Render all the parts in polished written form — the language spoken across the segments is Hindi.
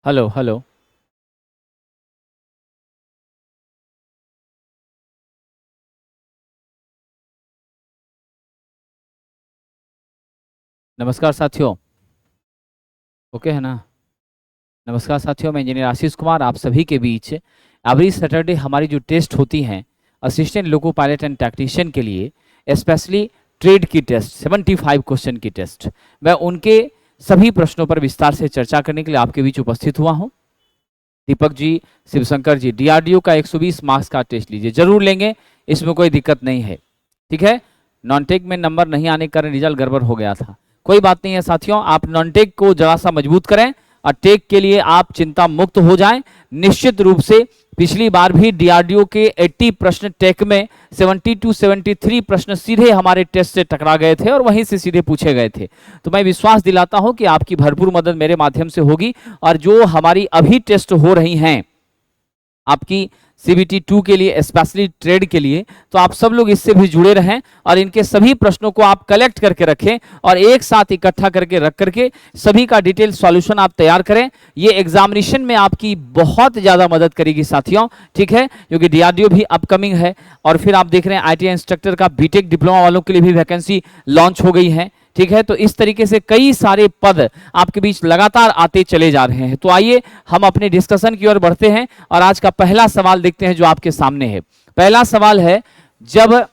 Hello hello. नमस्कार साथियों। ओके है ना। नमस्कार साथियों, मैं इंजीनियर आशीष कुमार आप सभी के बीच एवरी सैटरडे हमारी जो टेस्ट होती हैं assistant loco pilot and tactician के लिए, स्पेशली ट्रेड की टेस्ट 75 क्वेश्चन की टेस्ट, मैं उनके सभी प्रश्नों पर विस्तार से चर्चा करने के लिए आपके बीच उपस्थित हुआ हूं। दीपक जी, शिवशंकर जी, डीआरडीओ का 120 मार्क्स का टेस्ट लीजिए, जरूर लेंगे, इसमें कोई दिक्कत नहीं है। ठीक है। नॉन टेक में नंबर नहीं आने के कारण रिजल्ट गड़बड़ हो गया था, कोई बात नहीं है साथियों। आप नॉन टेक को जरा सा मजबूत करें और टेक के लिए आप चिंता मुक्त हो जाएं। निश्चित रूप से पिछली बार भी डीआरडीओ के 80 प्रश्न टेक में 72 73 प्रश्न सीधे हमारे टेस्ट से टकरा गए थे और वहीं से सीधे पूछे गए थे। तो मैं विश्वास दिलाता हूं कि आपकी भरपूर मदद मेरे माध्यम से होगी। और जो हमारी अभी टेस्ट हो रही हैं आपकी सीबीटी 2 के लिए, स्पेशली ट्रेड के लिए, तो आप सब लोग इससे भी जुड़े रहें और इनके सभी प्रश्नों को आप कलेक्ट करके रखें और एक साथ इकट्ठा करके रख करके सभी का डिटेल सॉल्यूशन आप तैयार करें। ये एग्जामिनेशन में आपकी बहुत ज़्यादा मदद करेगी साथियों। ठीक है, क्योंकि डीआरडीओ भी अपकमिंग है और फिर आप देख रहे हैं आईटी इंस्ट्रक्टर का बीटेक डिप्लोमा वालों के लिए भी वैकेंसी लॉन्च हो गई है। ठीक है, तो इस तरीके से कई सारे पद आपके बीच लगातार आते चले जा रहे हैं। तो आइए हम अपने डिस्कशन की ओर बढ़ते हैं और आज का पहला सवाल देखते हैं जो आपके सामने है। पहला सवाल है, जब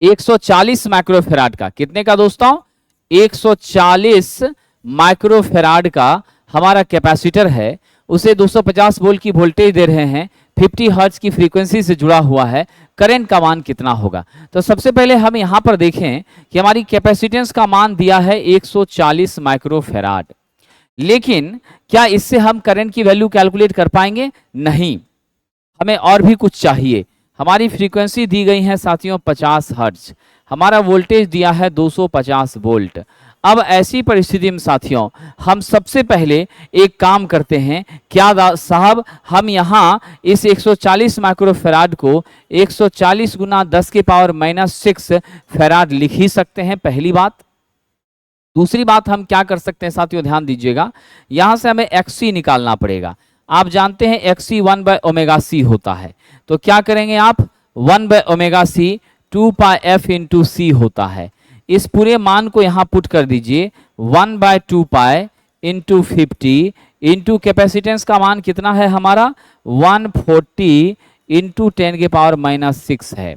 140 माइक्रोफेराड का, कितने का दोस्तों, 140 माइक्रोफेराड का हमारा कैपेसिटर है, उसे 250 वोल्ट की वोल्टेज दे रहे हैं, 50 हर्ट्ज की फ्रीक्वेंसी से जुड़ा हुआ है, करंट का मान कितना होगा। तो सबसे पहले हम यहां पर देखें कि हमारी कैपेसिटेंस का मान दिया है 140 माइक्रोफेराड, लेकिन क्या इससे हम करंट की वैल्यू कैलकुलेट कर पाएंगे? नहीं, हमें और भी कुछ चाहिए। हमारी फ्रीक्वेंसी दी गई है साथियों 50 हर्ट्ज, हमारा वोल्टेज दिया है 250 वोल्ट। अब ऐसी परिस्थिति में साथियों हम सबसे पहले एक काम करते हैं, क्या साहब, हम यहाँ इस 140 माइक्रोफेराड को 140 गुना 10 के पावर -6 फेराड लिख ही सकते हैं, पहली बात। दूसरी बात हम क्या कर सकते हैं साथियों, ध्यान दीजिएगा, यहां से हमें XC निकालना पड़ेगा। आप जानते हैं XC 1/ωc होता है, तो क्या करेंगे आप, 1/ωc 2πf इंटू सी होता है। इस पूरे मान को यहां पुट कर दीजिए, 1/2π इंटू 50 इंटू कैपेसिटेंस का मान कितना है हमारा 140 इंटू 10 के पावर -6 है।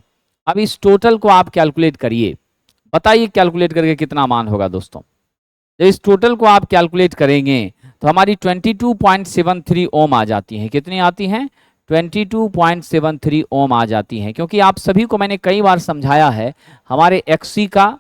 अब इस टोटल को आप कैलकुलेट करिए, बताइए कैलकुलेट करके कितना मान होगा दोस्तों। तो इस टोटल को आप कैलकुलेट करेंगे तो हमारी 22.73 ओम आ जाती है। कितनी आती हैं? 22.73 ओम आ जाती हैं। क्योंकि आप सभी को मैंने कई बार समझाया है, हमारे XC का,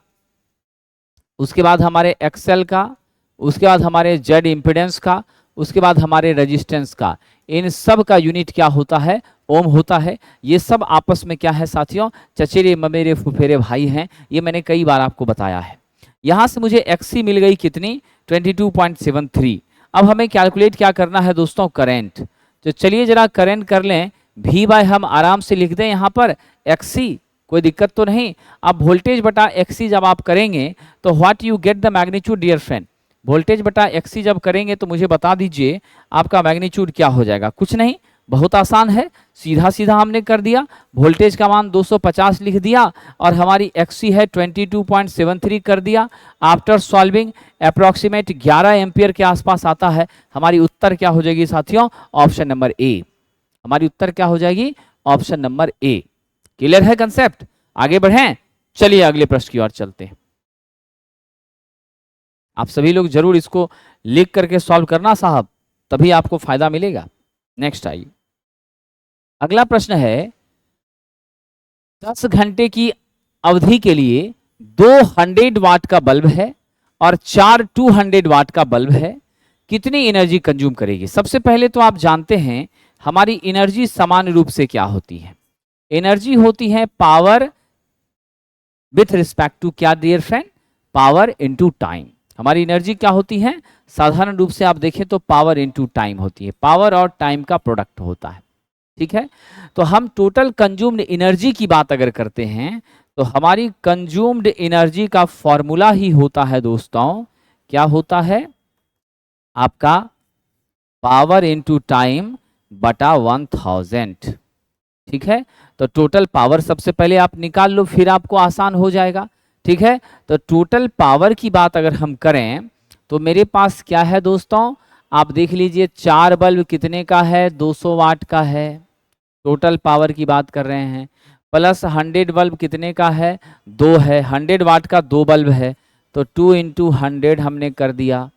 उसके बाद हमारे XL का, उसके बाद हमारे Z इम्पिडेंस का, उसके बाद हमारे रेजिस्टेंस का, इन सब का यूनिट क्या होता है? ओम होता है। ये सब आपस में क्या है साथियों, चचेरे ममेरे फुफेरे भाई हैं, ये मैंने कई बार आपको बताया है। यहाँ से मुझे XC मिल गई कितनी, 22.73। अब हमें कैलकुलेट क्या करना है दोस्तों, करंट। तो चलिए जरा करंट कर लें, V बाय हम आराम से लिख दें यहाँ पर XC, कोई दिक्कत तो नहीं। अब वोल्टेज बटा XC जब आप करेंगे तो what you get the magnitude dear friend, voltage बटा XC जब करेंगे तो मुझे बता दीजिए आपका मैग्नीट्यूड क्या हो जाएगा। कुछ नहीं, बहुत आसान है, सीधा सीधा हमने कर दिया, वोल्टेज का मान 250 लिख दिया और हमारी XC है 22.73 कर दिया। आफ्टर सॉल्विंग अप्रॉक्सीमेट 11 एम्पियर के आसपास आता है। हमारी उत्तर क्या हो जाएगी साथियों, ऑप्शन नंबर ए। हमारी उत्तर क्या हो जाएगी, ऑप्शन नंबर ए। क्लियर है कंसेप्ट? आगे बढ़ें, चलिए अगले प्रश्न की ओर चलते हैं। आप सभी लोग जरूर इसको लिख करके सॉल्व करना साहब, तभी आपको फायदा मिलेगा। नेक्स्ट आइए, अगला प्रश्न है, 10 घंटे की अवधि के लिए 200 वाट का बल्ब है और 4 200 वाट का बल्ब है, कितनी एनर्जी कंज्यूम करेगी। सबसे पहले तो आप जानते हैं हमारी एनर्जी सामान्य रूप से क्या होती है, एनर्जी होती है पावर विथ रिस्पेक्ट टू क्या dear friend, power into time. हमारी एनर्जी क्या होती है, साधारण रूप से आप देखें तो पावर इनटू टाइम होती है, पावर और टाइम का प्रोडक्ट होता है। ठीक है, तो हम टोटल कंज्यूम्ड एनर्जी की बात अगर करते हैं तो हमारी कंज्यूम्ड एनर्जी का फॉर्मूला ही होता है दोस्तों, क्या होता है आपका पावर इंटू टाइम बटा 1000। ठीक है, तो टोटल पावर सबसे पहले आप निकाल लो, फिर आपको आसान हो जाएगा। ठीक है, तो टोटल पावर की बात अगर हम करें तो मेरे पास क्या है दोस्तों, आप देख लीजिए 4 बल्ब कितने का है, 200 वाट का है, टोटल पावर की बात कर रहे हैं। प्लस 100 बल्ब कितने का है, 2 है, 100 वाट का 2 बल्ब है, तो 2 इंटू 100 हमने कर दिया।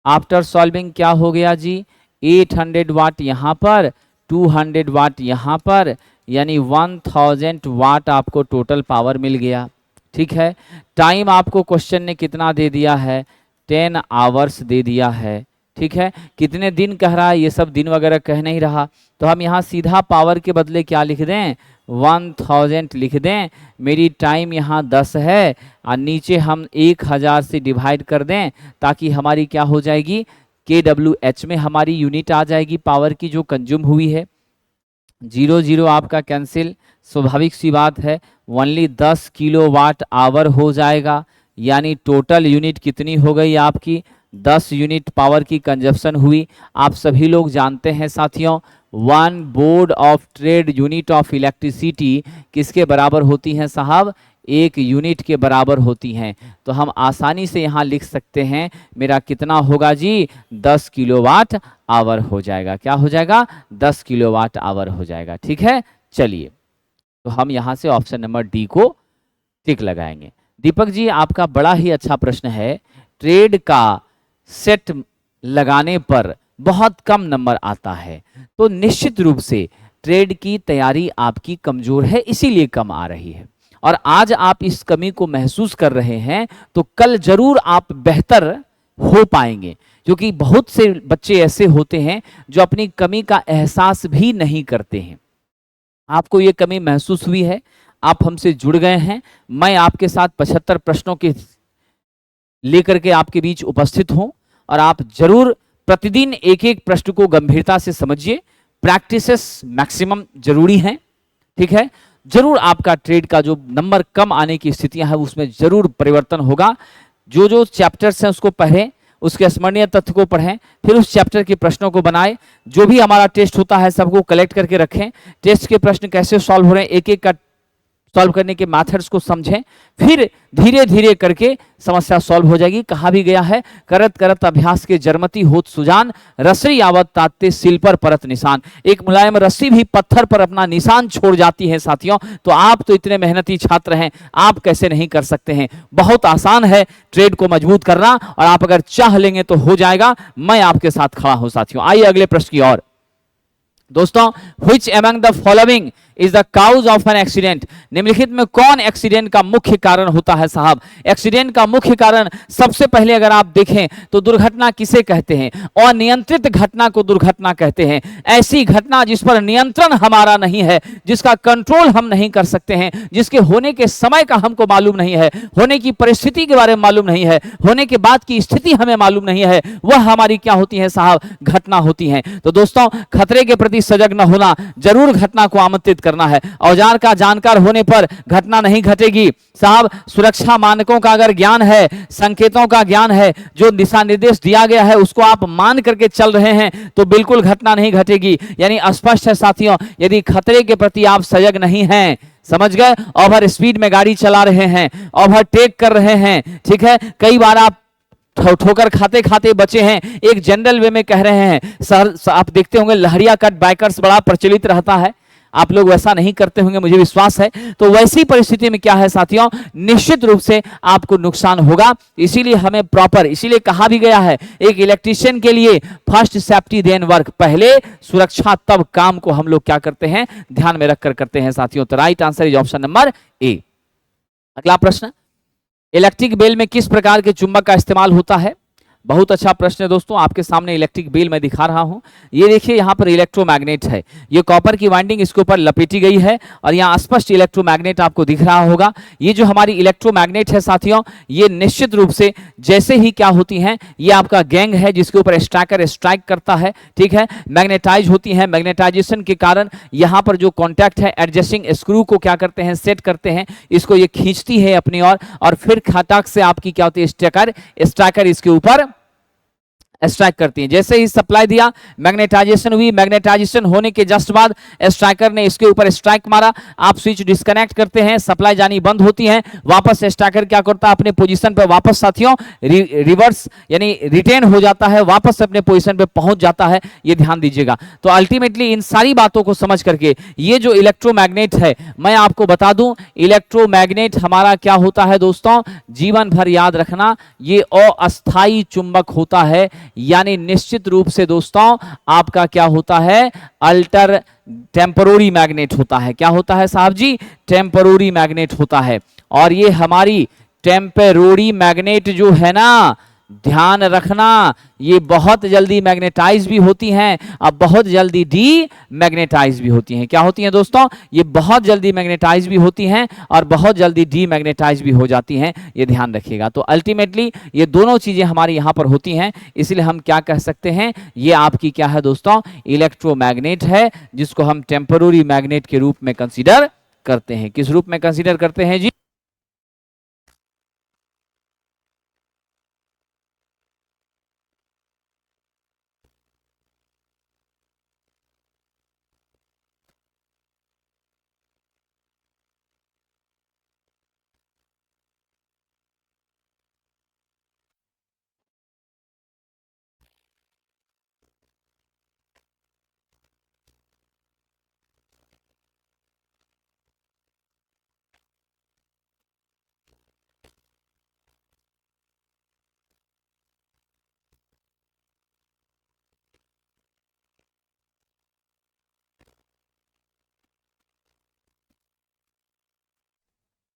आफ्टर सॉल्विंग क्या हो गया जी, 800 वाट यहाँ पर, 200 वाट यहाँ पर, यानी 1000 वाट आपको टोटल पावर मिल गया। ठीक है, टाइम आपको क्वेश्चन ने कितना दे दिया है, 10 आवर्स दे दिया है। ठीक है, कितने दिन कह रहा है, ये सब दिन वगैरह कह नहीं रहा, तो हम यहाँ सीधा पावर के बदले क्या लिख दें, 1000 लिख दें। मेरी टाइम यहाँ 10 है और नीचे हम 1000 से डिवाइड कर दें, ताकि हमारी क्या हो जाएगी, KWH में हमारी यूनिट आ जाएगी पावर की जो कंज्यूम हुई है। 0 0 आपका कैंसिल, स्वाभाविक सी बात है, ओनली 10 किलोवाट आवर हो जाएगा, यानी टोटल यूनिट कितनी हो गई आपकी, 10 यूनिट पावर की कंजप्शन हुई। आप सभी लोग जानते हैं साथियों, 1 board of trade unit of electricity किसके बराबर होती हैं साहब, 1 यूनिट के बराबर होती हैं। तो हम आसानी से यहाँ लिख सकते हैं, मेरा कितना होगा जी, 10 किलोवाट आवर हो जाएगा। क्या हो जाएगा, 10 किलोवाट आवर हो जाएगा। ठीक है, चलिए तो हम यहाँ से ऑप्शन नंबर डी को टिक लगाएंगे। दीपक जी आपका बड़ा ही अच्छा प्रश्न है, ट्रेड का सेट लगाने पर बहुत कम नंबर आता है, तो निश्चित रूप से ट्रेड की तैयारी आपकी कमजोर है, इसीलिए कम आ रही है। और आज आप इस कमी को महसूस कर रहे हैं, तो कल जरूर आप बेहतर हो पाएंगे, क्योंकि बहुत से बच्चे ऐसे होते हैं जो अपनी कमी का एहसास भी नहीं करते हैं। आपको ये कमी महसूस हुई है, आप हमसे जुड़ गए हैं, मैं आपके साथ 75 प्रश्नों के लेकर के आपके बीच उपस्थित हूं, और आप जरूर प्रतिदिन एक एक प्रश्न को गंभीरता से समझिए। प्रैक्टिसेस मैक्सिमम जरूरी हैं। ठीक है, जरूर आपका ट्रेड का जो नंबर कम आने की स्थितियां हैं उसमें जरूर परिवर्तन होगा। जो जो चैप्टर्स हैं उसको पढ़ें, उसके स्मरणीय तथ्य को पढ़ें, फिर उस चैप्टर के प्रश्नों को बनाएं। जो भी हमारा टेस्ट होता है सबको कलेक्ट करके रखें, टेस्ट के प्रश्न कैसे सॉल्व हो रहे हैं एक एक का सॉल्व करने के मेथड्स को समझें, फिर धीरे धीरे करके समस्या सॉल्व हो जाएगी। कहा भी गया है, करत करत अभ्यास के जरमती होत सुजान, रसरी आवत ताते सिल पर परत निशान। एक मुलायम रस्सी भी पत्थर पर अपना निशान छोड़ जाती है साथियों। तो आप तो इतने मेहनती छात्र हैं, आप कैसे नहीं कर सकते हैं। बहुत आसान है ट्रेड को मजबूत करना, और आप अगर चाह लेंगे तो हो जाएगा। मैं आपके साथ खड़ा हूं साथियों। आइए अगले प्रश्न की ओर। दोस्तों, which among the following is the cause of an accident? निम्नलिखित में कौन एक्सीडेंट का मुख्य कारण होता है साहब। एक्सीडेंट का मुख्य कारण सबसे पहले अगर आप देखें तो दुर्घटना किसे कहते हैं, अनियंत्रित घटना को दुर्घटना कहते हैं। ऐसी घटना जिस पर नियंत्रण हमारा नहीं है, जिसका कंट्रोल हम नहीं कर सकते हैं, जिसके होने के समय का हमको मालूम नहीं है, होने की परिस्थिति के बारे में मालूम नहीं है, होने के बाद की स्थिति हमें मालूम नहीं है, वह हमारी क्या होती है साहब, घटना होती है। तो दोस्तों, खतरे के प्रति सजग न होना, जरूर घटना को आमंत्रित करना है। औजार का जानकार होने पर घटना नहीं घटेगी साहब। सुरक्षा मानकों का अगर ज्ञान है, संकेतों का ज्ञान है, जो दिशा निर्देश दिया गया है उसको आप मान करके चल रहे हैं, तो बिल्कुल घटना नहीं घटेगी। यानी स्पष्ट है साथियों, यदि खतरे के प्रति आप सजग नहीं हैं, समझ गए, ओवर स्पीड में गाड़ी चला रहे हैं, ओवरटेक कर रहे हैं, ठीक है, कई बार आप ठोकर खाते खाते बचे हैं, एक जनरल वे में कह रहे हैं। सर आप देखते होंगे लहरिया कट बाइकर्स बड़ा प्रचलित रहता है, आप लोग वैसा नहीं करते होंगे मुझे विश्वास है। तो वैसी परिस्थिति में क्या है साथियों, निश्चित रूप से आपको नुकसान होगा। इसीलिए हमें प्रॉपर, इसीलिए कहा भी गया है, एक इलेक्ट्रीशियन के लिए फर्स्ट सेफ्टी देन वर्क, पहले सुरक्षा तब काम को हम लोग क्या करते हैं, ध्यान में रखकर करते हैं साथियों। तो right answer is option number ए। अगला प्रश्न, इलेक्ट्रिक बेल में किस प्रकार के चुंबक का इस्तेमाल होता है। बहुत अच्छा प्रश्न है दोस्तों, आपके सामने इलेक्ट्रिक बेल मैं दिखा रहा हूं। ये देखिए यहाँ पर इलेक्ट्रोमैग्नेट है, ये कॉपर की वाइंडिंग इसके ऊपर लपेटी गई है, और यहाँ स्पष्ट इलेक्ट्रोमैग्नेट आपको दिख रहा होगा। ये जो हमारी इलेक्ट्रोमैग्नेट है साथियों, ये निश्चित रूप से जैसे ही क्या होती हैं, ये आपका गैंग है जिसके ऊपर स्ट्राइकर स्ट्राइक करता है, ठीक है, मैग्नेटाइज होती है। मैग्नेटाइजेशन के कारण यहाँ पर जो कॉन्टैक्ट है, एडजस्टिंग स्क्रू को क्या करते हैं, सेट करते हैं, इसको ये खींचती है अपनी ओर, और फिर खटाक से आपकी क्या होती है, स्ट्राइकर इसके ऊपर स्ट्राइक करती हैं। जैसे ही सप्लाई दिया, मैग्नेटाइजेशन हुई, मैग्नेटाइजेशन होने के जस्ट बाद स्ट्राइकर ने इसके ऊपर स्ट्राइक मारा, आप स्विच डिस्कनेक्ट करते हैं, सप्लाई जानी बंद होती है, वापस स्ट्राइकर क्या करता है, अपने पोजीशन पर वापस साथियों रिवर्स यानी रिटेन हो जाता है, वापस अपने पोजीशन पे पहुंच जाता है। ये ध्यान दीजिएगा। तो अल्टीमेटली इन सारी बातों को समझ करके ये जो इलेक्ट्रोमैग्नेट है, मैं आपको बता दूं इलेक्ट्रोमैग्नेट हमारा क्या होता है दोस्तों, जीवन भर याद रखना, ये अस्थाई चुंबक होता है, यानी निश्चित रूप से दोस्तों आपका क्या होता है, अल्टर टेम्परोरी मैग्नेट होता है। क्या होता है साहब जी, टेम्परोरी मैग्नेट होता है। और ये हमारी टेम्परोरी मैग्नेट जो है ना, ध्यान रखना, ये बहुत जल्दी मैग्नेटाइज भी होती हैं, अब बहुत जल्दी डी मैग्नेटाइज भी होती हैं। क्या होती हैं दोस्तों, ये बहुत जल्दी मैग्नेटाइज भी होती हैं और बहुत जल्दी डी मैग्नेटाइज भी हो जाती हैं, ये ध्यान रखिएगा। तो अल्टीमेटली ये दोनों चीजें हमारी यहाँ पर होती हैं, इसलिए हम क्या कह सकते हैं, ये आपकी क्या है दोस्तों, इलेक्ट्रोमैग्नेट है, जिसको हम टेम्परोरी मैग्नेट के रूप में कंसिडर करते हैं। किस रूप में कंसिडर करते हैं जी,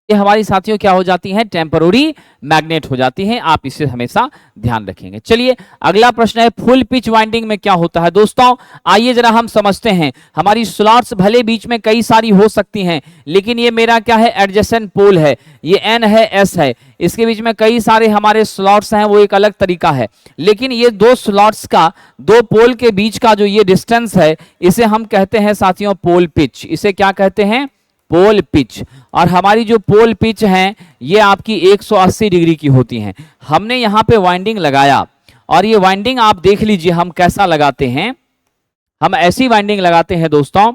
ये हमारी साथियों क्या हो जाती हैं, टेम्परोरी मैग्नेट हो जाती हैं। आप इसे हमेशा ध्यान रखेंगे। चलिए अगला प्रश्न है, फुल पिच वाइंडिंग में क्या होता है दोस्तों, आइए जरा हम समझते हैं। हमारी स्लॉट्स भले बीच में कई सारी हो सकती हैं, लेकिन ये मेरा क्या है, एडजेसेंट पोल है, ये एन है, एस है, इसके बीच में कई सारे हमारे स्लॉट्स हैं, वो एक अलग तरीका है। लेकिन ये दो स्लॉट्स का, दो पोल के बीच का जो ये डिस्टेंस है, इसे हम कहते हैं साथियों पोल पिच। इसे क्या कहते हैं, पोल पिच। और हमारी जो पोल पिच है, ये आपकी 180 डिग्री की होती हैं। हमने यहाँ पे वाइंडिंग लगाया, और ये वाइंडिंग आप देख लीजिए हम कैसा लगाते हैं। हम ऐसी वाइंडिंग लगाते हैं दोस्तों,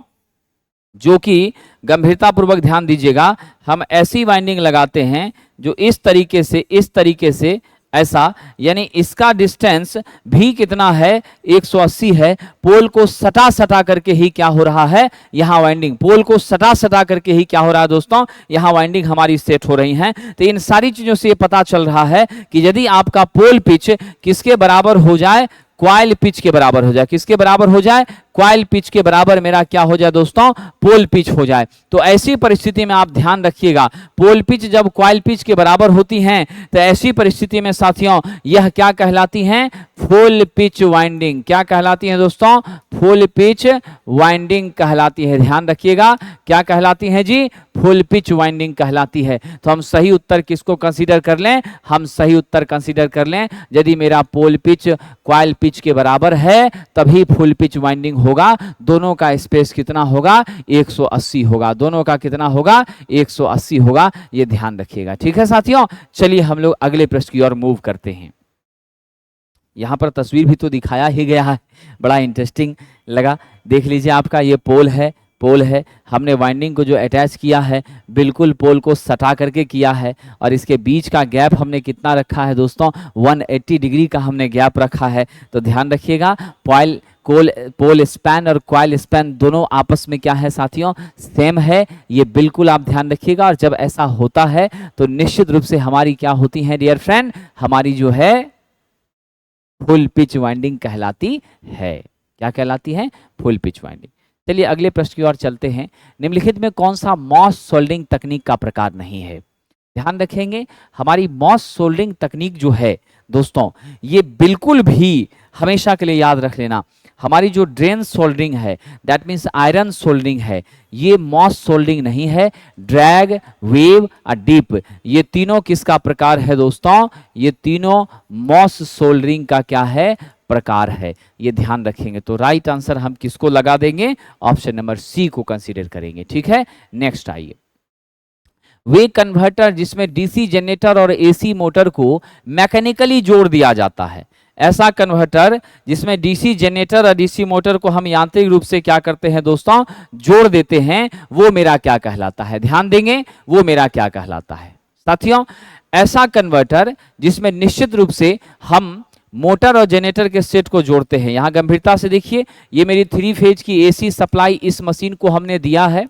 जो कि गंभीरतापूर्वक ध्यान दीजिएगा, हम ऐसी वाइंडिंग लगाते हैं जो इस तरीके से ऐसा, यानी इसका डिस्टेंस भी कितना है, 180 है। पोल को सटा करके ही क्या हो रहा है, यहाँ वाइंडिंग, पोल को सटा करके ही क्या हो रहा है दोस्तों, यहाँ वाइंडिंग हमारी सेट हो रही है। तो इन सारी चीजों से ये पता चल रहा है कि यदि आपका पोल पिच किसके बराबर हो जाए, क्वाइल पिच के बराबर हो जाए, किसके बराबर हो जाए, क्वाइल पिच के बराबर मेरा क्या हो जाए दोस्तों, पोल पिच हो जाए। तो ऐसी परिस्थिति में आप ध्यान रखिएगा, पोल पिच जब क्वाइल पिच के बराबर होती हैं, तो ऐसी परिस्थिति में साथियों यह क्या कहलाती हैं, फुल पिच वाइंडिंग। क्या कहलाती है दोस्तों, फुल पिच वाइंडिंग कहलाती है। ध्यान रखिएगा, क्या कहलाती है जी, फुल पिच वाइंडिंग कहलाती है। तो हम सही उत्तर किसको कंसीडर कर लें, हम सही उत्तर कंसीडर कर लें, यदि मेरा पोल पिच क्वाइल पिच के बराबर है तभी फुल पिच वाइंडिंग होगा। दोनों का स्पेस कितना होगा, 180 होगा। दोनों का कितना होगा, 180 होगा। ये ध्यान रखिएगा, ठीक है साथियों। चलिए हम लोग अगले प्रश्न की ओर मूव करते हैं। यहाँ पर तस्वीर भी तो दिखाया ही गया है, बड़ा इंटरेस्टिंग लगा। देख लीजिए, आपका ये पोल है, हमने वाइंडिंग को जो अटैच किया है, बिल्कुल पोल को सटा करके किया है, और इसके बीच का गैप हमने कितना रखा है दोस्तों, 180 डिग्री का हमने गैप रखा है। तो ध्यान रखिएगा, पोल स्पैन और क्वाइल स्पैन दोनों आपस में क्या है साथियों, सेम है। ये बिल्कुल आप ध्यान रखिएगा। और जब ऐसा होता है तो निश्चित रूप से हमारी क्या होती है डियर फ्रेंड, हमारी जो है फुल पिच वाइंडिंग कहलाती है। क्या कहलाती है, फुल पिच वाइंडिंग। चलिए अगले प्रश्न की ओर चलते हैं। निम्नलिखित में कौन सा मॉस सोल्डरिंग तकनीक का प्रकार नहीं है। ध्यान रखेंगे, हमारी मॉस सोल्डरिंग तकनीक जो है दोस्तों, ये बिल्कुल भी हमेशा के लिए याद रख लेना, हमारी जो ड्रेन सोल्डरिंग है, दैट मीन्स आयरन सोल्डरिंग है, ये मॉस सोल्डरिंग नहीं है। ड्रैग, वेव और डीप, ये तीनों किसका प्रकार है दोस्तों, ये तीनों मॉस सोल्डरिंग का क्या है, प्रकार है। ये ध्यान रखेंगे। तो राइट आंसर हम किसको लगा देंगे, ऑप्शन नंबर सी को कंसीडर करेंगे, ठीक है। नेक्स्ट आइए, वे कन्वर्टर जिसमें डीसी जनरेटर और एसी मोटर को मैकेनिकली जोड़ दिया जाता है, ऐसा कन्वर्टर जिसमें डीसी जनरेटर और डीसी मोटर को हम यांत्रिक रूप से क्या करते हैं दोस्तों, जोड़ देते हैं, वो मेरा क्या कहलाता है, ध्यान देंगे, वो मेरा क्या कहलाता है साथियों। ऐसा कन्वर्टर जिसमें निश्चित रूप से हम मोटर और जनरेटर के सेट को जोड़ते हैं। यहां गंभीरता से देखिए, ये मेरी 3 फेज की एसी सप्लाई इस मशीन को हमने दिया है,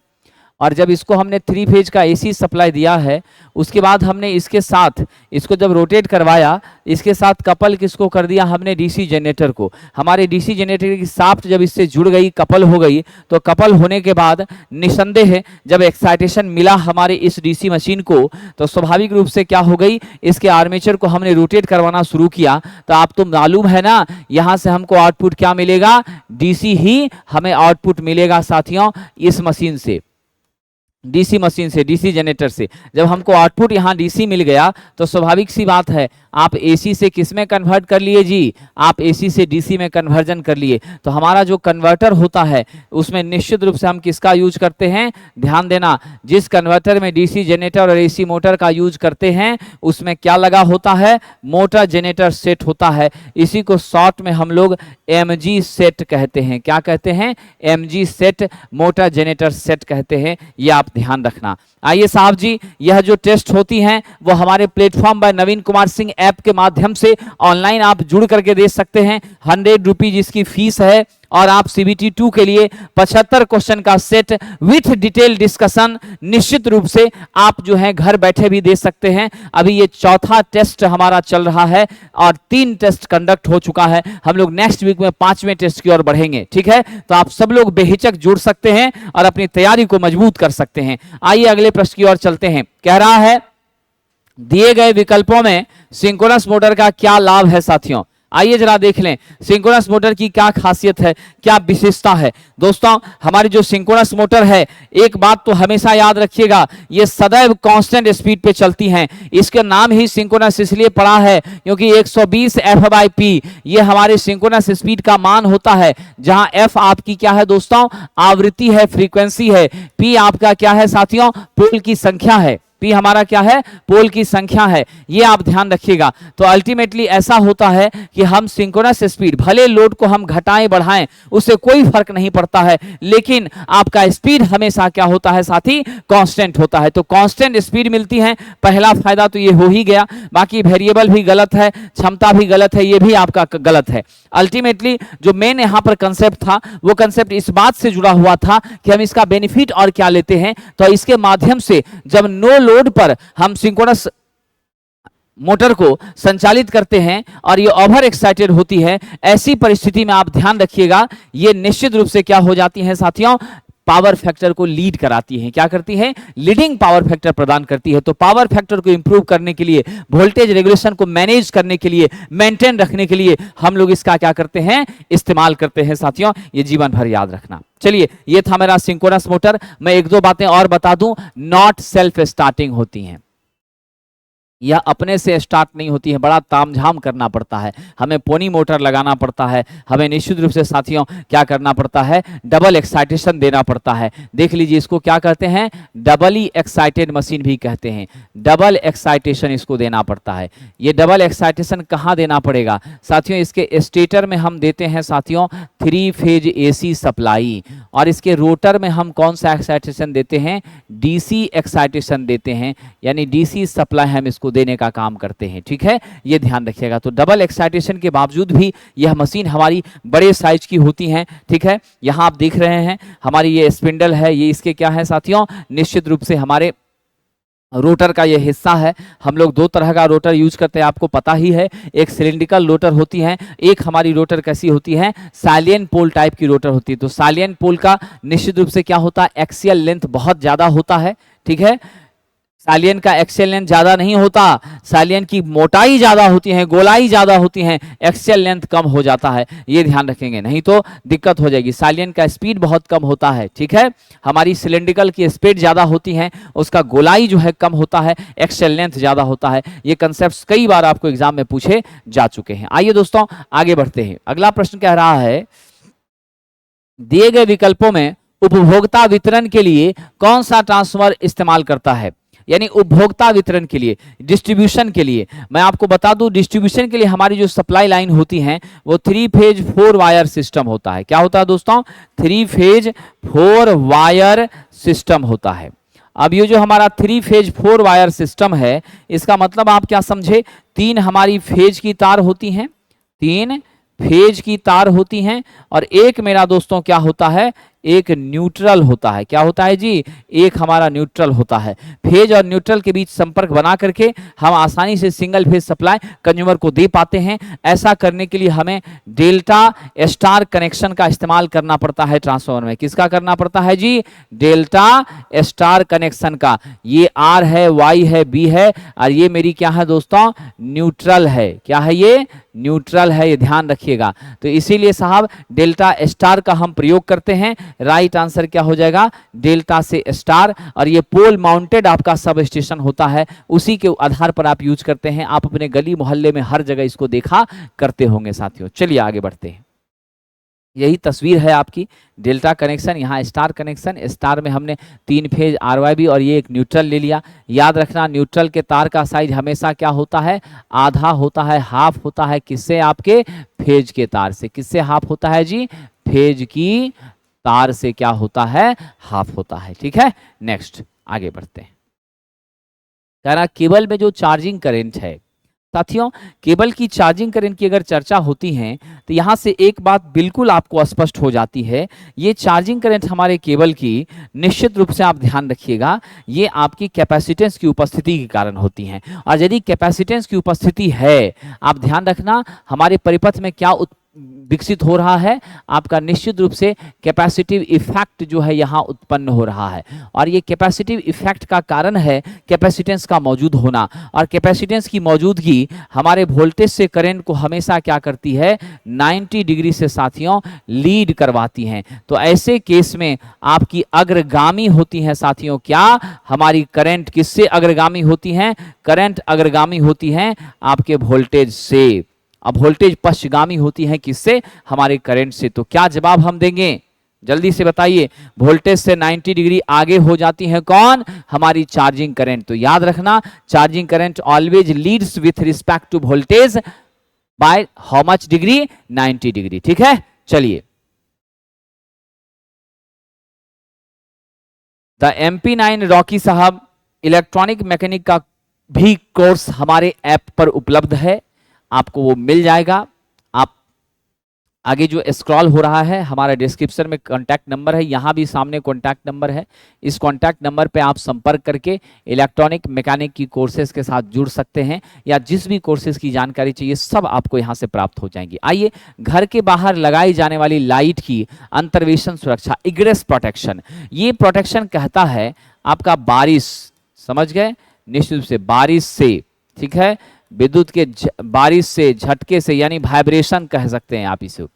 और जब इसको हमने 3 फेज का एसी सप्लाई दिया है, उसके बाद हमने इसके साथ इसको जब रोटेट करवाया, इसके साथ कपल किसको कर दिया हमने, डीसी जनरेटर को। हमारे डीसी जनरेटर की शाफ्ट जब इससे जुड़ गई, कपल हो गई, तो कपल होने के बाद निसंदेह जब एक्साइटेशन मिला हमारे इस डीसी मशीन को, तो स्वाभाविक रूप से क्या हो गई, इसके आर्मेचर को हमने रोटेट करवाना शुरू किया। तो आप तो मालूम है ना, यहां से हमको आउटपुट क्या मिलेगा, डीसी ही हमें आउटपुट मिलेगा साथियों इस मशीन से, डीसी मशीन से, डीसी जनरेटर से। जब हमको आउटपुट यहाँ डीसी मिल गया तो स्वाभाविक सी बात है, आप एसी से किस में कन्वर्ट कर लिए जी, आप एसी से डीसी में कन्वर्जन कर लिए। तो हमारा जो कन्वर्टर होता है उसमें निश्चित रूप से हम किसका यूज करते हैं, ध्यान देना, जिस कन्वर्टर में डीसी जनरेटर और एसी मोटर का यूज करते हैं उसमें क्या लगा होता है, मोटर जनरेटर सेट होता है। इसी को शॉर्ट में हम लोग एमजी सेट कहते हैं। क्या कहते हैं, MG set, motor generator set कहते हैं, ये आप ध्यान रखना। आइए साहब जी, यह जो टेस्ट होती हैं वो हमारे प्लेटफॉर्म बाय नवीन कुमार सिंह ऐप के माध्यम से ऑनलाइन आप जुड़ करके दे सकते हैं। 100 रुपीज इसकी फीस है, और आप CBT 2 के लिए 75 क्वेश्चन का सेट विथ डिटेल डिस्कशन निश्चित रूप से आप जो है घर बैठे भी दे सकते हैं। अभी ये चौथा टेस्ट हमारा चल रहा है और 3 टेस्ट कंडक्ट हो चुका है। हम लोग नेक्स्ट वीक में 5वें टेस्ट की ओर बढ़ेंगे, ठीक है। तो आप सब लोग बेहिचक जुड़ सकते हैं और अपनी तैयारी को मजबूत कर सकते हैं। आइए अगले प्रश्न की ओर चलते हैं। कह रहा है, दिए गए विकल्पों में सिंक्रोनस मोटर का क्या लाभ है साथियों। आइए जरा देख लें सिंक्रोनस मोटर की क्या खासियत है, क्या विशेषता है। दोस्तों हमारी जो सिंक्रोनस मोटर है, एक बात तो हमेशा याद रखिएगा, ये सदैव कांस्टेंट स्पीड पे चलती हैं। इसका नाम ही सिंक्रोनस इसलिए पड़ा है क्योंकि 120 F/P ये हमारे सिंक्रोनस स्पीड का मान होता है, जहां F आपकी क्या है दोस्तों, आवृत्ति है, फ्रीक्वेंसी है। P आपका क्या है साथियों, पोल की संख्या है। P हमारा क्या है, पोल की संख्या है, ये आप ध्यान रखिएगा। तो अल्टीमेटली ऐसा होता है कि हम सिंक्रोनस स्पीड, भले लोड को हम घटाएं बढ़ाएं उससे कोई फर्क नहीं पड़ता है, लेकिन आपका स्पीड हमेशा क्या होता है साथी, कांस्टेंट होता है। तो कांस्टेंट स्पीड मिलती है, पहला फायदा तो ये हो ही गया। बाकी वेरिएबल भी गलत है, क्षमता भी गलत है, ये भी आपका गलत है। अल्टीमेटली जो मेन यहां पर कंसेप्ट था, वो कंसेप्ट इस बात से जुड़ा हुआ था कि हम इसका बेनिफिट और क्या लेते हैं। तो इसके माध्यम से जब नो लोड पर हम सिंक्रोनस मोटर को संचालित करते हैं और ये ओवर एक्साइटेड होती है, ऐसी परिस्थिति में आप ध्यान रखिएगा, ये निश्चित रूप से क्या हो जाती हैं साथियों, पावर फैक्टर को लीड कराती हैं। क्या करती हैं, लीडिंग पावर फैक्टर प्रदान करती है। तो पावर फैक्टर को इंप्रूव करने के लिए, वोल्टेज रेगुलेशन को मैनेज करने के लिए, मेंटेन रखने के लिए हम लोग इसका क्या करते हैं, इस्तेमाल करते हैं साथियों। ये जीवन भर याद रखना। चलिए, ये था मेरा सिंक्रोनस मोटर। मैं एक दो बातें और बता दूं, नॉट सेल्फ स्टार्टिंग होती हैं, यह अपने से स्टार्ट नहीं होती है, बड़ा तामझाम करना पड़ता है, हमें पोनी मोटर लगाना पड़ता है, हमें निश्चित रूप से साथियों क्या करना पड़ता है, डबल एक्साइटेशन देना पड़ता है। देख लीजिए, इसको क्या कहते हैं, डबली एक्साइटेड मशीन भी कहते हैं। डबल एक्साइटेशन इसको देना पड़ता है। ये डबल एक्साइटेशन कहाँ देना पड़ेगा साथियों, इसके स्टेटर में हम देते हैं साथियों 3 फेज AC सप्लाई, और इसके रोटर में हम कौन सा एक्साइटेशन देते हैं, DC एक्साइटेशन देते हैं, यानी DC सप्लाई हम इसको देने का काम करते हैं, ठीक है, ये ध्यान रखिएगा। तो डबल एक्साइटेशन के बावजूद भी यह मशीन हमारी बड़े साइज की होती हैं, ठीक है। यहां आप देख रहे हैं हमारी ये स्पिंडल है, ये इसके क्या है साथियों, निश्चित रूप से हमारे रोटर का ये हिस्सा है। हम लोग 2 तरह का रोटर यूज करते हैं, आपको पता ही है। एक सिलिंड्रिकल रोटर होती है, एक हमारी रोटर कैसी होती है, साइलियन पोल टाइप की रोटर होती है। तो साइलियन पोल का निश्चित रूप से क्या होता है, एक्सियल लेंथ बहुत ज्यादा होता है, ठीक है। सालियन का एक्सियल लेंथ ज्यादा नहीं होता, सालियन की मोटाई ज्यादा होती है, गोलाई ज्यादा होती है, एक्सियल लेंथ कम हो जाता है, ये ध्यान रखेंगे, नहीं तो दिक्कत हो जाएगी। सालियन का स्पीड बहुत कम होता है, ठीक है। हमारी सिलिंड्रिकल की स्पीड ज्यादा होती है, उसका गोलाई जो है कम होता है, एक्सियल लेंथ ज्यादा होता है। ये कंसेप्ट कई बार आपको एग्जाम में पूछे जा चुके हैं। आइए दोस्तों आगे बढ़ते हैं। अगला प्रश्न कह रहा है, दिए गए विकल्पों में उपभोक्ता वितरण के लिए कौन सा ट्रांसफार्मर इस्तेमाल करता है। यानी उपभोक्ता वितरण के लिए, डिस्ट्रीब्यूशन के लिए। मैं आपको बता दूं, डिस्ट्रीब्यूशन के लिए हमारी जो सप्लाई लाइन होती है वो 3 फेज 4 वायर सिस्टम होता है। क्या होता है दोस्तों? 3 फेज 4 वायर सिस्टम होता है। अब ये जो हमारा 3 फेज 4 वायर सिस्टम है, इसका मतलब आप क्या समझे, 3 हमारी फेज की तार होती हैं, 3 फेज की तार होती हैं, और एक मेरा दोस्तों क्या होता है, एक न्यूट्रल होता है। क्या होता है जी? एक हमारा न्यूट्रल होता है। फेज और न्यूट्रल के बीच संपर्क बना करके हम आसानी से सिंगल फेज सप्लाई कंज्यूमर को दे पाते हैं। ऐसा करने के लिए हमें डेल्टा स्टार कनेक्शन का इस्तेमाल करना पड़ता है ट्रांसफार्मर में। किसका करना पड़ता है जी? डेल्टा स्टार कनेक्शन का। ये आर है, वाई है, बी है, और ये मेरी क्या है दोस्तों? न्यूट्रल है। क्या है ये? न्यूट्रल है, ये ध्यान रखिएगा। तो इसीलिए साहब डेल्टा स्टार का हम प्रयोग करते हैं। राइट आंसर क्या हो जाएगा? डेल्टा से स्टार। और ये पोल माउंटेड आपका सब स्टेशन होता है, उसी के आधार पर आप यूज करते हैं। आप अपने गली मोहल्ले में हर जगह इसको देखा करते होंगे साथियों। चलिए आगे बढ़ते हैं। यही तस्वीर है आपकी, डेल्टा कनेक्शन, यहाँ स्टार कनेक्शन। स्टार में हमने 3 फेज आरवाईबी और ये एक न्यूट्रल ले लिया। याद रखना, न्यूट्रल के तार का साइज हमेशा क्या होता है? आधा होता है, हाफ होता है। किससे? आपके फेज के तार से। किससे हाफ होता है जी? फेज की तार से क्या होता है? हाफ होता है। ठीक है, नेक्स्ट आगे बढ़ते हैं। कह रहा केबल में जो चार्जिंग करंट है साथियों, केबल की चार्जिंग करंट की अगर चर्चा होती है तो यहां से एक बात बिल्कुल आपको स्पष्ट हो जाती है। ये चार्जिंग करंट हमारे केबल की निश्चित रूप से आप ध्यान रखिएगा, ये आपकी कैपेसिटेंस की उपस्थिति के कारण होती हैं। और यदि कैपेसिटेंस की उपस्थिति है, आप ध्यान रखना हमारे परिपथ में क्या विकसित हो रहा है? आपका निश्चित रूप से कैपेसिटिव इफेक्ट जो है यहाँ उत्पन्न हो रहा है। और ये कैपेसिटिव इफेक्ट का कारण है कैपेसिटेंस का मौजूद होना। और कैपेसिटेंस की मौजूदगी हमारे वोल्टेज से करंट को हमेशा क्या करती है? 90 डिग्री से साथियों लीड करवाती हैं। तो ऐसे केस में आपकी अग्रगामी होती हैं साथियों। क्या? हमारी करंट किससे अग्रगामी होती हैं? करंट अग्रगामी होती हैं आपके वोल्टेज से। अब वोल्टेज पश्चगामी होती है किससे? हमारे करंट से। तो क्या जवाब हम देंगे? जल्दी से बताइए। वोल्टेज से 90 डिग्री आगे हो जाती है कौन? हमारी चार्जिंग करंट। तो याद रखना, charging current always leads with respect to voltage by how much degree? 90 degree. ठीक है, चलिए। द MP9 रॉकी साहब इलेक्ट्रॉनिक मैकेनिक का भी कोर्स हमारे ऐप पर उपलब्ध है, आपको वो मिल जाएगा। आप आगे जो स्क्रॉल हो रहा है, हमारा डिस्क्रिप्शन में कॉन्टैक्ट नंबर है, यहाँ भी सामने कॉन्टैक्ट नंबर है। इस कॉन्टैक्ट नंबर पे आप संपर्क करके इलेक्ट्रॉनिक मैकेनिक की कोर्सेज के साथ जुड़ सकते हैं, या जिस भी कोर्सेज की जानकारी चाहिए सब आपको यहाँ से प्राप्त हो जाएंगी। आइए, घर के बाहर लगाई जाने वाली लाइट की अंतर्वेशन सुरक्षा, इग्रेस प्रोटेक्शन। ये प्रोटेक्शन कहता है आपका बारिश, समझ गए, निश्चित रूप से बारिश से, ठीक है, विद्युत के बारिश से, झटके से, यानी वाइब्रेशन कह सकते हैं आप इसे,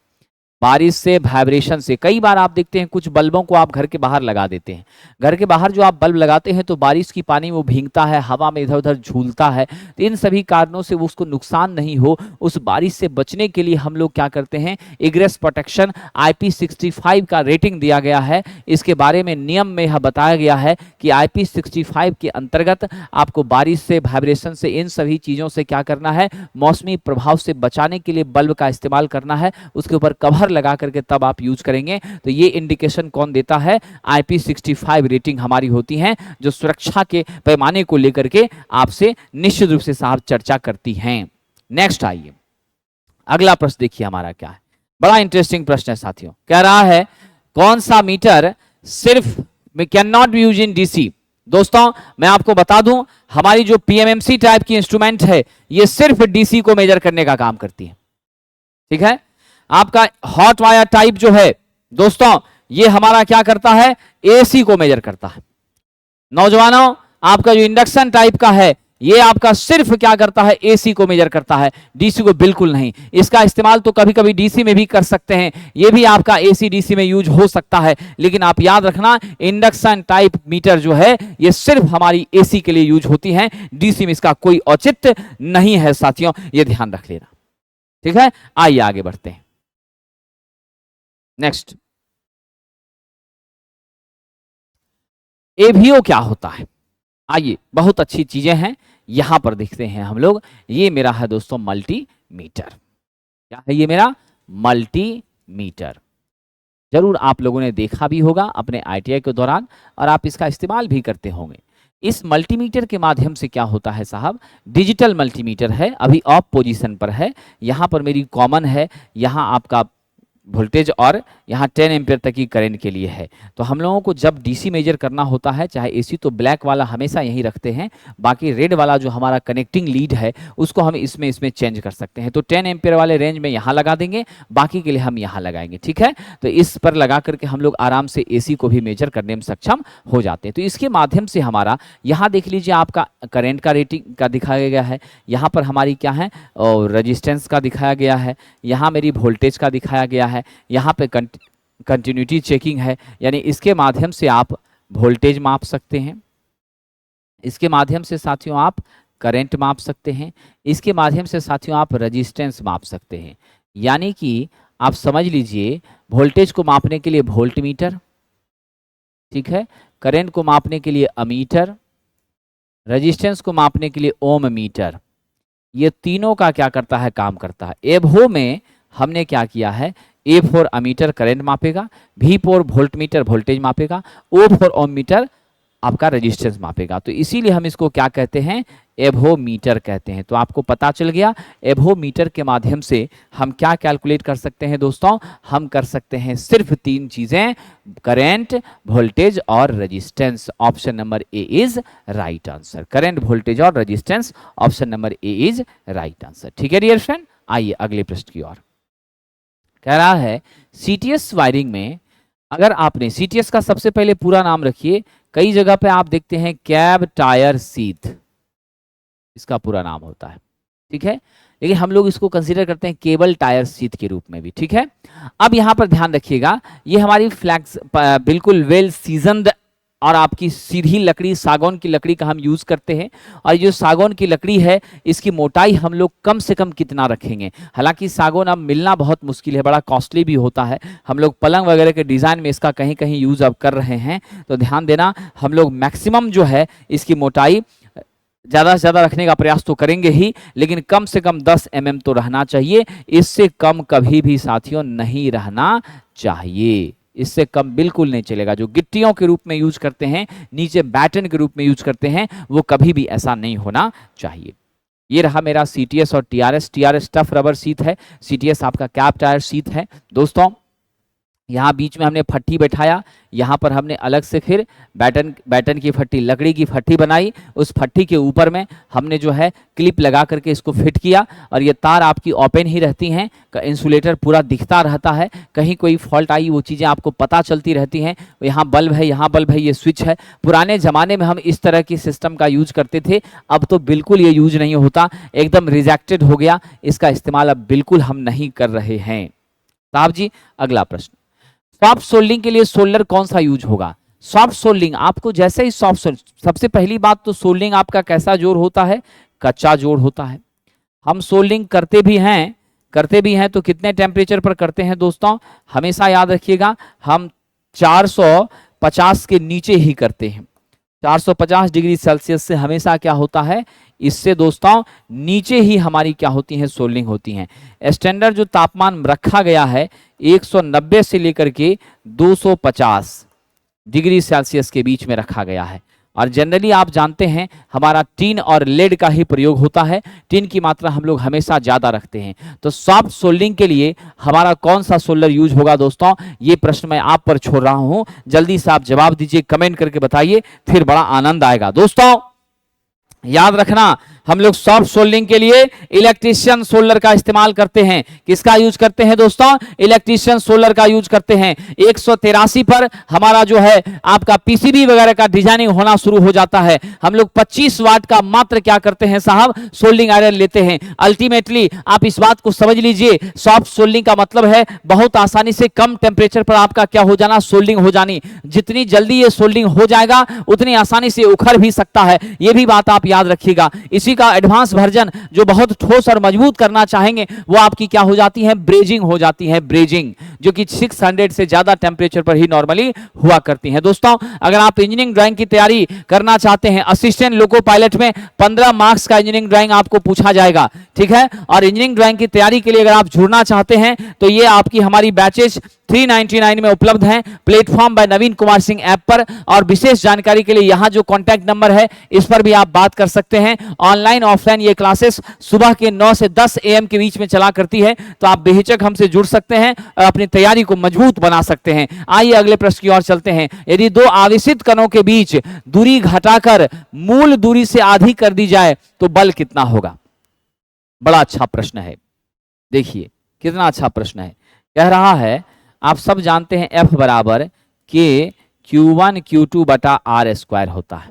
बारिश से, वाइब्रेशन से। कई बार आप देखते हैं कुछ बल्बों को आप घर के बाहर लगा देते हैं। घर के बाहर जो आप बल्ब लगाते हैं तो बारिश की पानी वो भीगता है, हवा में इधर उधर झूलता है। तो इन सभी कारणों से उसको नुकसान नहीं हो, उस बारिश से बचने के लिए हम लोग क्या करते हैं? इग्रेस प्रोटेक्शन IP65 का रेटिंग दिया गया है। इसके बारे में नियम में यह बताया गया है कि IP65 के अंतर्गत आपको बारिश से, वाइब्रेशन से, इन सभी चीज़ों से क्या करना है? मौसमी प्रभाव से बचाने के लिए बल्ब का इस्तेमाल करना है। उसके ऊपर कवर लगा करके तब आप यूज करेंगे। तो ये इंडिकेशन कौन देता है? IP65 रेटिंग हमारी होती है, जो सुरक्षा के पैमाने को लेकर के आपसे निश्चित रूप से साहब चर्चा करती हैं। नेक्स्ट आइए, अगला प्रश्न देखिए हमारा क्या है। बड़ा इंटरेस्टिंग प्रश्न है साथियों। कह रहा है कौन सा मीटर सिर्फ can not be use in DC. दोस्तों मैं आपको बता दूं, हमारी जो PMMC टाइप की इंस्ट्रूमेंट है ये सिर्फ डीसी को मेजर करने का काम करती है। ठीक है, आपका हॉट वायर टाइप जो है दोस्तों, ये हमारा क्या करता है? एसी को मेजर करता है। नौजवानों, आपका जो इंडक्शन टाइप का है ये आपका सिर्फ क्या करता है? एसी को मेजर करता है, डीसी को बिल्कुल नहीं। इसका इस्तेमाल तो कभी कभी डीसी में भी कर सकते हैं, ये भी आपका एसी डीसी में यूज हो सकता है। लेकिन आप याद रखना, इंडक्शन टाइप मीटर जो है ये सिर्फ हमारी एसी के लिए यूज होती है, डीसी में इसका कोई औचित्य नहीं है साथियों, ये ध्यान रख लेना। ठीक है, आइए आगे बढ़ते हैं। नेक्स्ट, एवीओ क्या होता है? आइए, बहुत अच्छी चीजें हैं, यहां पर देखते हैं हम लोग। ये मेरा है दोस्तों मल्टीमीटर। क्या है ये मेरा? मल्टीमीटर। जरूर आप लोगों ने देखा भी होगा अपने ITI के दौरान, और आप इसका इस्तेमाल भी करते होंगे। इस मल्टीमीटर के माध्यम से क्या होता है साहब, डिजिटल मल्टीमीटर है, अभी ऑफ पोजीशन पर है। यहाँ पर मेरी कॉमन है, यहाँ आपका वोल्टेज और यहाँ 10 एम्पियर तक की करंट के लिए है। तो हम लोगों को जब DC मेजर करना होता है, चाहे AC, तो ब्लैक वाला हमेशा यहीं रखते हैं, बाकी रेड वाला जो हमारा कनेक्टिंग लीड है उसको हम इसमें चेंज कर सकते हैं। तो 10 एम्पियर वाले रेंज में यहाँ लगा देंगे, बाकी के लिए हम यहाँ लगाएंगे, ठीक है। तो इस पर लगा करके हम लोग आराम से AC को भी मेजर करने में सक्षम हो जाते हैं। तो इसके माध्यम से हमारा यहाँ देख लीजिए, आपका करंट का रेटिंग का दिखाया गया है, यहाँ पर हमारी क्या है और रजिस्टेंस का दिखाया गया है, यहाँ मेरी वोल्टेज का दिखाया गया है, यहाँ पे कंटिन्यूटी चेकिंग है, यानी इसके माध्यम से आप वोल्टेज माप सकते हैं, इसके माध्यम से साथियों आप करंट माप सकते हैं, इसके माध्यम से साथियों आप रेजिस्टेंस माप सकते हैं। यानी कि आप समझ लीजिए, वोल्टेज को मापने के लिए वोल्टमीटर, ठीक है, करंट को मापने के लिए अमीटर, रेजिस्टेंस को मापने के लिए ओम मीटर। ये तीनों का क्या करता है, काम करता है। एवो में हमने क्या किया है, ए फॉर अमीटर करंट मापेगा, V फॉर वोल्टमीटर वोल्टेज मापेगा, O फॉर ओम मीटर आपका रेजिस्टेंस मापेगा। तो इसीलिए हम इसको क्या कहते हैं, एवोमीटर कहते हैं। तो आपको पता चल गया, एवोमीटर के माध्यम से हम क्या कैलकुलेट कर सकते हैं दोस्तों, हम कर सकते हैं सिर्फ 3 चीजें, करंट, वोल्टेज और resistance. Option number A is right answer. Current, voltage और resistance, option number A is right answer. ठीक है डियर फ्रेंड, आइए अगले प्रश्न की ओर। कह रहा है CTS वायरिंग में अगर आपने, CTS का सबसे पहले पूरा नाम रखिए, कई जगह पे आप देखते हैं कैब टायर सीथ, इसका पूरा नाम होता है, ठीक है, लेकिन हम लोग इसको कंसीडर करते हैं केबल टायर सीथ के रूप में भी, ठीक है। अब यहां पर ध्यान रखिएगा, ये हमारी फ्लैक्स बिल्कुल वेल सीजनड और आपकी सीधी लकड़ी, सागौन की लकड़ी का हम यूज करते हैं। और ये जो सागौन की लकड़ी है, इसकी मोटाई हम लोग कम से कम कितना रखेंगे। हालांकि सागौन अब मिलना बहुत मुश्किल है, बड़ा कॉस्टली भी होता है। हम लोग पलंग वगैरह के डिजाइन में इसका कहीं कहीं यूज अब कर रहे हैं, तो ध्यान देना, हम लोग मैक्सिमम जो है इसकी मोटाई ज़्यादा से ज़्यादा रखने का प्रयास तो करेंगे ही, लेकिन कम से कम 10 mm तो रहना चाहिए। इससे कम कभी भी साथियों नहीं रहना चाहिए, इससे कम बिल्कुल नहीं चलेगा। जो गिट्टियों के रूप में यूज करते हैं, नीचे बैटन के रूप में यूज करते हैं, वो कभी भी ऐसा नहीं होना चाहिए। ये रहा मेरा CTS और TRS। TRS tough rubber seat है, CTS आपका कैप टायर सीट है। दोस्तों यहाँ बीच में हमने फट्टी बैठाया, यहाँ पर हमने अलग से फिर बैटन की फट्टी, लकड़ी की फट्टी बनाई, उस फट्टी के ऊपर में हमने जो है क्लिप लगा करके इसको फिट किया। और ये तार आपकी ओपन ही रहती हैं, इंसुलेटर पूरा दिखता रहता है, कहीं कोई फॉल्ट आई वो चीज़ें आपको पता चलती रहती हैं। यहाँ बल्ब है, यहाँ बल्ब है, ये स्विच है। पुराने ज़माने में हम इस तरह की सिस्टम का यूज करते थे, अब तो बिल्कुल ये यूज नहीं होता, एकदम रिजेक्टेड हो गया, इसका इस्तेमाल अब बिल्कुल हम नहीं कर रहे हैं। साहब जी अगला प्रश्न, सॉफ्ट सोल्डिंग के लिए सोल्डर कौन सा यूज होगा। सॉफ्ट सोल्डिंग, आपको जैसे ही सबसे पहली बात तो सोल्डिंग आपका कैसा जोड़ होता है, कच्चा जोड़ होता है। हम सोल्डिंग करते भी हैं तो कितने टेम्परेचर पर करते हैं दोस्तों, हमेशा याद रखिएगा, हम 450 के नीचे ही करते हैं। 450 डिग्री सेल्सियस से हमेशा क्या होता है, इससे दोस्तों नीचे ही हमारी क्या होती है, सोल्डिंग होती है। स्टैंडर्ड जो तापमान रखा गया है 190 से लेकर के 250 डिग्री सेल्सियस के बीच में रखा गया है। और जनरली आप जानते हैं हमारा टिन और लेड का ही प्रयोग होता है, टिन की मात्रा हम लोग हमेशा ज़्यादा रखते हैं। तो सॉफ्ट सोल्डिंग के लिए हमारा कौन सा सोल्डर यूज होगा दोस्तों, ये प्रश्न मैं आप पर छोड़ रहा हूं, जल्दी से आप जवाब दीजिए, कमेंट करके बताइए, फिर बड़ा आनंद आएगा। दोस्तों याद रखना, हम लोग सॉफ्ट सोल्डिंग के लिए इलेक्ट्रीशियन सोल्डर का इस्तेमाल करते हैं। किसका यूज करते हैं दोस्तों, इलेक्ट्रीशियन सोल्डर का यूज करते हैं। 183 पर हमारा जो है आपका PCB वगैरह का डिजाइनिंग होना शुरू हो जाता है। हम लोग 25 वाट का मात्र क्या करते हैं साहब, सोल्डिंग आयरन लेते हैं। अल्टीमेटली आप इस बात को समझ लीजिए, सॉफ्ट सोल्डिंग का मतलब है बहुत आसानी से कम टेम्परेचर पर आपका क्या हो जाना, सोल्डिंग हो जानी। जितनी जल्दी ये सोल्डिंग हो जाएगा उतनी आसानी से उखड़ भी सकता है, ये भी बात आप याद रखिएगा। इसी का एडवांस वर्जन जो बहुत ठोस और मजबूत करना चाहेंगे वो आपकी क्या हो जाती है, ब्रेजिंग हो जाती है, ब्रेजिंग, जो कि 600 से ज्यादा टेम्परेचर पर ही नॉर्मली हुआ करती है। दोस्तों अगर आप इंजीनियरिंग ड्राइंग की तैयारी करना चाहते हैं, असिस्टेंट लोको पायलट में 15 मार्क्स का इंजीनियरिंग ड्राइंग आपको पूछा जाएगा, ठीक है। और इंजीनियरिंग ड्राइंग की तैयारी के लिए अगर आप जुड़ना चाहते हैं तो ये आपकी हमारी बैचेज 399 में उपलब्ध हैं प्लेटफॉर्म बाय नवीन कुमार सिंह ऐप पर। और विशेष जानकारी के लिए यहां जो कांटेक्ट नंबर है इस पर भी आप बात कर सकते हैं। ऑनलाइन ऑफलाइन ये क्लासेस सुबह के 9 से 10 AM के बीच में चला करती है, तो आप बेहिचक हमसे जुड़ सकते हैं और अपनी तैयारी को मजबूत बना सकते हैं। आइए अगले प्रश्न की ओर चलते हैं। यदि दो आवेशित कणों के बीच दूरी घटाकर मूल दूरी से आधी कर दी जाए तो बल कितना होगा? बड़ा अच्छा प्रश्न है, देखिए कितना अच्छा प्रश्न है। कह रहा है आप सब जानते हैं F बराबर K Q1 Q2 बटा R स्क्वायर होता है।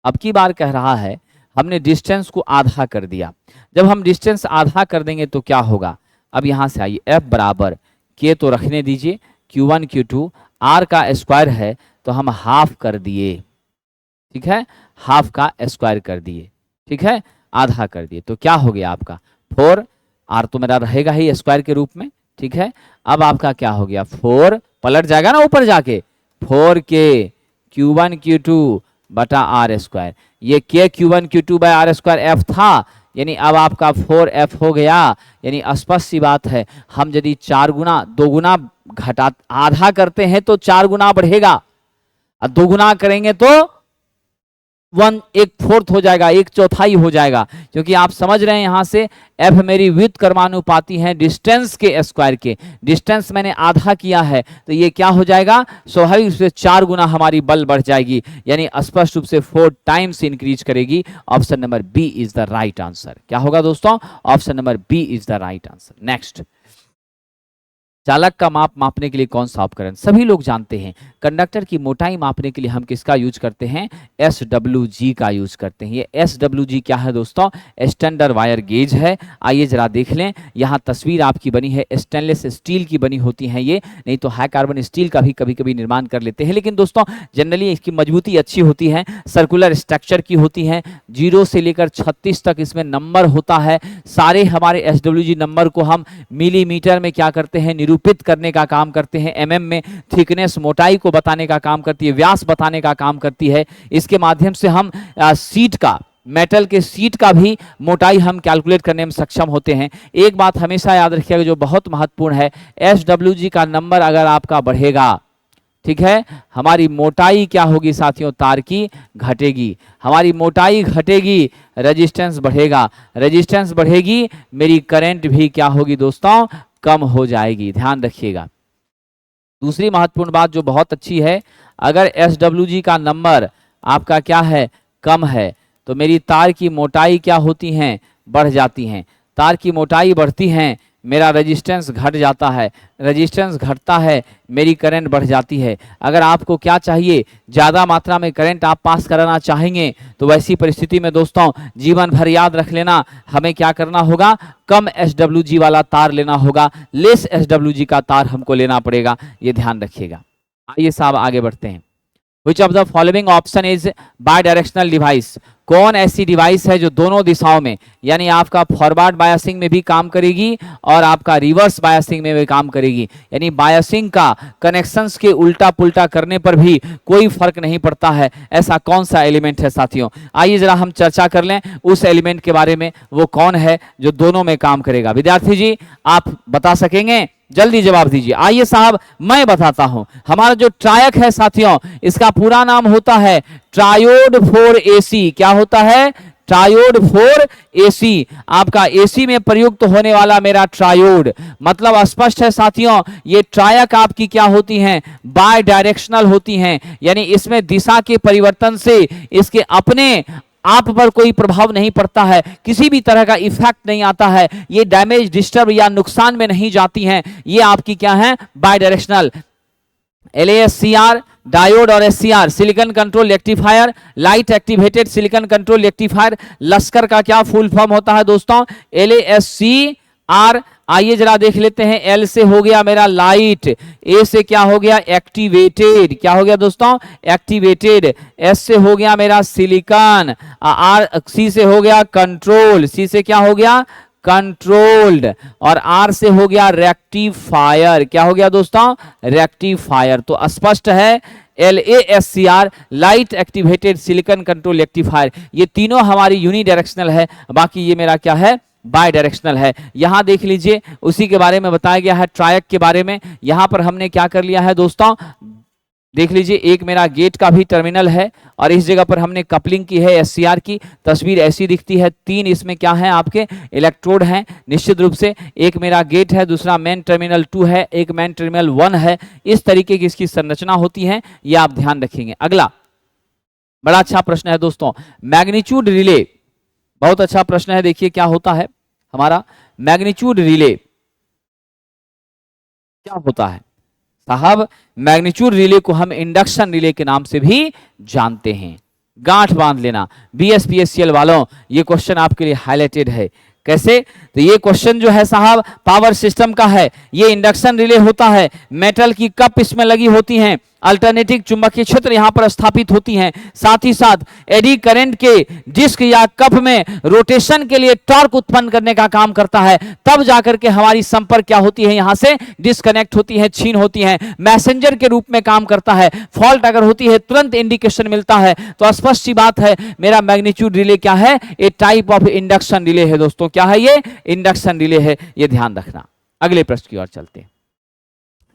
अब की बार कह रहा है हमने डिस्टेंस को आधा कर दिया, जब हम डिस्टेंस आधा कर देंगे तो क्या होगा? अब यहां से आइए, F बराबर K तो रखने दीजिए, Q1 Q2 R का स्क्वायर है तो हम हाफ कर दिए, ठीक है, हाफ का स्क्वायर कर दिए, ठीक है, आधा कर दिए, तो क्या हो गया आपका 4, R तो मेरा रहेगा ही स्क्वायर के रूप में, ठीक है। अब आपका क्या हो गया 4 पलट जाएगा ना ऊपर जाके, 4K Q1 Q2 बटा R स्क्वायर, ये K Q1 Q2 by R square F था, यानी अब आपका 4F हो गया। यानी स्पष्ट सी बात है, हम यदि 4 गुना 2 गुना घटा आधा करते हैं तो 4 गुना बढ़ेगा, और 2 गुना करेंगे तो 1/4 हो जाएगा, 1/4 हो जाएगा, क्योंकि आप समझ रहे हैं यहां से F मेरी विड्थ कर्मानुपाती है डिस्टेंस के स्क्वायर के, डिस्टेंस मैंने आधा किया है तो ये क्या हो जाएगा, स्वाभाविक रूप से 4 गुना हमारी बल बढ़ जाएगी, यानी स्पष्ट रूप से 4 टाइम्स इंक्रीज करेगी। Option number B is the right answer. क्या होगा दोस्तों? Option number B is the right answer. Next, चालक का माप मापने के लिए कौन सा उपकरण? सभी लोग जानते हैं कंडक्टर की मोटाई मापने के लिए हम किसका यूज करते हैं? SWG का यूज करते हैं। ये SWG क्या है दोस्तों? स्टैंडर्ड वायर गेज है। आइए जरा देख लें, यहाँ तस्वीर आपकी बनी है, स्टेनलेस स्टील की बनी होती है ये, नहीं तो हाई कार्बन स्टील का भी कभी कभी निर्माण कर लेते हैं, लेकिन दोस्तों जनरली इसकी मजबूती अच्छी होती है, सर्कुलर स्ट्रक्चर की होती है, 0 से लेकर 36 तक इसमें नंबर होता है। सारे हमारे SWG नंबर को हम मिलीमीटर में क्या करते हैं, निरूपित करने का काम करते हैं, MM में थिकनेस मोटाई को बताने का काम करती है, व्यास बताने का काम करती है। इसके माध्यम से हम सीट का, मेटल के सीट का भी मोटाई हम कैलकुलेट करने में सक्षम होते हैं। एक बात हमेशा याद रखिएगा जो बहुत महत्वपूर्ण है, SWG का नंबर अगर आपका बढ़ेगा, ठीक है, हमारी मोटाई क्या होगी साथियों? तार की घटेगी, हमारी मोटाई घटेगी, रेजिस्टेंस बढ़ेगा, रेजिस्टेंस बढ़ेगी, मेरी करंट भी क्या होगी दोस्तों? कम हो जाएगी। ध्यान रखिएगा। दूसरी महत्वपूर्ण बात जो बहुत अच्छी है, अगर SWG का नंबर आपका क्या है? कम है, तो मेरी तार की मोटाई क्या होती हैं? बढ़ जाती हैं। तार की मोटाई बढ़ती हैं, मेरा रेजिस्टेंस घट जाता है, रेजिस्टेंस घटता है, मेरी करंट बढ़ जाती है। अगर आपको क्या चाहिए, ज़्यादा मात्रा में करंट आप पास कराना चाहेंगे, तो वैसी परिस्थिति में दोस्तों जीवन भर याद रख लेना, हमें क्या करना होगा? कम SWG वाला तार लेना होगा, लेस SWG का तार हमको लेना पड़ेगा, ये ध्यान रखिएगा। आइए साहब आगे बढ़ते हैं। Which of the following option is bidirectional device? कौन ऐसी डिवाइस है जो दोनों दिशाओं में, यानी आपका फॉरवर्ड बायसिंग में भी काम करेगी और आपका रिवर्स बायसिंग में भी काम करेगी, यानी बायसिंग का कनेक्शंस के उल्टा पुल्टा करने पर भी कोई फर्क नहीं पड़ता है। ऐसा कौन सा एलिमेंट है साथियों? आइए जरा हम चर्चा कर लें उस एलिमेंट के बारे में, वो कौन है जो दोनों में काम करेगा। विद्यार्थी जी आप बता सकेंगे? जल्दी जवाब दीजिए। आइए साहब मैं बताता हूं, हमारा जो ट्रायक है साथियों, इसका पूरा नाम होता है ट्रायोड 4AC। क्या होता है? Triode 4AC। आपका AC में प्रयुक्त होने वाला मेरा ट्रायोड, मतलब स्पष्ट है साथियों, ये ट्रायक आपकी क्या होती हैं? बाय डायरेक्शनल होती हैं, यानी इसमें दिशा के परिवर्तन से इसके अपने आप पर कोई प्रभाव नहीं पड़ता है, किसी भी तरह का इफेक्ट नहीं आता है, ये डैमेज डिस्टर्ब या नुकसान में नहीं जाती हैं, ये आपकी क्या है? Bidirectional. LASCR डायोड और SCR silicon control rectifier, light activated silicon control rectifier. लश्कर का क्या फुल फॉर्म होता है दोस्तों? LASCR आइए जरा देख लेते हैं। एल से हो गया मेरा लाइट, ए से क्या हो गया एक्टिवेटेड, क्या हो गया दोस्तों एक्टिवेटेड, एस से हो गया मेरा सिलिकॉन, आर सी से हो गया कंट्रोल, सी से क्या हो गया कंट्रोल्ड, और आर से हो गया रेक्टिफायर, क्या हो गया दोस्तों रेक्टिफायर। तो स्पष्ट है LASCR light activated silicon control rectifier, ये तीनों हमारी यूनिडायरेक्शनल है, बाकी ये मेरा क्या है बाय डायरेक्शनल है। यहां देख लीजिए उसी के बारे में बताया गया है ट्रायक के बारे में। यहां पर हमने क्या कर लिया है दोस्तों, देख लीजिए एक मेरा गेट का भी टर्मिनल है और इस जगह पर हमने कपलिंग की है SCR की। तस्वीर ऐसी दिखती है, तीन इसमें क्या है आपके इलेक्ट्रोड हैं निश्चित रूप से, एक मेरा गेट है, दूसरा मेन टर्मिनल 2 है, एक मेन टर्मिनल 1 है। इस तरीके की इसकी संरचना होती है, ये आप ध्यान रखेंगे। अगला बड़ा अच्छा प्रश्न है दोस्तों, मैग्नीट्यूड रिले, बहुत अच्छा प्रश्न है। देखिए क्या होता है हमारा मैग्नीट्यूड रिले, क्या होता है साहब, मैग्नीट्यूड रिले को हम इंडक्शन रिले के नाम से भी जानते हैं। गांठ बांध लेना BSPSCL वालों, ये क्वेश्चन आपके लिए हाईलाइटेड है। कैसे, तो ये क्वेश्चन जो है साहब पावर सिस्टम का है, ये इंडक्शन रिले होता है, मेटल की कप इसमें लगी होती हैं, अल्टरनेटिंग चुंबकीय क्षेत्र यहां पर स्थापित होती हैं, साथ ही साथ एडी करंट के डिस्क या कप में रोटेशन के लिए टॉर्क उत्पन्न करने का काम करता है, तब जाकर के हमारी संपर्क क्या होती है यहां से डिस्कनेक्ट होती है, छीन होती है, मैसेंजर के रूप में काम करता है। फॉल्ट अगर होती है तुरंत इंडिकेशन मिलता है। तो स्पष्ट सी बात है मेरा मैग्नीट्यूड रिले क्या है, ए टाइप ऑफ इंडक्शन रिले है दोस्तों। क्या है ये इंडक्शन रिले है, ये ध्यान रखना। अगले प्रश्न की ओर चलते हैं।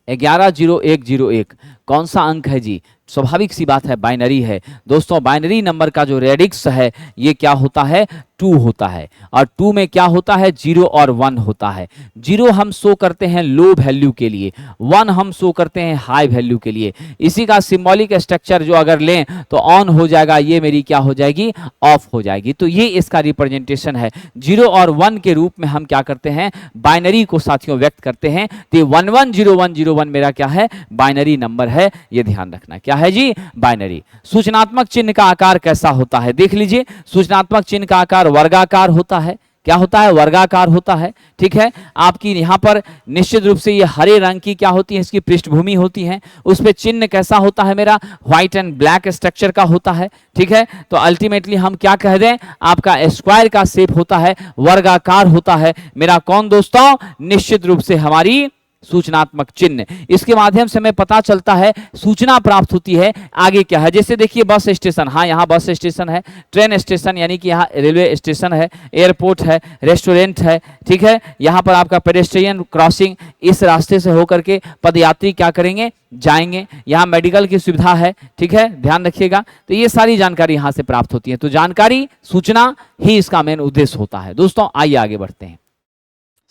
110101 कौन सा अंक है जी, स्वाभाविक सी बात है बाइनरी है दोस्तों। बाइनरी नंबर का जो रेडिक्स है ये क्या होता है 2 होता है, और 2 में क्या होता है 0 और 1 होता है। 0 हम शो करते हैं लो वैल्यू के लिए, 1 हम शो करते हैं हाई वैल्यू के लिए। इसी का सिंबॉलिक स्ट्रक्चर जो अगर लें तो ऑन हो जाएगा, ये मेरी क्या हो जाएगी ऑफ हो जाएगी। तो ये इसका रिप्रेजेंटेशन है। 0 और 1 के रूप में हम क्या करते हैं बाइनरी को साथियों व्यक्त करते हैं। तो 110101 मेरा क्या है बाइनरी नंबर है, ये ध्यान रखना। क्या है जी बाइनरी। सूचनात्मक चिन्ह का आकार कैसा होता है, देख लीजिए सूचनात्मक चिन्ह का आकार वर्गाकार होता है। क्या होता है वर्गाकार होता है, ठीक है। आपकी यहां पर निश्चित रूप से ये हरे रंग की क्या होती है इसकी पृष्ठभूमि होती है, उस पे चिन्ह कैसा होता है मेरा व्हाइट एंड ब्लैक स्ट्रक्चर का होता है, ठीक है। तो अल्टीमेटली हम क्या कह दें आपका स्क्वायर का शेप होता है, वर्गाकार होता है मेरा कौन दोस्तों निश्चित रूप से हमारी सूचनात्मक चिन्ह। इसके माध्यम से हमें पता चलता है सूचना प्राप्त होती है आगे क्या है। जैसे देखिए बस स्टेशन, हाँ यहाँ बस स्टेशन है, ट्रेन स्टेशन यानी कि यहाँ रेलवे स्टेशन है, एयरपोर्ट है, रेस्टोरेंट है, ठीक है। यहाँ पर आपका पेडेस्ट्रियन क्रॉसिंग, इस रास्ते से होकर के पदयात्री क्या करेंगे जाएंगे। यहाँ मेडिकल की सुविधा है, ठीक है, ध्यान रखिएगा। तो ये सारी जानकारी यहाँ से प्राप्त होती है। तो जानकारी सूचना ही इसका मेन उद्देश्य होता है दोस्तों। आइए आगे बढ़ते हैं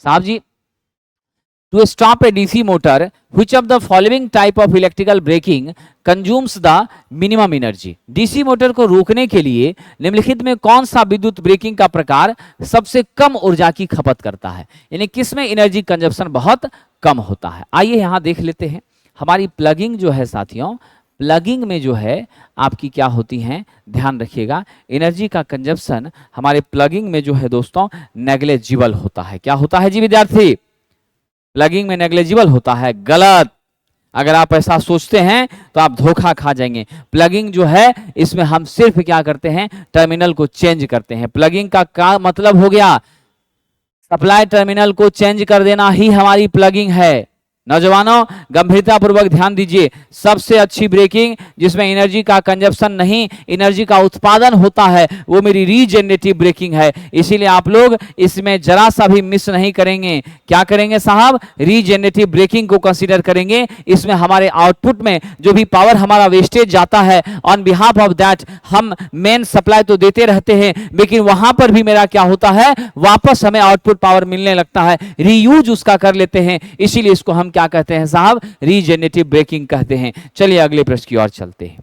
साहब जी। To stop a DC motor, which of the following type of electrical braking consumes the minimum energy? DC motor को रोकने के लिए निम्नलिखित में कौन सा विद्युत ब्रेकिंग का प्रकार सबसे कम ऊर्जा की खपत करता है, यानी किसमें एनर्जी कंजप्शन बहुत कम होता है। आइए यहां देख लेते हैं। हमारी प्लगिंग जो है साथियों, प्लगिंग में जो है आपकी क्या होती हैं ध्यान रखिएगा, एनर्जी का कंजप्शन हमारे प्लगिंग में जो है दोस्तों नेग्लेजिबल होता है। क्या होता है जी विद्यार्थी, प्लगिंग में नेग्लेजिबल होता है। गलत, अगर आप ऐसा सोचते हैं तो आप धोखा खा जाएंगे। प्लगिंग जो है इसमें हम सिर्फ क्या करते हैं टर्मिनल को चेंज करते हैं। प्लगिंग का मतलब हो गया सप्लाई टर्मिनल को चेंज कर देना ही हमारी प्लगिंग है। नौजवानों गंभीरतापूर्वक ध्यान दीजिए, सबसे अच्छी ब्रेकिंग जिसमें एनर्जी का कंजप्शन नहीं एनर्जी का उत्पादन होता है वो मेरी रीजेनरेटिव ब्रेकिंग है। इसीलिए आप लोग इसमें जरा सा भी मिस नहीं करेंगे। क्या करेंगे साहब, रीजेनरेटिव ब्रेकिंग को कंसीडर करेंगे। इसमें हमारे आउटपुट में जो भी पावर हमारा वेस्टेज जाता है ऑन बिहाफ ऑफ दैट हम मेन सप्लाई तो देते रहते हैं, लेकिन वहां पर भी मेरा क्या होता है वापस हमें आउटपुट पावर मिलने लगता है, रीयूज उसका कर लेते हैं। इसीलिए इसको हम क्या कहते हैं साहब रीजेनरेटिव ब्रेकिंग कहते हैं। चलिए अगले प्रश्न की ओर चलते हैं।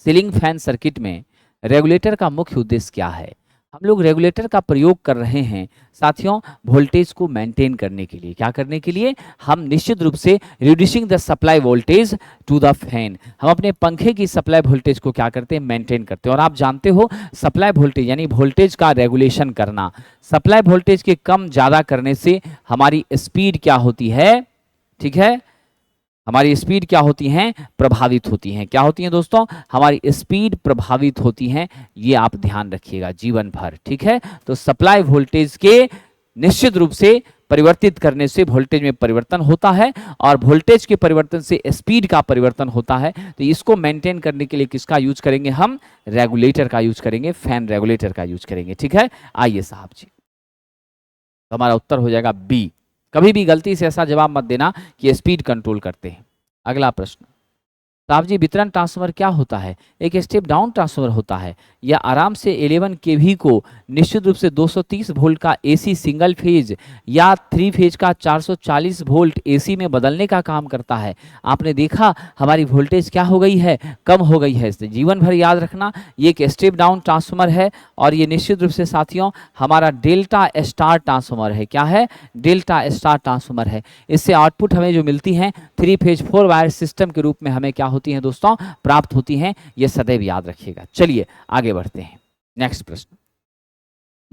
सीलिंग फैन सर्किट में रेगुलेटर का मुख्य उद्देश्य क्या है। हम लोग रेगुलेटर का प्रयोग कर रहे हैं साथियों वोल्टेज को मेंटेन करने के लिए। क्या करने के लिए? हम निश्चित रूप से reducing the supply voltage to the fan, हम अपने पंखे की सप्लाई वोल्टेज को क्या करते हैं? मेंटेन करते हैं। और आप जानते हो सप्लाई वोल्टेज यानी वोल्टेज का रेगुलेशन करना, सप्लाई वोल्टेज के कम ज़्यादा करने से हमारी स्पीड क्या होती है? ठीक है, हमारी स्पीड क्या होती हैं? प्रभावित होती हैं। क्या होती हैं दोस्तों? हमारी स्पीड प्रभावित होती हैं। ये आप ध्यान रखिएगा जीवन भर। ठीक है, तो सप्लाई वोल्टेज के निश्चित रूप से परिवर्तित करने से वोल्टेज में परिवर्तन होता है और वोल्टेज के परिवर्तन से स्पीड का परिवर्तन होता है। तो इसको मेंटेन करने के लिए किसका यूज करेंगे? हम रेगुलेटर का यूज करेंगे, फैन रेगुलेटर का यूज करेंगे। ठीक है, आइए साहब जी, तो हमारा उत्तर हो जाएगा बी। कभी भी गलती से ऐसा जवाब मत देना कि स्पीड कंट्रोल करते हैं। अगला प्रश्न, साहब जी वितरण ट्रांसफर क्या होता है? एक स्टेप डाउन ट्रांसफर होता है। यह आराम से 11 केवी को निश्चित रूप से 230 वोल्ट का एसी सिंगल फेज या 3 फेज का 440 वोल्ट एसी में बदलने का काम करता है। आपने देखा हमारी वोल्टेज क्या हो गई है? कम हो गई है। इससे जीवन भर याद रखना ये एक स्टेप डाउन ट्रांसफॉर्मर है और ये निश्चित रूप से साथियों हमारा डेल्टा स्टार ट्रांसफॉर्मर है। क्या है? डेल्टा स्टार ट्रांसफॉर्मर है। इससे आउटपुट हमें जो मिलती है 3 फेज 4 वायर सिस्टम के रूप में हमें क्या होती हैं दोस्तों? प्राप्त होती हैं। ये सदैव याद रखिएगा। चलिए आगे बढ़ते हैं। नेक्स्ट प्रश्न,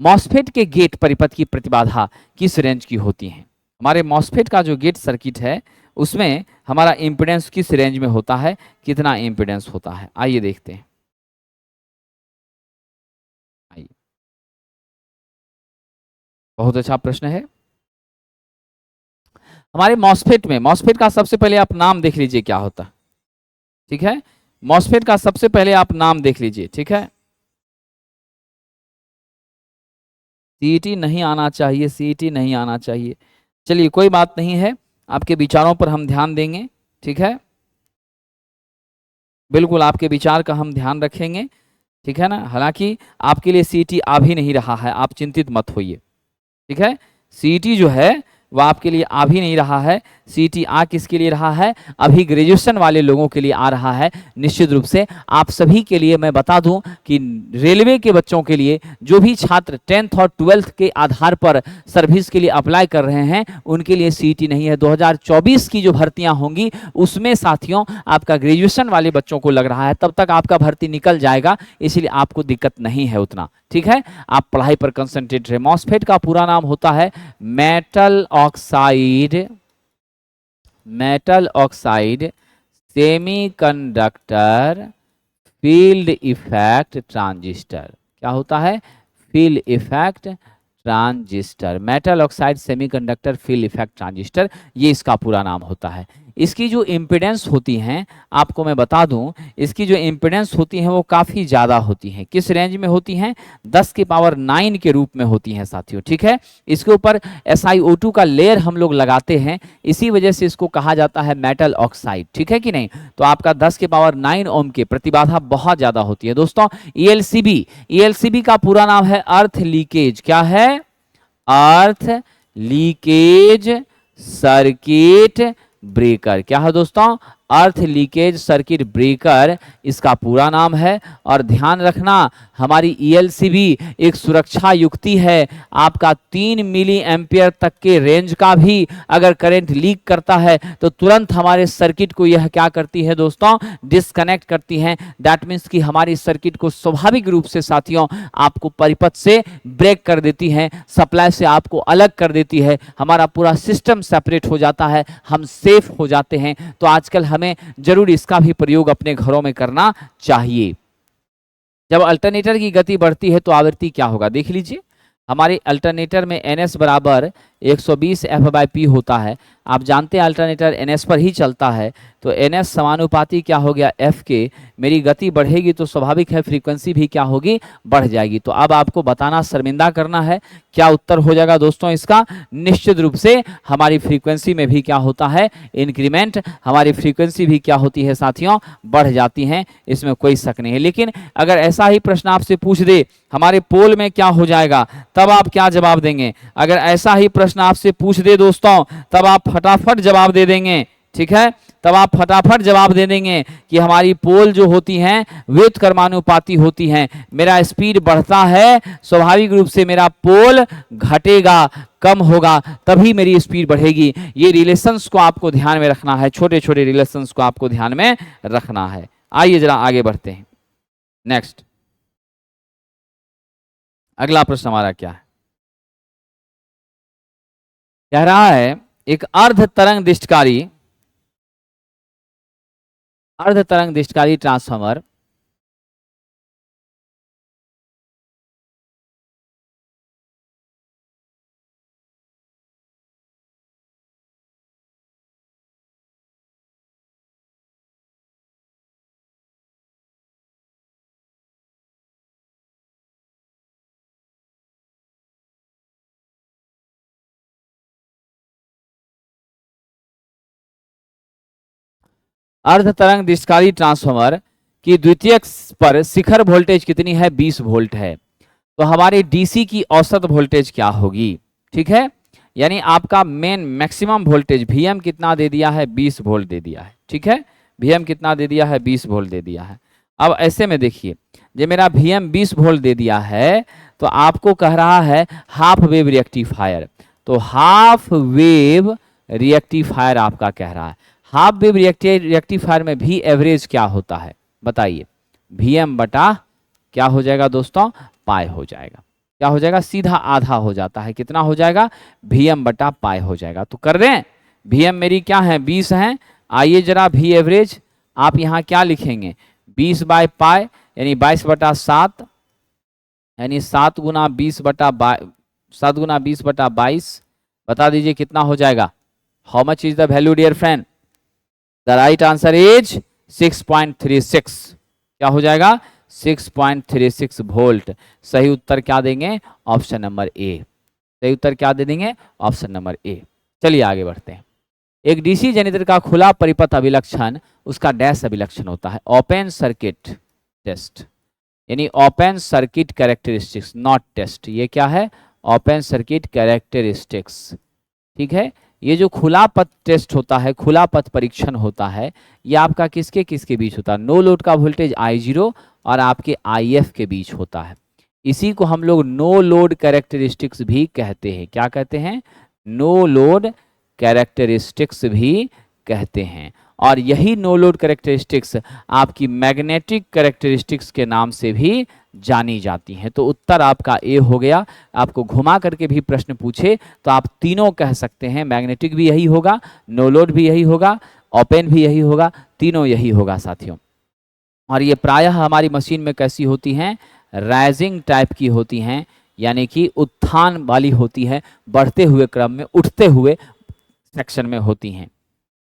मॉसफेट के गेट परिपथ की प्रतिबाधा किस रेंज की होती है? हमारे मॉसफेट का जो गेट सर्किट है उसमें हमारा इंपीडेंस किस रेंज में होता है? कितना इंपीडेंस होता है? आइए देखते हैं। आइए, बहुत अच्छा प्रश्न है। हमारे मॉसफेट में, मॉसफेट का सबसे पहले आप नाम देख लीजिए क्या होता है। ठीक है, मॉसफेट का सबसे पहले आप नाम देख लीजिए। ठीक है, सीईटी नहीं आना चाहिए, सीईटी नहीं आना चाहिए। चलिए कोई बात नहीं है, आपके विचारों पर हम ध्यान देंगे। ठीक है, बिल्कुल आपके विचार का हम ध्यान रखेंगे। ठीक है ना, हालांकि आपके लिए सीईटी आ भी नहीं रहा है, आप चिंतित मत होइए। ठीक है, सीईटी जो है वह आपके लिए आ भी नहीं रहा है। सीईटी आ किसके लिए रहा है? अभी ग्रेजुएशन वाले लोगों के लिए आ रहा है। निश्चित रूप से आप सभी के लिए मैं बता दूं कि रेलवे के बच्चों के लिए जो भी छात्र 10th और 12th के आधार पर सर्विस के लिए अप्लाई कर रहे हैं उनके लिए सीईटी नहीं है। 2024 की जो भर्तियां होंगी उसमें साथियों आपका ग्रेजुएशन वाले बच्चों को लग रहा है, तब तक आपका भर्ती निकल जाएगा, इसलिए आपको दिक्कत नहीं है उतना। ठीक है, आप पढ़ाई पर कंसंट्रेट रहे। मॉसफेट का पूरा नाम होता है metal oxide semiconductor field effect transistor. क्या होता है? Field effect transistor, metal oxide semiconductor field effect transistor, ये इसका पूरा नाम होता है। इसकी जो इम्पीडेंस होती हैं आपको मैं बता दूं, इसकी जो इम्पीडेंस होती हैं वो काफ़ी ज़्यादा होती हैं। किस रेंज में होती हैं? 10 की पावर 9 के रूप में होती हैं साथियों। ठीक है, इसके ऊपर SiO2 का लेयर हम लोग लगाते हैं, इसी वजह से इसको कहा जाता है मेटल ऑक्साइड। ठीक है कि नहीं? तो आपका 10 की पावर 9 ओम की प्रतिबाधा बहुत ज़्यादा होती है दोस्तों। ELCB का पूरा नाम है अर्थ लीकेज। क्या है? अर्थ लीकेज सर्किट ब्रेकर। क्या है दोस्तों? अर्थ लीकेज सर्किट ब्रेकर इसका पूरा नाम है। और ध्यान रखना हमारी ELCB एक सुरक्षा युक्ति है। आपका 3 मिली एम्पियर तक के रेंज का भी अगर करंट लीक करता है तो तुरंत हमारे सर्किट को यह क्या करती है दोस्तों? डिस्कनेक्ट करती है। दैट मीन्स कि हमारी सर्किट को स्वाभाविक रूप से साथियों आपको परिपथ से ब्रेक कर देती है, सप्लाई से आपको अलग कर देती है, हमारा पूरा सिस्टम सेपरेट हो जाता है, हम सेफ हो जाते हैं। तो आजकल हमें जरूर इसका भी प्रयोग अपने घरों में करना चाहिए। जब अल्टरनेटर की गति बढ़ती है तो आवृत्ति क्या होगा? देख लीजिए, हमारे अल्टरनेटर में NS बराबर 120 F/P होता है। आप जानते हैं अल्टरनेटर NS पर ही चलता है, तो NS समानुपाती क्या हो गया? F के। मेरी गति बढ़ेगी तो स्वाभाविक है फ्रीक्वेंसी भी क्या होगी? बढ़ जाएगी। तो अब आपको बताना शर्मिंदा करना है, क्या उत्तर हो जाएगा दोस्तों इसका? निश्चित रूप से हमारी फ्रीक्वेंसी में भी क्या होता है? इंक्रीमेंट। हमारी फ्रीक्वेंसी भी क्या होती है साथियों? बढ़ जाती हैं, इसमें कोई शक नहीं है। लेकिन अगर ऐसा ही प्रश्न आपसे पूछ दे हमारे पोल में क्या हो जाएगा, तब आप क्या जवाब देंगे? अगर ऐसा ही प्रश्न आपसे पूछ दे दोस्तों तब आप फटाफट जवाब दे देंगे। ठीक है, तब आप फटाफट जवाब दे देंगे कि हमारी पोल जो होती हैं व्युत्क्रमानुपाती होती हैं। मेरा स्पीड बढ़ता है, स्वाभाविक रूप से मेरा पोल घटेगा, कम होगा, तभी मेरी स्पीड बढ़ेगी। ये रिलेशंस को आपको ध्यान में रखना है, छोटे छोटे रिलेशंस को आपको ध्यान में रखना है। आइए जरा आगे बढ़ते हैं। नेक्स्ट, अगला प्रश्न हमारा क्या है? कह रहा है एक अर्ध तरंग दिष्टकारी ट्रांसफार्मर अर्ध तरंग दिष्टकारी ट्रांसफार्मर की द्वितीयक पर शिखर वोल्टेज कितनी है? 20 वोल्ट है। तो हमारे डीसी की औसत वोल्टेज क्या होगी? ठीक है, यानी आपका मेन मैक्सिमम वोल्टेज वीएम कितना दे दिया है? 20 वोल्ट दे दिया है। ठीक है, वीएम कितना दे दिया है? 20 वोल्ट दे दिया है। अब ऐसे में देखिए, जब मेरा वीएम 20 वोल्ट दे दिया है तो आपको कह रहा है हाफ वेव रिएक्टिफायर। तो हाफ वेव रिएक्टिफायर आपका कह रहा है। हाफ वेव रिएक्टिफायर में भी एवरेज क्या होता है बताइए? वीएम बटा क्या हो जाएगा दोस्तों? पाई हो जाएगा। क्या हो जाएगा? सीधा आधा हो जाता है। कितना हो जाएगा? वीएम बटा पाई हो जाएगा। तो कर दें, वीएम मेरी क्या है? 20 है। आइए जरा वी एवरेज आप यहाँ क्या लिखेंगे? 20 बाय पाई यानी 22 बटा 7, यानी 7 गुना 20 बटा 22। बता दीजिए कितना हो जाएगा? How much is the value dear friend? The right answer is 6.36। क्या हो जाएगा? 6.36 वोल्ट। सही उत्तर क्या देंगे? ऑप्शन नंबर ए। सही उत्तर क्या दे देंगे? ऑप्शन नंबर ए। चलिए आगे बढ़ते हैं। एक डीसी जनरेटर का खुला परिपथ अभिलक्षण उसका डैश अभिलक्षण होता है। ओपन सर्किट टेस्ट, यानी open circuit characteristics, not test. ये क्या है? Open circuit characteristics. ठीक है, ये जो खुला पथ टेस्ट होता है, खुला पथ परीक्षण होता है, ये आपका किसके किसके बीच होता है? नो लोड का वोल्टेज I0 और आपके IF के बीच होता है। इसी को हम लोग नो लोड कैरेक्टरिस्टिक्स भी कहते हैं। क्या कहते हैं? नो लोड कैरेक्टरिस्टिक्स भी कहते हैं। और यही नो लोड कैरेक्टरिस्टिक्स आपकी मैग्नेटिक कैरेक्टरिस्टिक्स के नाम से भी जानी जाती हैं। तो उत्तर आपका ए हो गया। आपको घुमा करके भी प्रश्न पूछे तो आप तीनों कह सकते हैं। मैग्नेटिक भी यही होगा, नो लोड भी यही होगा, ओपन भी यही होगा, तीनों यही होगा साथियों। और ये प्रायः हमारी मशीन में कैसी होती हैं? राइजिंग टाइप की होती हैं, यानी कि उत्थान वाली होती है, बढ़ते हुए क्रम में, उठते हुए सेक्शन में होती हैं।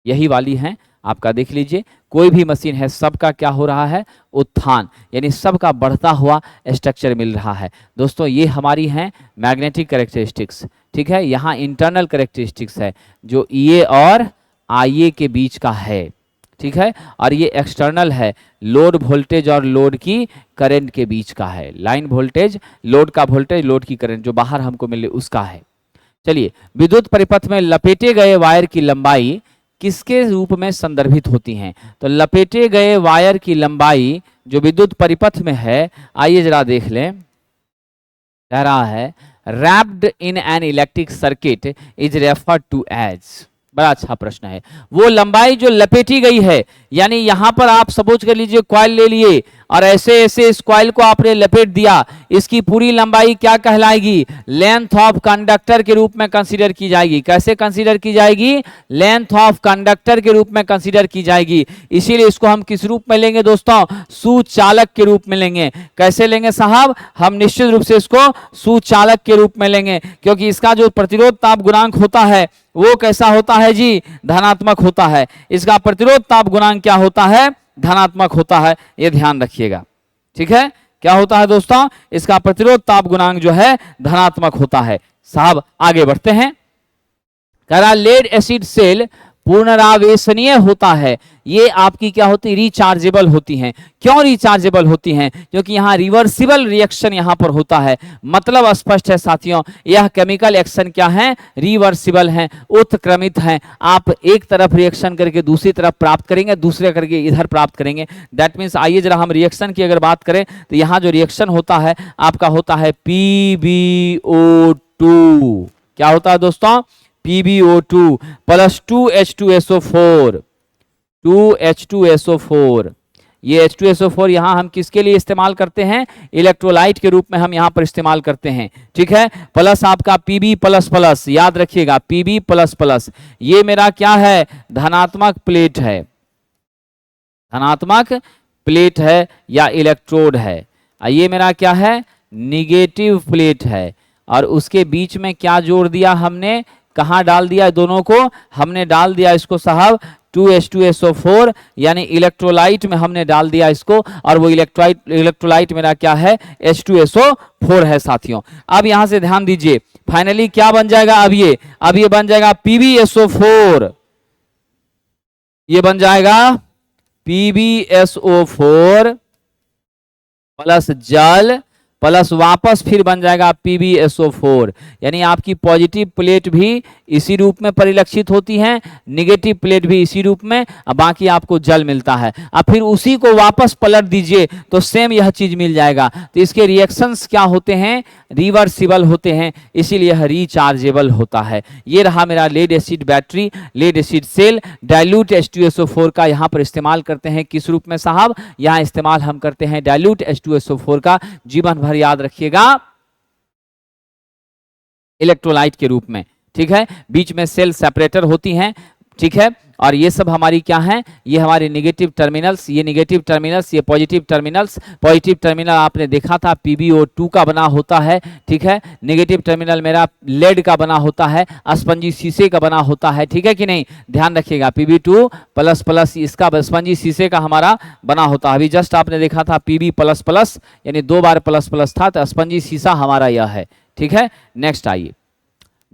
यही वाली हैं आपका। देख लीजिए, कोई भी मशीन है, सबका क्या हो रहा है? उत्थान, यानी सबका बढ़ता हुआ स्ट्रक्चर मिल रहा है। दोस्तों ये हमारी हैं मैग्नेटिक कैरेक्टरिस्टिक्स। ठीक है, यहाँ इंटरनल कैरेक्टरिस्टिक्स है जो ईए और आईए के बीच का है। ठीक है, और ये एक्सटर्नल है, लोड वोल्टेज और लोड की करंट के बीच का है। लाइन वोल्टेज, लोड का वोल्टेज, लोड की करंट जो बाहर हमको मिले उसका है। चलिए, विद्युत परिपथ में लपेटे गए वायर की लंबाई किसके रूप में संदर्भित होती हैं? तो लपेटे गए वायर की लंबाई जो विद्युत परिपथ में है, आइए जरा देख लें। कह रहा है wrapped in an electric circuit is referred to as. बड़ा अच्छा प्रश्न है। वो लंबाई जो लपेटी गई है, यानी यहां पर आप सपोज कर लीजिए कॉइल ले लिए और ऐसे ऐसे इस कॉइल को आपने लपेट दिया, इसकी पूरी लंबाई क्या कहलाएगी? लेंथ ऑफ कंडक्टर के रूप में कंसीडर की जाएगी। कैसे कंसीडर की जाएगी? लेंथ ऑफ कंडक्टर के रूप में कंसीडर की जाएगी। इसीलिए इसको हम किस रूप में लेंगे दोस्तों? सुचालक के रूप में लेंगे। कैसे लेंगे साहब? हम निश्चित रूप से इसको सुचालक के रूप में लेंगे, क्योंकि इसका जो प्रतिरोध ताप गुणांक होता है वो कैसा होता है जी? धनात्मक होता है। इसका प्रतिरोध ताप गुणांक क्या होता है? धनात्मक होता है। ये ध्यान रखिएगा। ठीक है, क्या होता है दोस्तों? इसका प्रतिरोध ताप गुणांक जो है धनात्मक होता है। साहब आगे बढ़ते हैं। कह रहा लेड एसिड सेल पुनरावेशनीय होता है, ये आपकी क्या होती है, रिचार्जेबल होती हैं। क्यों रिचार्जेबल होती हैं? क्योंकि यहाँ रिवर्सिबल रिएक्शन यहाँ पर होता है। मतलब स्पष्ट है साथियों, यह केमिकल एक्शन क्या है, रिवर्सिबल है, उत्क्रमित है। आप एक तरफ रिएक्शन करके दूसरी तरफ प्राप्त करेंगे, दूसरे करके इधर प्राप्त करेंगे। दैट मीन्स आइए जरा हम रिएक्शन की अगर बात करें तो यहाँ जो रिएक्शन होता है आपका होता है PbO2। क्या होता है दोस्तों, PbO2 प्लस 2H2SO4, 2H2SO4। ये H2SO4 यहाँ हम किसके लिए इस्तेमाल करते हैं, इलेक्ट्रोलाइट के रूप में हम यहाँ पर इस्तेमाल करते हैं। ठीक है, प्लस आपका Pb प्लस प्लस, याद रखिएगा Pb प्लस प्लस, ये मेरा क्या है, धनात्मक प्लेट है, धनात्मक प्लेट है या इलेक्ट्रोड है। ये मेरा क्या है, निगेटिव प्लेट है। और उसके बीच में क्या जोड़ दिया हमने, कहाँ डाल दिया दोनों को, हमने डाल दिया इसको साहब 2H2SO4 यानी इलेक्ट्रोलाइट में हमने डाल दिया इसको, और वो इलेक्ट्रोलाइट मेरा क्या है, H2SO4 है साथियों। अब यहां से ध्यान दीजिए, फाइनली क्या बन जाएगा, अब ये बन जाएगा PbSO4, ये बन जाएगा PbSO4 प्लस जल प्लस वापस फिर बन जाएगा PbSO4। यानी आपकी पॉजिटिव प्लेट भी इसी रूप में परिलक्षित होती है, निगेटिव प्लेट भी इसी रूप में, अब बाकी आपको जल मिलता है। अब फिर उसी को वापस पलट दीजिए तो सेम यह चीज मिल जाएगा। तो इसके रिएक्शंस क्या होते हैं, रिवर्सिबल होते हैं, इसीलिए यह रिचार्जेबल होता है। ये रहा मेरा lead acid battery, lead acid cell. Dilute H2SO4 का यहाँ पर इस्तेमाल करते हैं किस रूप में साहब, यहाँ इस्तेमाल हम करते हैं डाइल्यूट H2SO4 का, जीवन भर याद रखिएगा, इलेक्ट्रोलाइट के रूप में। ठीक है, बीच में सेल सेपरेटर होती हैं। ठीक है, और ये सब हमारी क्या है, ये हमारे नेगेटिव टर्मिनल्स, ये नेगेटिव टर्मिनल्स, ये पॉजिटिव टर्मिनल्स। पॉजिटिव टर्मिनल आपने देखा था PbO2 का बना होता है। ठीक है, नेगेटिव टर्मिनल मेरा लेड का बना होता है, स्पंजी शीशे का बना होता है। ठीक है कि नहीं, ध्यान रखिएगा Pb2 प्लस प्लस इसका स्पंजी शीशे का हमारा बना होता है। अभी जस्ट आपने देखा था Pb प्लस प्लस, यानी 2 बार प्लस प्लस था, तो स्पंजी शीशा हमारा यह है। ठीक है, नेक्स्ट आइए,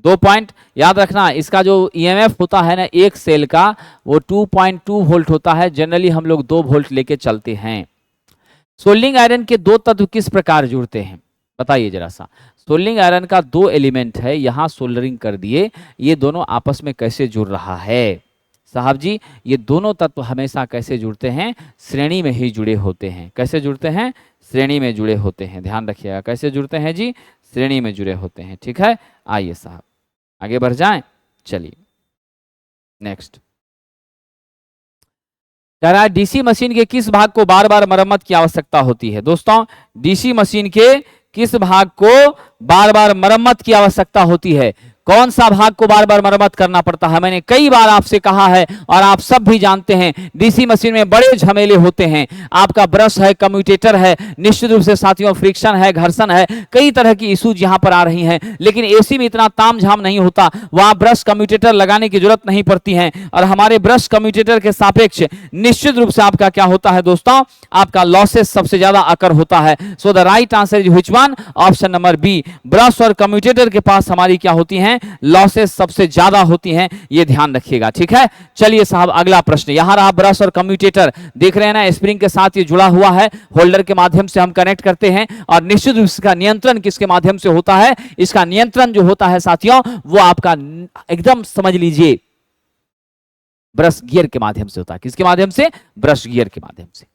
2 पॉइंट याद रखना, इसका जो EMF होता है ना एक सेल का, वो 2.2 वोल्ट होता है। जनरली हम लोग 2 वोल्ट लेके चलते हैं। सोल्डिंग आयरन के 2 तत्व किस प्रकार जुड़ते हैं, बताइए जरा सा। सोल्डिंग आयरन का 2 एलिमेंट है, यहाँ सोल्डरिंग कर दिए, ये दोनों आपस में कैसे जुड़ रहा है साहब जी, ये दोनों तत्व हमेशा कैसे जुड़ते हैं, श्रेणी में ही जुड़े होते हैं। कैसे जुड़ते हैं, श्रेणी में जुड़े होते हैं। ध्यान रखिएगा, कैसे जुड़ते हैं जी, श्रेणी में जुड़े होते हैं। ठीक है, आइए साहब आगे बढ़ जाएं, चलिए नेक्स्ट। कह रहा है डीसी मशीन के किस भाग को बार बार मरम्मत की आवश्यकता होती है। दोस्तों, डीसी मशीन के किस भाग को बार बार मरम्मत की आवश्यकता होती है, कौन सा भाग को बार बार मरम्मत करना पड़ता है। मैंने कई बार आपसे कहा है और आप सब भी जानते हैं, डीसी मशीन में बड़े झमेले होते हैं। आपका ब्रश है, कम्यूटेटर है, निश्चित रूप से साथियों फ्रिक्शन है, घर्षण है, कई तरह की इश्यूज यहां पर आ रही हैं। लेकिन एसी में इतना तामझाम नहीं होता, वहां ब्रश कम्यूटेटर लगाने की जरूरत नहीं पड़ती है। और हमारे ब्रश कम्यूटेटर के सापेक्ष निश्चित रूप से आपका क्या होता है दोस्तों, आपका लॉसेस सबसे ज्यादा अकर होता है। So the right answer is which one, option number B. Brush और कम्यूटेटर के पास हमारी क्या होती है, लॉसेस सबसे ज्यादा होती हैं, ये ध्यान रखिएगा। ठीक है, चलिए साहब अगला प्रश्न। यहां रहा ब्रश और कम्यूटेटर, देख रहे हैं ना, स्प्रिंग के साथ ये जुड़ा हुआ है, होल्डर के माध्यम से हम कनेक्ट करते हैं। और निश्चित रूप से इसका नियंत्रण किसके माध्यम से होता है, इसका नियंत्रण जो होता है साथियों, वो आपका एकदम समझ लीजिए ब्रश गियर के माध्यम से होता है। किसके माध्यम से, ब्रश गियर के माध्यम से।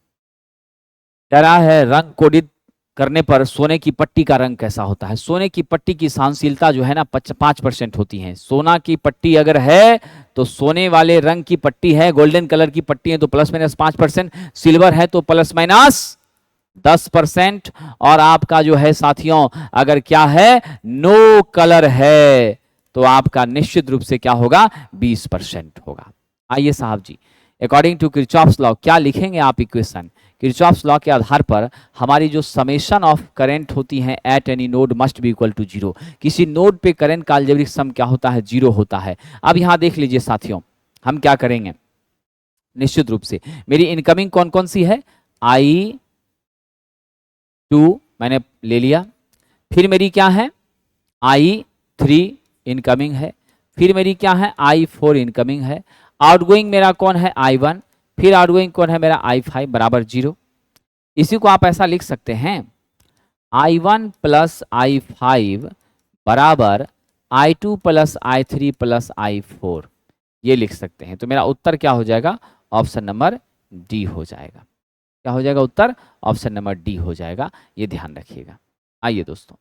कह रहा है रंग कोडित करने पर सोने की पट्टी का रंग कैसा होता है। सोने की पट्टी की सहनशीलता जो है ना 5% होती है। सोना की पट्टी अगर है तो सोने वाले रंग की पट्टी है, गोल्डन कलर की पट्टी है तो प्लस माइनस 5%, सिल्वर है तो प्लस माइनस 10%, और आपका जो है साथियों अगर क्या है, नो कलर है तो आपका निश्चित रूप से क्या होगा, 20% होगा। आइए साहब जी, अकॉर्डिंग टू किरचॉफ्स लॉ क्या लिखेंगे आप इक्वेशन। किरचॉफ्स लॉ के आधार पर हमारी जो समेशन ऑफ करंट होती है at any node must be equal to 0। किसी नोड पे करंट का अलजेब्रिक सम क्या होता है, 0 होता है। अब यहां देख लीजिए साथियों, हम क्या करेंगे, निश्चित रूप से मेरी इनकमिंग कौन कौन सी है, I2 मैंने ले लिया, फिर मेरी क्या है I3 इनकमिंग है, फिर मेरी क्या है I4 इनकमिंग है, आउटगोइंग मेरा कौन है I1, फिर आउटगोइंग कौन है मेरा I5 बराबर 0। इसी को आप ऐसा लिख सकते हैं I1 प्लस I5 बराबर I2 plus I3 plus I4, ये लिख सकते हैं। तो मेरा उत्तर क्या हो जाएगा, ऑप्शन नंबर डी हो जाएगा। क्या हो जाएगा उत्तर, ऑप्शन नंबर डी हो जाएगा, ये ध्यान रखिएगा। आइए दोस्तों,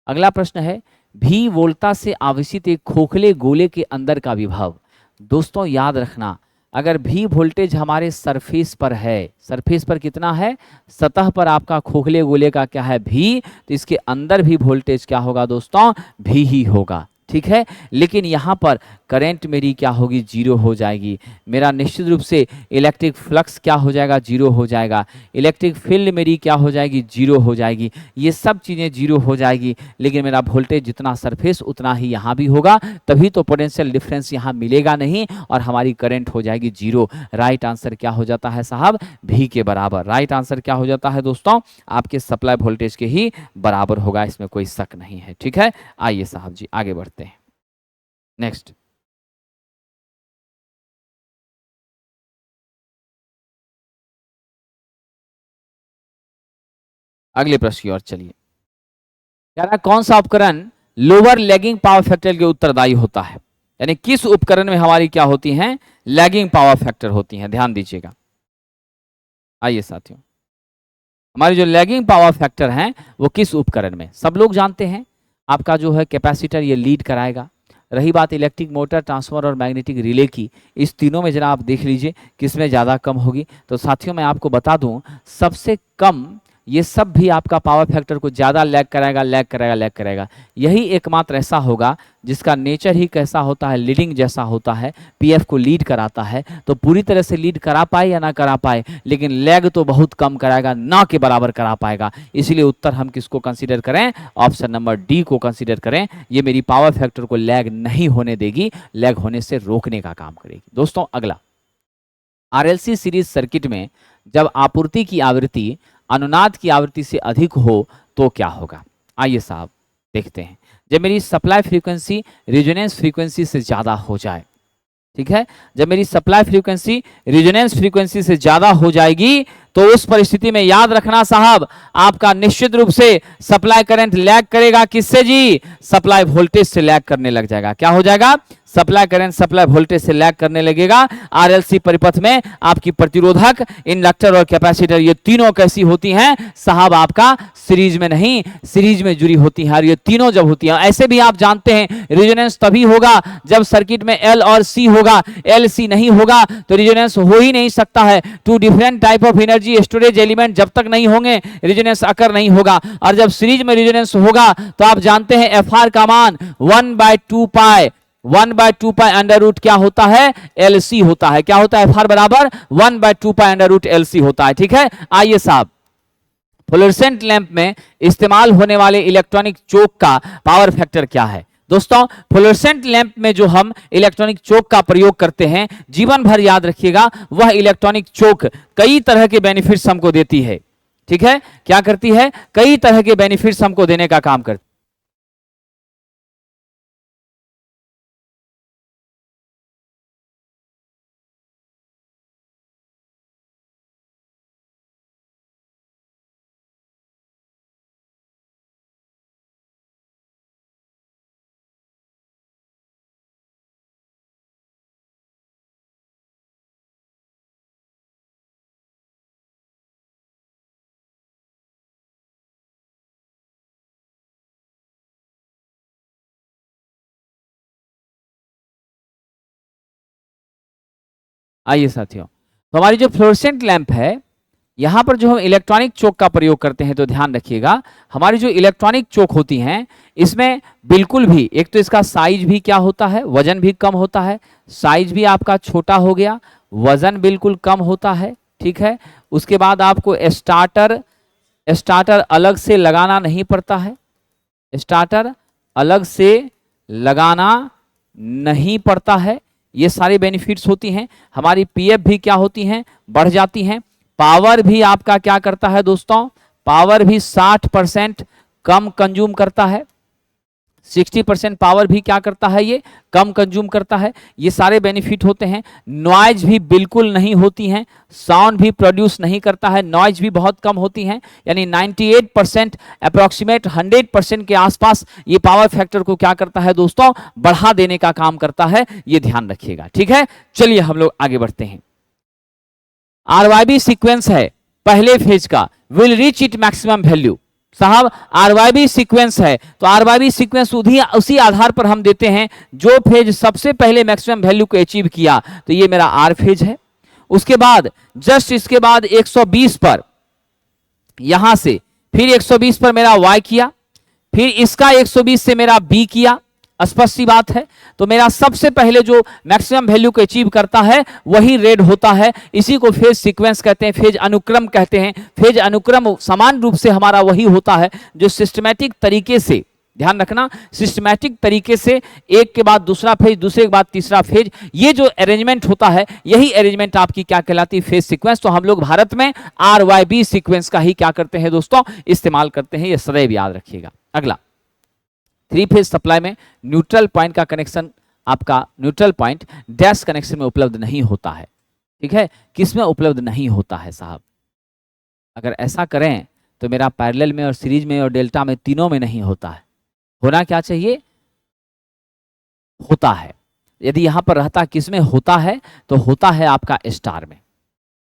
अगला प्रश्न है भी वोल्टा से आवेशित एक खोखले गोले के अंदर का विभव। दोस्तों याद रखना, अगर भी वोल्टेज हमारे सरफेस पर है, सरफेस पर कितना है, सतह पर आपका खोखले गोले का क्या है भी, तो इसके अंदर भी वोल्टेज क्या होगा दोस्तों, भी ही होगा, ठीक है। लेकिन यहाँ पर करंट मेरी क्या होगी, जीरो हो जाएगी। मेरा निश्चित रूप से इलेक्ट्रिक फ्लक्स क्या हो जाएगा, जीरो हो जाएगा। इलेक्ट्रिक फील्ड मेरी क्या हो जाएगी, जीरो हो जाएगी। ये सब चीज़ें जीरो हो जाएगी, लेकिन मेरा वोल्टेज जितना सरफेस उतना ही यहाँ भी होगा, तभी तो पोटेंशियल डिफरेंस यहाँ मिलेगा नहीं और हमारी करंट हो जाएगी जीरो। राइट आंसर क्या हो जाता है साहब, भी के बराबर। राइट आंसर क्या हो जाता है दोस्तों, आपके सप्लाई वोल्टेज के ही बराबर होगा, इसमें कोई शक नहीं है, ठीक है। आइए साहब जी आगे बढ़ते हैं। नेक्स्ट, अगले प्रश्न की ओर चलिए। कह रहा है कौन सा उपकरण लोअर लैगिंग पावर फैक्टर के उत्तरदायी होता है, यानी किस उपकरण में हमारी क्या होती हैं, लैगिंग पावर फैक्टर होती हैं। ध्यान दीजिएगा। आइए साथियों, हमारी जो लैगिंग पावर फैक्टर हैं वो किस उपकरण में, सब लोग जानते हैं आपका जो है कैपेसिटर ये लीड कराएगा। रही बात इलेक्ट्रिक मोटर, ट्रांसफार्मर और मैग्नेटिक रिले की, इस तीनों में जरा आप देख लीजिए किसमें ज़्यादा कम होगी। तो साथियों मैं आपको बता दूं, सबसे कम ये सब भी आपका पावर फैक्टर को ज़्यादा लैग कराएगा, लैग कराएगा, लैग कराएगा। यही एकमात्र ऐसा होगा जिसका नेचर ही कैसा होता है, लीडिंग जैसा होता है, पीएफ को लीड कराता है। तो पूरी तरह से लीड करा पाए या ना करा पाए, लेकिन लैग तो बहुत कम कराएगा, ना के बराबर करा पाएगा। इसलिए उत्तर हम किसको कंसीडर करें, ऑप्शन नंबर डी को कंसीडर करें। ये मेरी पावर फैक्टर को लैग नहीं होने देगी, लैग होने से रोकने का काम करेगी। दोस्तों अगला, आरएलसी सीरीज सर्किट में जब आपूर्ति की आवृत्ति अनुनाद की आवृत्ति से अधिक हो तो क्या होगा। आइए साहब देखते हैं। जब मेरी सप्लाई फ्रीक्वेंसी रेजोनेंस फ्रीक्वेंसी से ज़्यादा हो जाए, ठीक है, जब मेरी सप्लाई फ्रीक्वेंसी रेजोनेंस फ्रीक्वेंसी से ज़्यादा हो जाएगी तो उस परिस्थिति में याद रखना साहब, आपका निश्चित रूप से सप्लाई करंट लैग करेगा किससे जी, सप्लाई वोल्टेज से लैग करने लग जाएगा। क्या हो जाएगा, सप्लाई करंट सप्लाई वोल्टेज से लैग करने लगेगा। आरएलसी परिपथ में आपकी प्रतिरोधक, इंडक्टर और कैपेसिटर ये तीनों कैसी होती हैं साहब, आपका सीरीज में नहीं, सीरीज में जुड़ी होती हैं। और ये तीनों जब होती हैं, ऐसे भी आप जानते हैं रेजोनेंस तभी होगा जब सर्किट में एल और सी होगा, एल सी नहीं होगा तो रेजोनेंस हो ही नहीं सकता है। Two different type of energy storage element जब तक नहीं होंगे रेजोनेंस अकर नहीं होगा। और जब सीरीज में रेजोनेंस होगा तो आप जानते हैं एफ आर का मान 1/2 पाई, 1/2 पाई अंडर रूट क्या होता है, एलसी होता है। क्या होता है, एफ आर बराबर 1/2 पाई अंडर रूट एलसी होता है, ठीक है। आइए साहब, फ्लोरेसेंट लैंप में इस्तेमाल होने वाले इलेक्ट्रॉनिक चोक का पावर फैक्टर क्या है। दोस्तों फ्लोरेसेंट लैंप में जो हम इलेक्ट्रॉनिक चोक का प्रयोग करते हैं, जीवन भर याद रखिएगा, वह इलेक्ट्रॉनिक चोक कई तरह के बेनिफिट्स हमको देती है, ठीक है। क्या करती है, कई तरह के बेनिफिट्स हमको देने का काम करती है। आइए साथियों, तो हमारी जो फ्लोरेसेंट लैंप है, यहाँ पर जो हम इलेक्ट्रॉनिक चोक का प्रयोग करते हैं, तो ध्यान रखिएगा हमारी जो इलेक्ट्रॉनिक चोक होती हैं इसमें बिल्कुल भी, एक तो इसका साइज भी क्या होता है, वजन भी कम होता है। साइज भी आपका छोटा हो गया, वजन बिल्कुल कम होता है, ठीक है। उसके बाद आपको स्टार्टर अलग से लगाना नहीं पड़ता है, स्टार्टर अलग से लगाना नहीं पड़ता है। ये सारे बेनिफिट्स होती हैं। हमारी पीएफ भी क्या होती हैं, बढ़ जाती हैं। पावर भी आपका क्या करता है दोस्तों, पावर भी 60% कम कंज्यूम करता है, 60% पावर भी क्या करता है, ये कम कंज्यूम करता है। ये सारे बेनिफिट होते हैं। नॉइज भी बिल्कुल नहीं होती हैं, साउंड भी प्रोड्यूस नहीं करता है, नॉइज भी बहुत कम होती हैं। यानी 98% अप्रोक्सीमेट 100% के आसपास ये पावर फैक्टर को क्या करता है दोस्तों, बढ़ा देने का काम करता है। ये ध्यान रखिएगा, ठीक है। चलिए हम लोग आगे बढ़ते हैं। आरवाईबी सीक्वेंस है पहले फेज का, will reach it maximum value. साहब आरवाईबी सीक्वेंस है तो आरवाईबी सीक्वेंस उसी आधार पर हम देते हैं जो फेज सबसे पहले मैक्सिमम वैल्यू को अचीव किया, तो ये मेरा आर फेज है। उसके बाद जस्ट इसके बाद 120 पर यहां से फिर 120 पर मेरा वाई किया, फिर इसका 120 से मेरा बी किया। स्पष्ट सी बात है। तो मेरा सबसे पहले जो मैक्सिमम वैल्यू को अचीव करता है वही रेड होता है। इसी को फेज सीक्वेंस कहते हैं, फेज अनुक्रम कहते हैं। फेज अनुक्रम समान रूप से हमारा वही होता है जो सिस्टमैटिक तरीके से, ध्यान रखना, सिस्टमैटिक तरीके से एक के बाद दूसरा फेज, दूसरे के बाद तीसरा फेज, ये जो अरेंजमेंट होता है यही अरेंजमेंट आपकी क्या कहलाती है, फेज सीक्वेंस। तो हम लोग भारत में आरवाईबी सीक्वेंस का ही क्या करते हैं दोस्तों, इस्तेमाल करते हैं। ये सदैव याद रखिएगा। अगला, 3 फेज सप्लाई में न्यूट्रल पॉइंट का कनेक्शन, आपका न्यूट्रल पॉइंट डैश कनेक्शन में उपलब्ध नहीं होता है। ठीक है, किस में उपलब्ध नहीं होता है साहब? अगर ऐसा करें तो मेरा पैरेलल में और सीरीज में और डेल्टा में तीनों में नहीं होता है। होना क्या चाहिए? होता है। यदि यहां पर रहता किस में होता है तो होता है आपका स्टार में।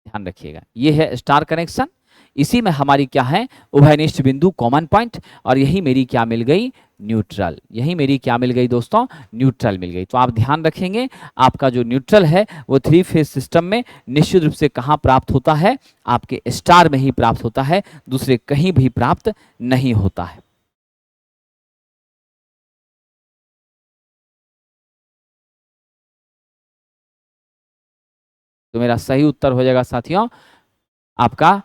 ध्यान रखिएगा, ये है स्टार कनेक्शन। इसी में हमारी क्या है, उभयनिष्ठ बिंदु कॉमन पॉइंट, और यही मेरी क्या मिल गई, न्यूट्रल। यही मेरी क्या मिल गई दोस्तों, न्यूट्रल मिल गई। तो आप ध्यान रखेंगे आपका जो न्यूट्रल है वो 3 फेज सिस्टम में निश्चित रूप से कहां प्राप्त होता है, आपके स्टार में ही प्राप्त होता है, दूसरे कहीं भी प्राप्त नहीं होता है। तो मेरा सही उत्तर हो जाएगा साथियों आपका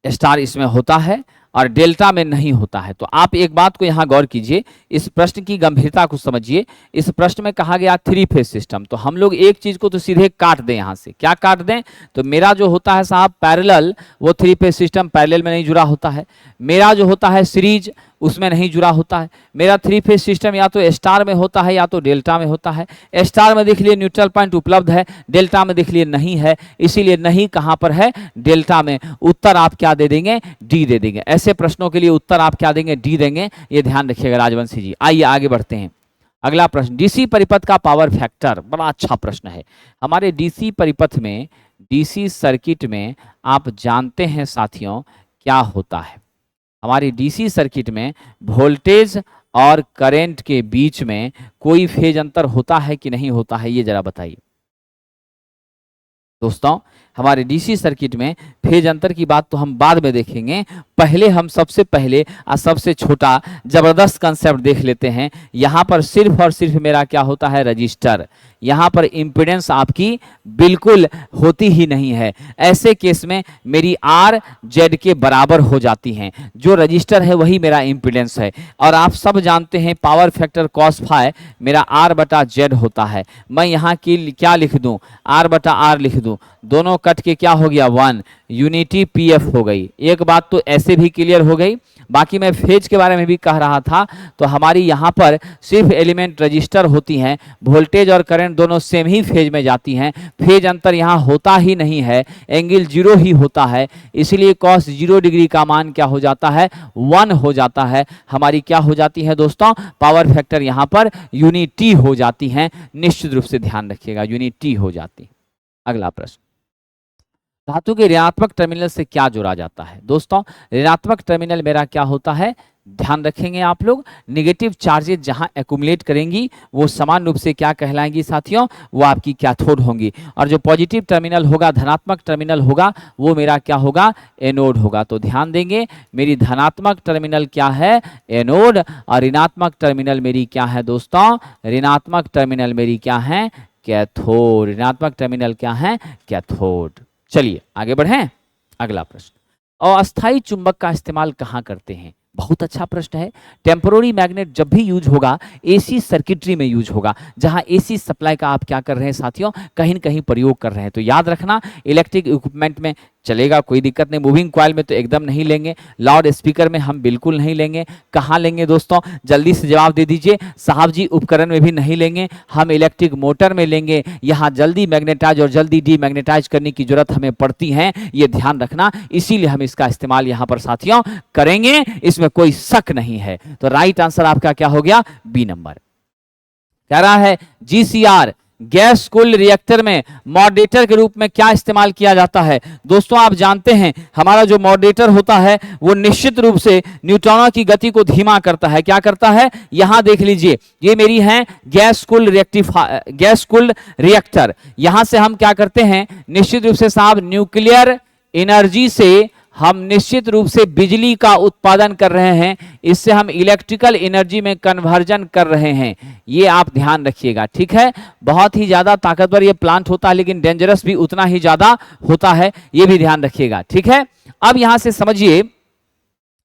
स्टार इसमें होता है और डेल्टा में नहीं होता है। तो आप एक बात को यहां गौर कीजिए, इस प्रश्न की गंभीरता को समझिए। इस प्रश्न में कहा गया 3 फेज सिस्टम, तो हम लोग एक चीज को तो सीधे काट दें यहां से। क्या काट दें? तो मेरा जो होता है साहब पैरेलल, वो 3 फेज सिस्टम पैरेलल में नहीं जुड़ा होता है। मेरा जो होता है सीरीज, उसमें नहीं जुड़ा होता है। मेरा 3 फेज सिस्टम या तो स्टार में होता है या तो डेल्टा में होता है। स्टार में देख लिए न्यूट्रल पॉइंट उपलब्ध है, डेल्टा में देख लिए नहीं है, इसीलिए नहीं कहां पर है, डेल्टा में। उत्तर आप क्या दे देंगे, डी दे देंगे। ऐसे प्रश्नों के लिए उत्तर आप क्या देंगे, डी देंगे। ये ध्यान रखिएगा राजवंशी जी। आइए आगे बढ़ते हैं। अगला प्रश्न, डीसी परिपथ का पावर फैक्टर। बड़ा अच्छा प्रश्न है। हमारे डीसी परिपथ में, डीसी सर्किट में आप जानते हैं साथियों क्या होता है, हमारी डीसी सर्किट में वोल्टेज और करंट के बीच में कोई फेज अंतर होता है कि नहीं होता है, ये जरा बताइए दोस्तों। हमारे डीसी सर्किट में फेज अंतर की बात तो हम बाद में देखेंगे, पहले हम सबसे पहले सबसे छोटा जबरदस्त कंसेप्ट देख लेते हैं। यहां पर सिर्फ और सिर्फ मेरा क्या होता है, रजिस्टर। यहां पर इंपीडेंस आपकी बिल्कुल होती ही नहीं है। ऐसे केस में मेरी आर जेड के बराबर हो जाती हैं। जो रजिस्टर है वही मेरा इंपीडेंस है। और आप सब जानते हैं पावर फैक्टर कॉस फाई मेरा आर बटा जेड होता है। मैं यहाँ की क्या लिख दूं, आर बटा आर लिख दूं, दोनों कट के क्या हो गया, 1, यूनिटी पीएफ हो गई। एक बात तो ऐसे भी क्लियर हो गई। बाकी मैं फेज के बारे में भी कह रहा था, तो हमारी यहाँ पर सिर्फ एलिमेंट रजिस्टर होती हैं, वोल्टेज और करंट दोनों सेम ही फेज में जाती हैं। फेज अंतर यहाँ होता ही नहीं है, एंगल 0 ही होता है, इसलिए cos 0 डिग्री का मान क्या हो जाता है, 1 हो जाता है। हमारी क्या हो जाती है दोस्तों, पावर फैक्टर यहाँ पर यूनिटी हो जाती हैं। निश्चित रूप से ध्यान रखिएगा, यूनिटी हो जाती। अगला प्रश्न, धातु के ऋणात्मक टर्मिनल से क्या जोड़ा जाता है? दोस्तों ऋणात्मक टर्मिनल मेरा क्या होता है, ध्यान रखेंगे आप लोग, नेगेटिव चार्जेज जहां एक्युमुलेट करेंगी वो समान रूप से क्या कहलाएंगी साथियों, वो आपकी कैथोड होंगी। और जो पॉजिटिव टर्मिनल होगा, धनात्मक टर्मिनल होगा, वो मेरा क्या होगा, एनोड होगा। तो ध्यान देंगे, मेरी धनात्मक टर्मिनल क्या है, एनोड, और ऋणात्मक टर्मिनल मेरी क्या है दोस्तों, ऋणात्मक टर्मिनल मेरी क्या है, कैथोड। ऋणात्मक टर्मिनल क्या है, कैथोड। चलिए आगे बढ़ें। अगला प्रश्न, अस्थायी चुंबक का इस्तेमाल कहां करते हैं? बहुत अच्छा प्रश्न है। टेम्पोररी मैग्नेट जब भी यूज होगा एसी सर्किटरी में यूज होगा, जहां एसी सप्लाई का आप क्या कर रहे हैं साथियों, कहीं न कहीं प्रयोग कर रहे हैं। तो याद रखना, इलेक्ट्रिक इक्विपमेंट में चलेगा, कोई दिक्कत नहीं। मूविंग कॉइल में तो एकदम नहीं लेंगे, लाउड स्पीकर में हम बिल्कुल नहीं लेंगे। कहाँ लेंगे दोस्तों, जल्दी से जवाब दे दीजिए साहब जी। उपकरण में भी नहीं लेंगे, हम इलेक्ट्रिक मोटर में लेंगे। यहाँ जल्दी मैग्नेटाइज और जल्दी डीमैग्नेटाइज करने की जरूरत हमें पड़ती है, ये ध्यान रखना, इसीलिए हम इसका इस्तेमाल यहाँ पर साथियों करेंगे, इसमें कोई शक नहीं है। तो राइट आंसर आपका क्या हो गया, बी नंबर। कह रहा है GCR गैस कूल्ड रिएक्टर में मॉडरेटर के रूप में क्या इस्तेमाल किया जाता है। दोस्तों आप जानते हैं हमारा जो मॉडरेटर होता है वो निश्चित रूप से न्यूट्रॉनों की गति को धीमा करता है। क्या करता है, यहां देख लीजिए, ये मेरी है गैस कूल्ड रिएक्टर। यहां से हम क्या करते हैं, निश्चित रूप से साहब न्यूक्लियर एनर्जी से हम निश्चित रूप से बिजली का उत्पादन कर रहे हैं, इससे हम इलेक्ट्रिकल एनर्जी में कन्वर्जन कर रहे हैं, ये आप ध्यान रखिएगा, ठीक है। बहुत ही ज्यादा ताकतवर ये प्लांट होता है, लेकिन डेंजरस भी उतना ही ज्यादा होता है, ये भी ध्यान रखिएगा, ठीक है। अब यहां से समझिए,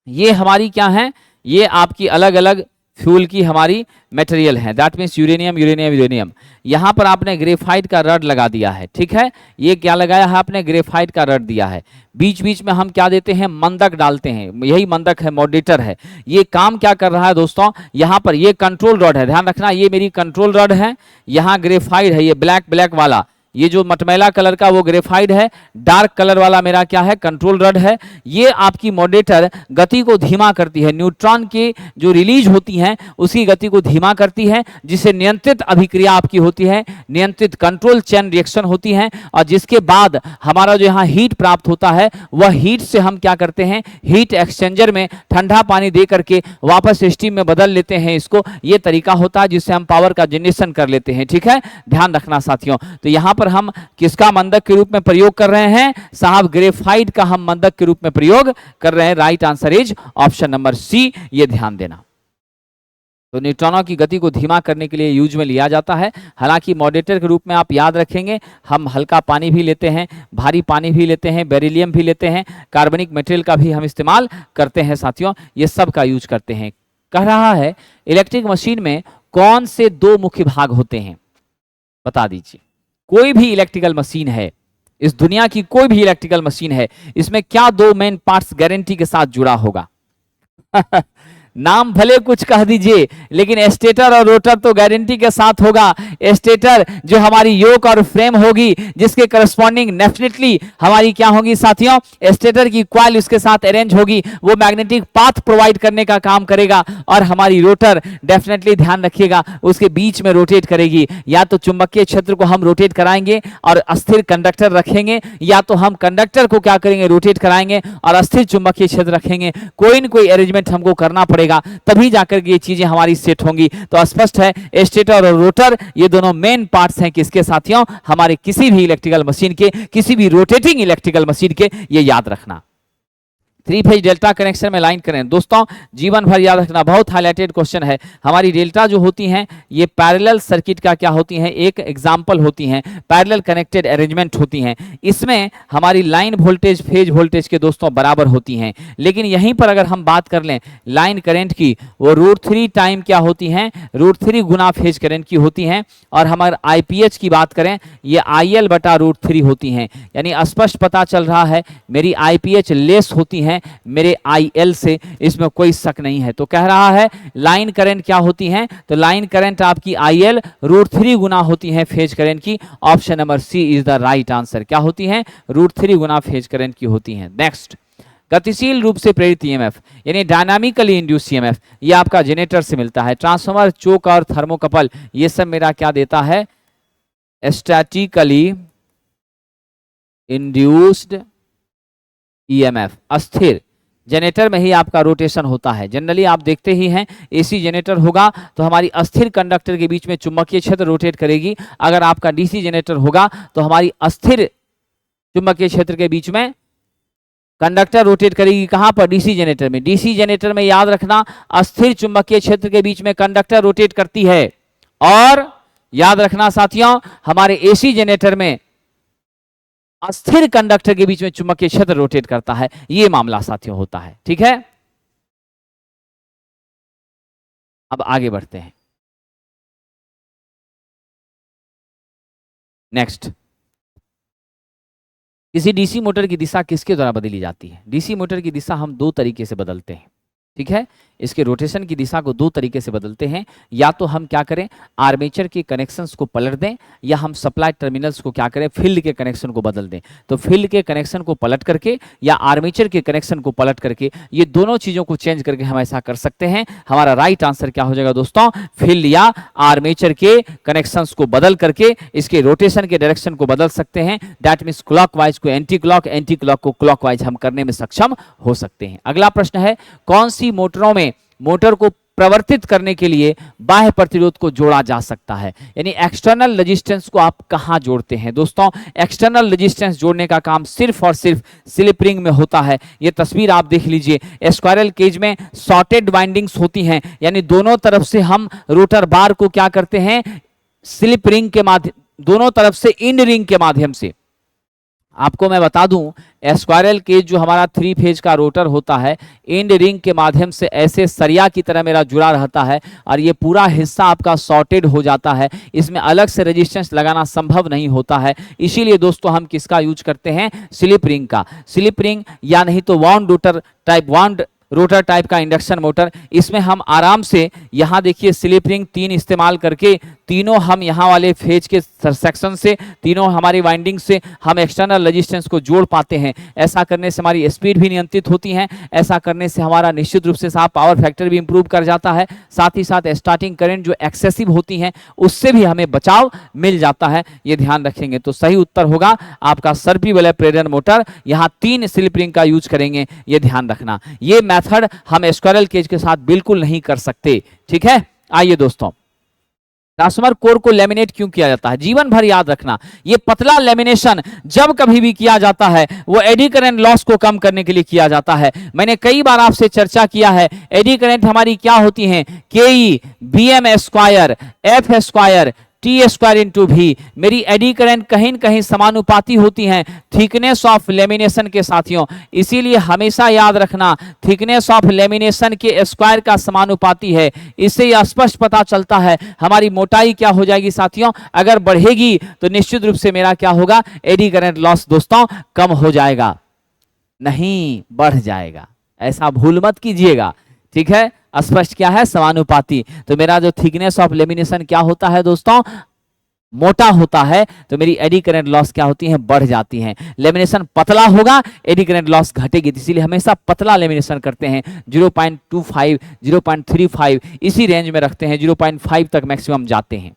ये हमारी क्या है, ये आपकी अलग अलग फ्यूल की हमारी मटेरियल है, that means uranium uranium uranium. यहाँ पर आपने ग्रेफाइट का रड लगा दिया है, ठीक है। ये क्या लगाया है आपने, ग्रेफाइट का रड दिया है। बीच बीच में हम क्या देते हैं, मंदक डालते हैं, यही मंदक है, मॉडरेटर है। ये काम क्या कर रहा है दोस्तों, यहाँ पर ये कंट्रोल रड है, ध्यान रखना, ये मेरी कंट्रोल रड है। यहाँ ग्रेफाइट है, ये ब्लैक ब्लैक वाला, ये जो मटमैला कलर का वो ग्रेफाइड है, डार्क कलर वाला मेरा क्या है, कंट्रोल रड है। ये आपकी मॉडरेटर गति को धीमा करती है, न्यूट्रॉन की जो रिलीज होती हैं उसकी गति को धीमा करती है, जिससे नियंत्रित अभिक्रिया आपकी होती है, नियंत्रित कंट्रोल चेन रिएक्शन होती है, और जिसके बाद हमारा जो यहाँ हीट प्राप्त होता है वह हीट से हम क्या करते हैं, हीट एक्सचेंजर में ठंडा पानी दे करके वापस स्टीम में बदल लेते हैं इसको। ये तरीका होता है जिससे हम पावर का जनरेशन कर लेते हैं, ठीक है, ध्यान रखना साथियों। तो यहाँ पर हम किसका मंदक के रूप में प्रयोग कर रहे हैं साहब, ग्रेफाइट का हम मंदक के रूप में प्रयोग कर रहे हैं। Right answer is option number C, ये ध्यान देना। तो न्यूट्रॉनों की गति को धीमा करने के लिए यूज में लिया जाता है। हालांकि मॉडरेटर के रूप में आप याद रखेंगे, हम हल्का पानी भी लेते हैं, भारी पानी भी लेते हैं, बेरिलियम भी लेते हैं, कार्बनिक मटेरियल का भी हम इस्तेमाल करते हैं साथियों, ये सब का यूज करते हैं। कह रहा है इलेक्ट्रिक मशीन में कौन से दो मुख्य भाग होते हैं, बता दीजिए। कोई भी इलेक्ट्रिकल मशीन है, इस दुनिया की कोई भी इलेक्ट्रिकल मशीन है, इसमें क्या दो मेन पार्ट्स गारंटी के साथ जुड़ा होगा नाम भले कुछ कह दीजिए, लेकिन स्टेटर और रोटर तो गारंटी के साथ होगा। स्टेटर जो हमारी योक और फ्रेम होगी, जिसके करस्पॉन्डिंग डेफिनेटली हमारी क्या होगी साथियों, स्टेटर की कॉइल उसके साथ अरेंज होगी, वो मैग्नेटिक पाथ प्रोवाइड करने का काम करेगा। और हमारी रोटर डेफिनेटली ध्यान रखिएगा उसके बीच में रोटेट करेगी। या तो चुंबकीय क्षेत्र को हम रोटेट कराएंगे और अस्थिर कंडक्टर रखेंगे, या तो हम कंडक्टर को क्या करेंगे, रोटेट कराएंगे और अस्थिर चुंबकीय क्षेत्र रखेंगे। कोई न कोई अरेंजमेंट हमको करना पड़ेगा, तभी जाकर ये चीजें हमारी सेट होंगी। तो स्पष्ट है स्टेटर और रोटर ये दोनों मेन पार्ट्स हैं किसके साथियों, हमारे किसी भी इलेक्ट्रिकल मशीन के, किसी भी रोटेटिंग इलेक्ट्रिकल मशीन के, ये याद रखना। 3 फेज डेल्टा कनेक्शन में लाइन करें दोस्तों, जीवन भर याद रखना, बहुत हाईलाइटेड क्वेश्चन है। हमारी डेल्टा जो होती हैं ये पैरेलल सर्किट का क्या होती हैं, एक एग्जांपल होती हैं, पैरेलल कनेक्टेड अरेंजमेंट होती हैं। इसमें हमारी लाइन वोल्टेज फेज वोल्टेज के दोस्तों बराबर होती हैं। लेकिन यहीं पर अगर हम बात कर लें लाइन करंट की, वो √3 टाइम क्या होती हैं, √3 गुना फेज करंट की होती हैं। और हमारे IPH की बात करें, ये IL/√3 होती हैं। यानी स्पष्ट पता चल रहा है मेरी IPH लेस होती है मेरे IL से, इसमें कोई शक नहीं है। तो कह रहा है लाइन करंट क्या होती है, तो लाइन करंट आपकी IL √3 गुना होती है फेज करंट की। Option number C is the right answer. क्या होती है, √3 गुना फेज करंट की होती है। नेक्स्ट, गतिशील रूप से प्रेरित EMF यानी डायनामिकली इंड्यूस EMF, ये आपका जनरेटर से मिलता है। ट्रांसफार्मर, चोक और थर्मोकपल ये सब मेरा क्या देता है, स्टैटिकली इंड्यूस्ड EMF। अस्थिर जनरेटर में ही आपका रोटेशन होता है। जनरली आप देखते ही हैं AC जनरेटर होगा तो हमारी अस्थिर कंडक्टर के बीच में चुंबकीय क्षेत्र रोटेट करेगी। अगर आपका DC जनरेटर होगा तो हमारी अस्थिर चुंबकीय क्षेत्र के बीच में कंडक्टर रोटेट करेगी। कहां पर, DC जनरेटर में। DC जनरेटर में याद रखना अस्थिर चुंबकीय क्षेत्र के बीच में कंडक्टर रोटेट करती है। और याद रखना साथियों हमारे AC जनरेटर में अस्थिर कंडक्टर के बीच में चुंबकीय क्षेत्र रोटेट करता है। ये मामला साथियों होता है, ठीक है। अब आगे बढ़ते हैं। नेक्स्ट, किसी डीसी मोटर की दिशा किसके द्वारा बदली जाती है? डीसी मोटर की दिशा हम दो तरीके से बदलते हैं, ठीक है। इसके रोटेशन की दिशा को दो तरीके से बदलते हैं। या तो हम क्या करें, आर्मेचर के कनेक्शंस को पलट दें, या हम सप्लाई टर्मिनल्स को क्या करें, फील्ड के कनेक्शन को बदल दें। तो फील्ड के कनेक्शन को पलट करके या आर्मेचर के कनेक्शन को पलट करके, ये दोनों चीज़ों को चेंज करके हम ऐसा कर सकते हैं। हमारा राइट आंसर क्या हो जाएगा दोस्तों? फील्ड या आर्मेचर के कनेक्शंस को बदल करके इसके रोटेशन के डायरेक्शन को बदल सकते हैं। दैट मीन्स क्लॉकवाइज को एंटी क्लॉक, एंटी क्लॉक को क्लॉकवाइज हम करने में सक्षम हो सकते हैं। अगला प्रश्न है, कौन सी मोटरों में मोटर को प्रवर्तित करने के लिए बाह्य प्रतिरोध को जोड़ा जा सकता है? यानी एक्सटर्नल रेजिस्टेंस को आप कहां जोड़ते हैं दोस्तों? एक्सटर्नल रेजिस्टेंस जोड़ने का काम सिर्फ और सिर्फ स्लिप रिंग में होता है। ये तस्वीर आप देख लीजिए, स्क्वायरल केज में शॉर्टेड वाइंडिंग्स होती हैं, यानी दोनों तरफ से हम रोटर बार को क्या करते हैं, स्लिप रिंग के माध्यम, दोनों तरफ से इंड रिंग के माध्यम से। आपको मैं बता दूं, स्क्वायरल केज जो हमारा 3 फेज का रोटर होता है, एंड रिंग के माध्यम से ऐसे सरिया की तरह मेरा जुड़ा रहता है, और ये पूरा हिस्सा आपका शॉर्टेड हो जाता है। इसमें अलग से रेजिस्टेंस लगाना संभव नहीं होता है। इसीलिए दोस्तों हम किसका यूज करते हैं? स्लिप रिंग का। स्लिप रिंग या नहीं तो wound rotor type, wound rotor type का इंडक्शन मोटर, इसमें हम आराम से, यहाँ देखिए स्लिप रिंग 3 इस्तेमाल करके तीनों हम यहाँ वाले फेज के सेक्शन से, तीनों हमारी वाइंडिंग से हम एक्सटर्नल रेजिस्टेंस को जोड़ पाते हैं। ऐसा करने से हमारी स्पीड भी नियंत्रित होती है, ऐसा करने से हमारा निश्चित रूप से साहब पावर फैक्टर भी इंप्रूव कर जाता है। साथ ही साथ स्टार्टिंग करंट जो एक्सेसिव होती हैं उससे भी हमें बचाव मिल जाता है। ये ध्यान रखेंगे तो सही उत्तर होगा आपका सर्पी वाला प्रेरण मोटर। यहाँ 3 स्लिप रिंग का यूज करेंगे, ये ध्यान रखना। ये मेथड हम स्क्वायरल केज के साथ बिल्कुल नहीं कर सकते, ठीक है। आइए दोस्तों, ट्रांसफार्मर कोर को लेमिनेट क्यों किया जाता है? जीवन भर याद रखना, ये पतला लेमिनेशन जब कभी भी किया जाता है वो एडी करंट लॉस को कम करने के लिए किया जाता है। मैंने कई बार आपसे चर्चा किया है, एडी करंट हमारी क्या होती है? K B M square, F square, T square into B. मेरी एडी करंट कहीं न कहीं समानुपाती होती हैं थिकनेस ऑफ लेमिनेशन के साथियों। इसीलिए हमेशा याद रखना, थिकनेस ऑफ लेमिनेशन के स्क्वायर का समानुपाती है। इससे यह स्पष्ट पता चलता है हमारी मोटाई क्या हो जाएगी साथियों। अगर बढ़ेगी तो निश्चित रूप से मेरा क्या होगा? एडी करंट लॉस दोस्तों कम हो जाएगा, नहीं बढ़ जाएगा। ऐसा भूल मत कीजिएगा, ठीक है। स्पष्ट क्या है? समानुपाती। तो मेरा जो थिकनेस ऑफ लेमिनेशन क्या होता है दोस्तों? मोटा होता है, तो मेरी एडी करंट लॉस क्या होती है? बढ़ जाती है। लेमिनेशन पतला होगा, एडी करंट लॉस घटेगी। इसीलिए हमेशा पतला लेमिनेशन करते हैं, 0.25, 0.35 इसी रेंज में रखते हैं, 0.5 तक मैक्सिमम जाते हैं।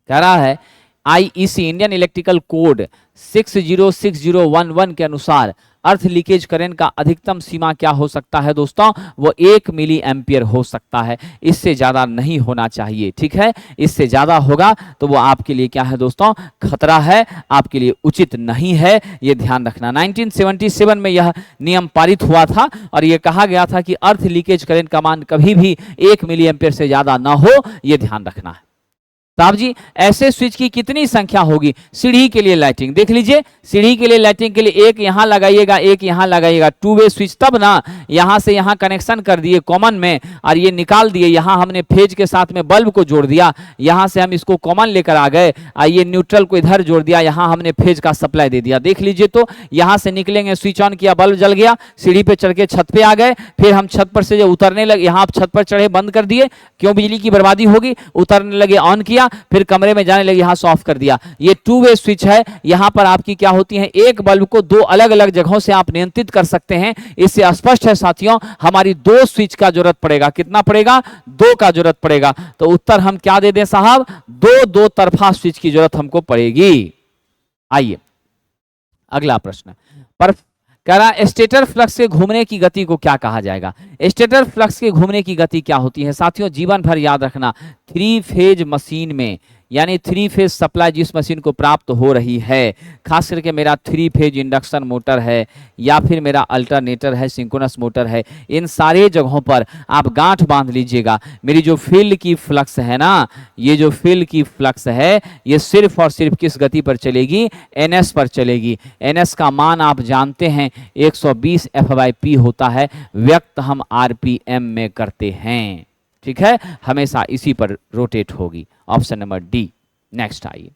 कह रहा है आईईसी इंडियन इलेक्ट्रिकल कोड 606011 के अनुसार अर्थ लीकेज करंट का अधिकतम सीमा क्या हो सकता है दोस्तों? वो 1 मिली एम्पियर हो सकता है, इससे ज्यादा नहीं होना चाहिए, ठीक है। इससे ज्यादा होगा तो वो आपके लिए क्या है दोस्तों? खतरा है, आपके लिए उचित नहीं है, ये ध्यान रखना। 1977 में यह नियम पारित हुआ था और यह कहा गया था कि अर्थ लीकेज करंट का मान कभी भी 1 मिली एम्पियर से ज्यादा ना हो, यह ध्यान रखना है। साहब जी, ऐसे स्विच की कितनी संख्या होगी? सीढ़ी के लिए लाइटिंग देख लीजिए, सीढ़ी के लिए लाइटिंग के लिए एक यहां लगाइएगा, एक यहां लगाइएगा, 2 वे स्विच। तब ना यहां से यहां कनेक्शन कर दिए कॉमन में और ये निकाल दिए, यहां हमने फेज के साथ में बल्ब को जोड़ दिया, यहां से हम इसको कॉमन लेकर आ गए, ये न्यूट्रल को इधर जोड़ दिया, यहां हमने फेज का सप्लाई दे दिया। देख लीजिए, तो यहां से निकलेंगे, स्विच ऑन किया, बल्ब जल गया, सीढ़ी पे चढ़ के छत पे आ गए, फिर हम छत पर से जो उतरने लगे, यहां छत पर चढ़े, बंद कर दिए, क्यों बिजली की बर्बादी होगी, उतरने लगे, ऑन किया, फिर कमरे में जाने लगे, यहां से ऑफ कर दिया। ये 2 वे स्विच है। यहां पर आपकी क्या होती है? एक बल्ब को 2 अलग अलग जगहों से आप नियंत्रित कर सकते हैं। इससे स्पष्ट है साथियों, हमारी 2 स्विच का जरूरत पड़ेगा। कितना पड़ेगा? 2 का जरूरत पड़ेगा। तो उत्तर हम क्या दे दें साहब? 2 तरफा स्विच की जरूरत हमको पड़ेगी। आइए अगला प्रश्न पर कह रहा स्टेटर फ्लक्स के घूमने की गति को क्या कहा जाएगा? स्टेटर फ्लक्स के घूमने की गति क्या होती है साथियों? जीवन भर याद रखना, 3 फेज मशीन में, यानी 3 फेज सप्लाई जिस मशीन को प्राप्त हो रही है, खास करके मेरा 3 फेज इंडक्शन मोटर है या फिर मेरा अल्टरनेटर है, सिंक्रोनस मोटर है, इन सारे जगहों पर आप गांठ बांध लीजिएगा। मेरी जो फील्ड की फ्लक्स है ना, ये जो फील्ड की फ्लक्स है, ये सिर्फ और सिर्फ किस गति पर चलेगी? एनएस पर चलेगी। एनएस का मान आप जानते हैं 120 F/P होता है, व्यक्त हम आरपीएम में करते हैं, ठीक है। हमेशा इसी पर रोटेट होगी। Option number D. नेक्स्ट आइए,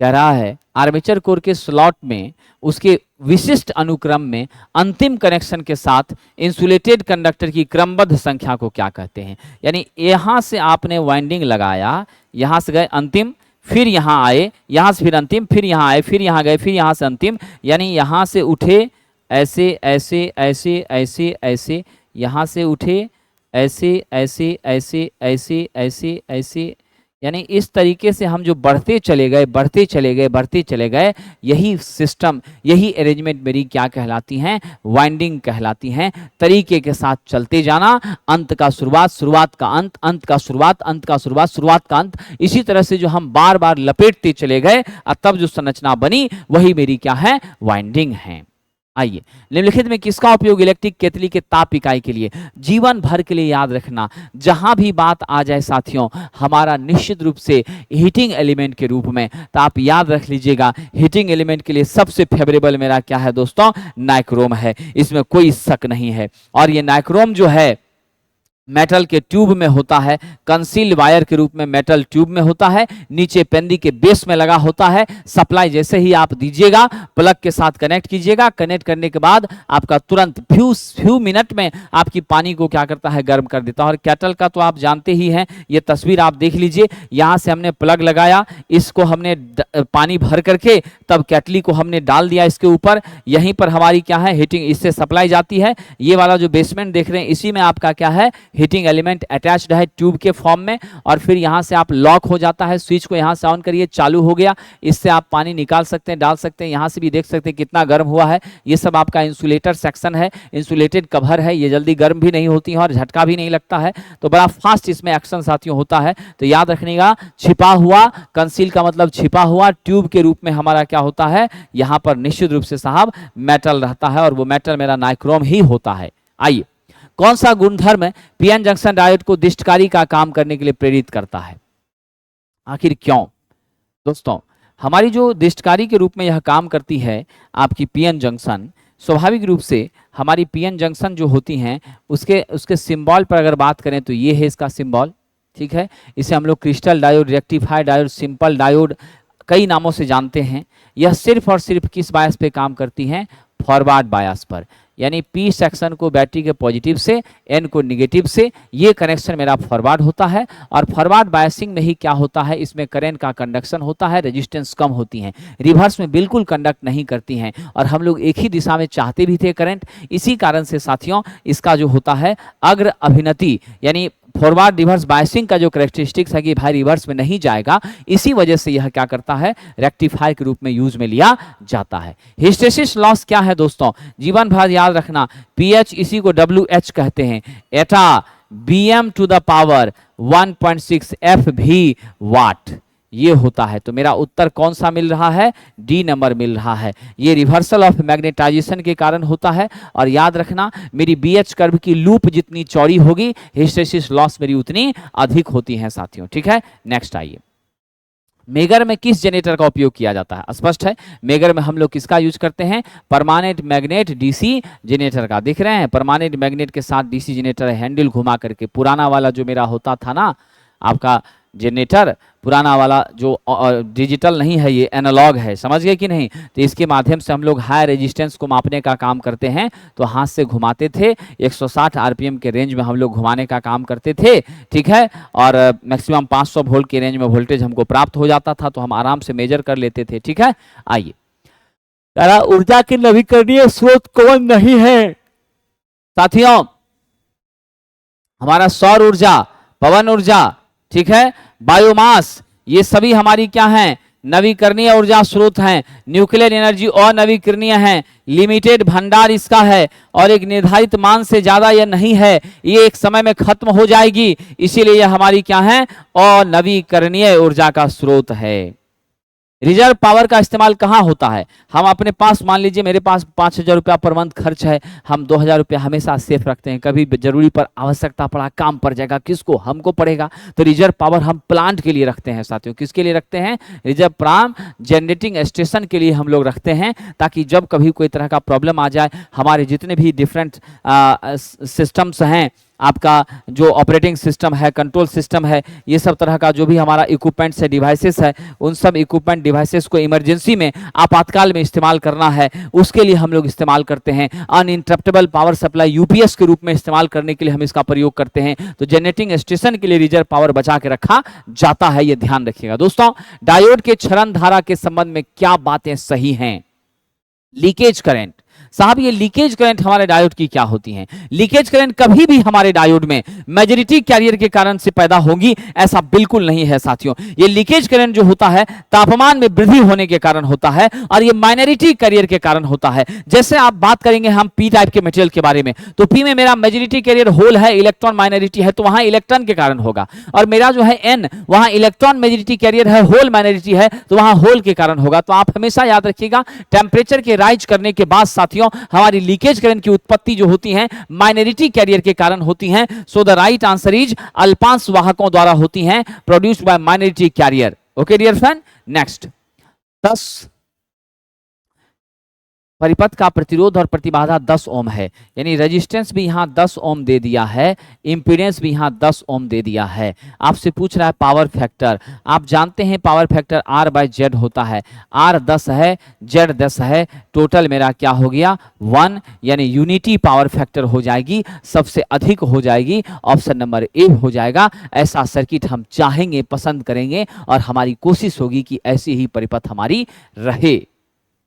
कह रहा है आर्मेचर कोर के स्लॉट में उसके विशिष्ट अनुक्रम में अंतिम कनेक्शन के साथ इंसुलेटेड कंडक्टर की क्रमबद्ध संख्या को क्या कहते हैं। यानी यहां से आपने वाइंडिंग लगाया, यहां से गए अंतिम, फिर यहाँ आए, यहाँ से फिर अंतिम, फिर यहाँ आए, फिर यहाँ गए, फिर यहाँ से अंतिम, यानी यहाँ से उठे ऐसे ऐसे ऐसे ऐसे ऐसे, यहाँ से उठे ऐसे ऐसे ऐसे ऐसे ऐसे ऐसे, यानी इस तरीके से हम जो बढ़ते चले गए बढ़ते चले गए बढ़ते चले गए, यही सिस्टम, यही अरेंजमेंट मेरी क्या कहलाती हैं, वाइंडिंग कहलाती हैं। तरीके के साथ चलते जाना, अंत का शुरुआत, शुरुआत का अंत, अंत का शुरुआत, अंत का शुरुआत, शुरुआत का अंत, इसी तरह से जो हम बार बार लपेटते चले गए और तब जो संरचना बनी वही मेरी क्या है, वाइंडिंग है। आइए, निम्नलिखित में किसका उपयोग इलेक्ट्रिक केतली के ताप इकाई के लिए जीवन भर के लिए याद रखना। जहां भी बात आ जाए साथियों, हमारा निश्चित रूप से हीटिंग एलिमेंट के रूप में, तो आप याद रख लीजिएगा हीटिंग एलिमेंट के लिए सबसे फेवरेबल मेरा क्या है दोस्तों, नाइक्रोम है, इसमें कोई शक नहीं है। और ये नाइक्रोम जो है मेटल के ट्यूब में होता है, कंसील्ड वायर के रूप में मेटल ट्यूब में होता है, नीचे पेंदी के बेस में लगा होता है। सप्लाई जैसे ही आप दीजिएगा, प्लग के साथ कनेक्ट कीजिएगा, कनेक्ट करने के बाद आपका तुरंत फ्यू मिनट में आपकी पानी को क्या करता है, गर्म कर देता है। और केटल का तो आप जानते ही हैं, ये तस्वीर आप देख लीजिए, यहाँ से हमने प्लग लगाया, इसको हमने पानी भर करके तब केटली को हमने डाल दिया इसके ऊपर, यहीं पर हमारी क्या है, हीटिंग इससे सप्लाई जाती है। ये वाला जो बेसमेंट देख रहे हैं, इसी में आपका क्या है, हीटिंग एलिमेंट अटैच्ड है ट्यूब के फॉर्म में। और फिर यहाँ से आप लॉक हो जाता है, स्विच को यहाँ से ऑन करिए, चालू हो गया, इससे आप पानी निकाल सकते हैं, डाल सकते हैं। यहाँ से भी देख सकते हैं कितना गर्म हुआ है। ये सब आपका इंसुलेटर सेक्शन है, इंसुलेटेड कवर है, ये जल्दी गर्म भी नहीं होती है और झटका भी नहीं लगता है, तो बड़ा फास्ट इसमें एक्शन साथियों होता है। तो याद रखिएगा, छिपा हुआ, कंसील का मतलब छिपा हुआ, ट्यूब के रूप में हमारा क्या होता है, यहाँ पर निश्चित रूप से साहब मेटल रहता है, और वो मेटल मेरा नाइक्रोम ही होता है। आइए, कौन सा गुणधर्म पीएन जंक्शन डायोड को दिष्टकारी का काम करने के लिए प्रेरित करता है, आखिर क्यों? दोस्तों, हमारी जो दिष्टकारी के रूप में यह काम करती है आपकी पीएन जंक्शन, स्वाभाविक रूप से हमारी पीएन जंक्शन जो होती हैं उसके सिंबल पर अगर बात करें तो ये है इसका सिंबल, ठीक है। इसे हम लोग crystal diode, rectified diode, simple diode, कई नामों से जानते हैं। यह सिर्फ और सिर्फ किस बायस पे काम करती हैं, फॉरवर्ड बायस पर, यानी पी सेक्शन को बैटरी के पॉजिटिव से, एन को निगेटिव से, ये कनेक्शन मेरा फॉरवर्ड होता है। और फॉरवर्ड बायसिंग में ही क्या होता है, इसमें करंट का कंडक्शन होता है, रेजिस्टेंस कम होती हैं, रिवर्स में बिल्कुल कंडक्ट नहीं करती हैं, और हम लोग एक ही दिशा में चाहते भी थे करंट। इसी कारण से साथियों इसका जो होता है अग्र अभिनति, यानी फॉरवर्ड रिवर्स बायसिंग का जो कैरेक्टरिस्टिक्स है कि भाई रिवर्स में नहीं जाएगा, इसी वजह से यह क्या करता है, रेक्टिफायर के रूप में यूज में लिया जाता है। हिस्टेरिसिस लॉस क्या है दोस्तों, जीवन भर याद रखना, पीएच इसी को डब्ल्यूएच कहते हैं, eta BM to the power 1.6 F V watt, ये होता है। तो मेरा उत्तर कौन सा मिल रहा है, डी नंबर मिल रहा है। ये रिवर्सल ऑफ मैग्नेटाइजेशन के कारण होता है। और याद रखना, मेरी बीएच कर्व की लूप जितनी चौड़ी होगी, हिस्टेरिसिस लॉस मेरी उतनी अधिक होती है साथियों, ठीक है। नेक्स्ट आइए, मेगर में किस जनरेटर का उपयोग किया जाता है, स्पष्ट है। मेगर में हम लोग किसका यूज करते हैं, परमानेंट मैग्नेट डीसी जनरेटर का। दिख रहे हैं, परमानेंट मैग्नेट के साथ डीसी जनरेटर हैंडल घुमा करके, पुराना वाला जो मेरा होता था ना आपका जनरेटर, पुराना वाला जो डिजिटल नहीं है, ये एनालॉग है, समझ गए कि नहीं। तो इसके माध्यम से हम लोग हाई रेजिस्टेंस को मापने का काम करते हैं, तो हाथ से घुमाते थे, 160 आरपीएम के रेंज में हम लोग घुमाने का काम करते थे, ठीक है। और मैक्सिमम 500 वोल्ट के रेंज में वोल्टेज हमको प्राप्त हो जाता था, तो हम आराम से मेजर कर लेते थे, ठीक है। आइए, ऊर्जा की नवीकरणीय स्रोत कौन नहीं है साथियों, हमारा सौर ऊर्जा, पवन ऊर्जा, ठीक है, बायोमास, ये सभी हमारी क्या हैं, नवीकरणीय ऊर्जा स्रोत हैं। न्यूक्लियर एनर्जी अनवीकरणीय है, लिमिटेड भंडार इसका है, और एक निर्धारित मान से ज्यादा यह नहीं है, ये एक समय में खत्म हो जाएगी, इसीलिए यह हमारी क्या है, अनवीकरणीय ऊर्जा का स्रोत है। रिजर्व पावर का इस्तेमाल कहाँ होता है, हम अपने पास, मान लीजिए मेरे पास 5,000 रुपया पर मंथ खर्च है, हम 2,000 रुपया हमेशा सेफ रखते हैं, कभी जरूरी पर आवश्यकता पड़ा, काम पड़ जाएगा, किसको, हमको पड़ेगा, तो रिजर्व पावर हम प्लांट के लिए रखते हैं साथियों। किसके लिए रखते हैं, रिजर्व प्राम जनरेटिंग स्टेशन के लिए हम लोग रखते हैं, ताकि जब कभी कोई तरह का प्रॉब्लम आ जाए, हमारे जितने भी डिफरेंट सिस्टम्स हैं आपका जो ऑपरेटिंग सिस्टम है, कंट्रोल सिस्टम है, ये सब तरह का जो भी हमारा इक्विपमेंट्स है, डिवाइसेस है, उन सब इक्विपमेंट डिवाइसेस को इमरजेंसी में, आपातकाल में इस्तेमाल करना है, उसके लिए हम लोग इस्तेमाल करते हैं। अनइंटरप्टेबल पावर सप्लाई यूपीएस के रूप में इस्तेमाल करने के लिए हम इसका प्रयोग करते हैं। तो जनरेटिंग स्टेशन के लिए रिजर्व पावर बचा के रखा जाता है, ये ध्यान रखिएगा दोस्तों। डायोड के क्षरण धारा के संबंध में क्या बातें सही हैं? लीकेज करंट, साहब ये लीकेज करंट हमारे डायोड की क्या होती हैं? लीकेज करंट कभी भी हमारे डायोड में मेजॉरिटी कैरियर के कारण से पैदा होगी, ऐसा बिल्कुल नहीं है साथियों। ये लीकेज करंट जो होता है तापमान में वृद्धि होने के कारण होता है, और ये माइनॉरिटी कैरियर के कारण होता है। जैसे आप बात करेंगे हम पी टाइप के मटेरियल के बारे में, तो पी में मेरा मेजॉरिटी कैरियर होल है, इलेक्ट्रॉन माइनॉरिटी है, तो वहां इलेक्ट्रॉन के कारण होगा। और मेरा जो है एन, वहां इलेक्ट्रॉन मेजॉरिटी कैरियर है, होल माइनॉरिटी है, तो वहां होल के कारण होगा। तो आप हमेशा याद रखिएगा, टेम्परेचर के राइज करने के बाद साथियों हमारी लीकेज करंट की उत्पत्ति जो होती है माइनॉरिटी कैरियर के कारण होती है। So the right answer is अल्पांश वाहकों द्वारा होती हैं, produced by minority carrier. Okay dear friend, next 10 परिपथ का प्रतिरोध और प्रतिबाधा 10 ओम है, यानी रेजिस्टेंस भी यहां 10 ओम दे दिया है, इंपीडेंस भी यहां 10 ओम दे दिया है। आपसे पूछ रहा है पावर फैक्टर, आप जानते हैं पावर फैक्टर R/Z होता है, R 10 है, Z 10 है, टोटल मेरा क्या हो गया 1, यानी यूनिटी पावर फैक्टर हो जाएगी, सबसे अधिक हो जाएगी, ऑप्शन नंबर ए हो जाएगा। ऐसा सर्किट हम चाहेंगे, पसंद करेंगे, और हमारी कोशिश होगी कि ऐसी ही परिपथ हमारी रहे।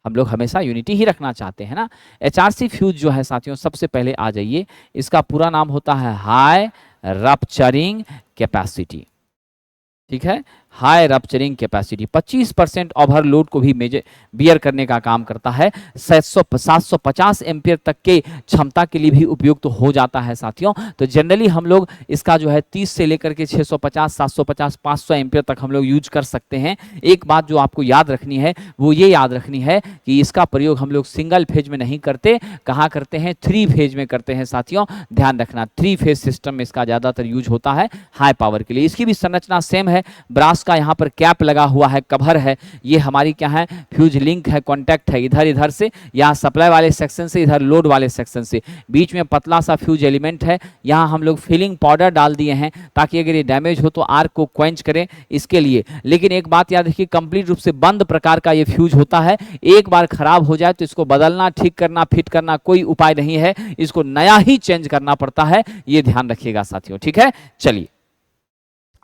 हम लोग हमेशा यूनिटी ही रखना चाहते हैं ना। HRC फ्यूज जो है साथियों, सबसे पहले आ जाइए, इसका पूरा नाम होता है हाई रप्चरिंग कैपेसिटी, ठीक है, हाई रप्चरिंग कैपेसिटी। 25% ओवरलोड को भी बियर करने का काम करता है। 750 एम्पियर तक के क्षमता के लिए भी उपयुक्त तो हो जाता है साथियों। तो जनरली हम लोग इसका जो है 30 से लेकर के 650, 750, 500 एम्पियर तक हम लोग यूज कर सकते हैं। एक बात जो आपको याद रखनी है वो ये याद रखनी है कि इसका प्रयोग हम लोग सिंगल फेज में नहीं करते, कहाँ करते हैं, 3 फेज में करते हैं साथियों। ध्यान रखना, 3 फेज सिस्टम में इसका ज्यादातर यूज होता है हाई पावर के लिए। इसकी भी संरचना सेम है, ब्रास का यहाँ पर कैप लगा हुआ है, कवर है, ये हमारी क्या है, फ्यूज लिंक है, कॉन्टैक्ट है, इधर से, यहाँ सप्लाई वाले सेक्शन से, इधर लोड वाले सेक्शन से, बीच में पतला सा फ्यूज एलिमेंट है। यहाँ हम लोग फिलिंग पाउडर डाल दिए हैं ताकि अगर ये डैमेज हो तो आर्क को क्वेंच करें इसके लिए। लेकिन एक बात याद रखिए, कंप्लीट रूप से बंद प्रकार का ये फ्यूज होता है, एक बार खराब हो जाए तो इसको बदलना, ठीक करना, फिट करना कोई उपाय नहीं है, इसको नया ही चेंज करना पड़ता है, ये ध्यान रखिएगा साथियों, ठीक है। चलिए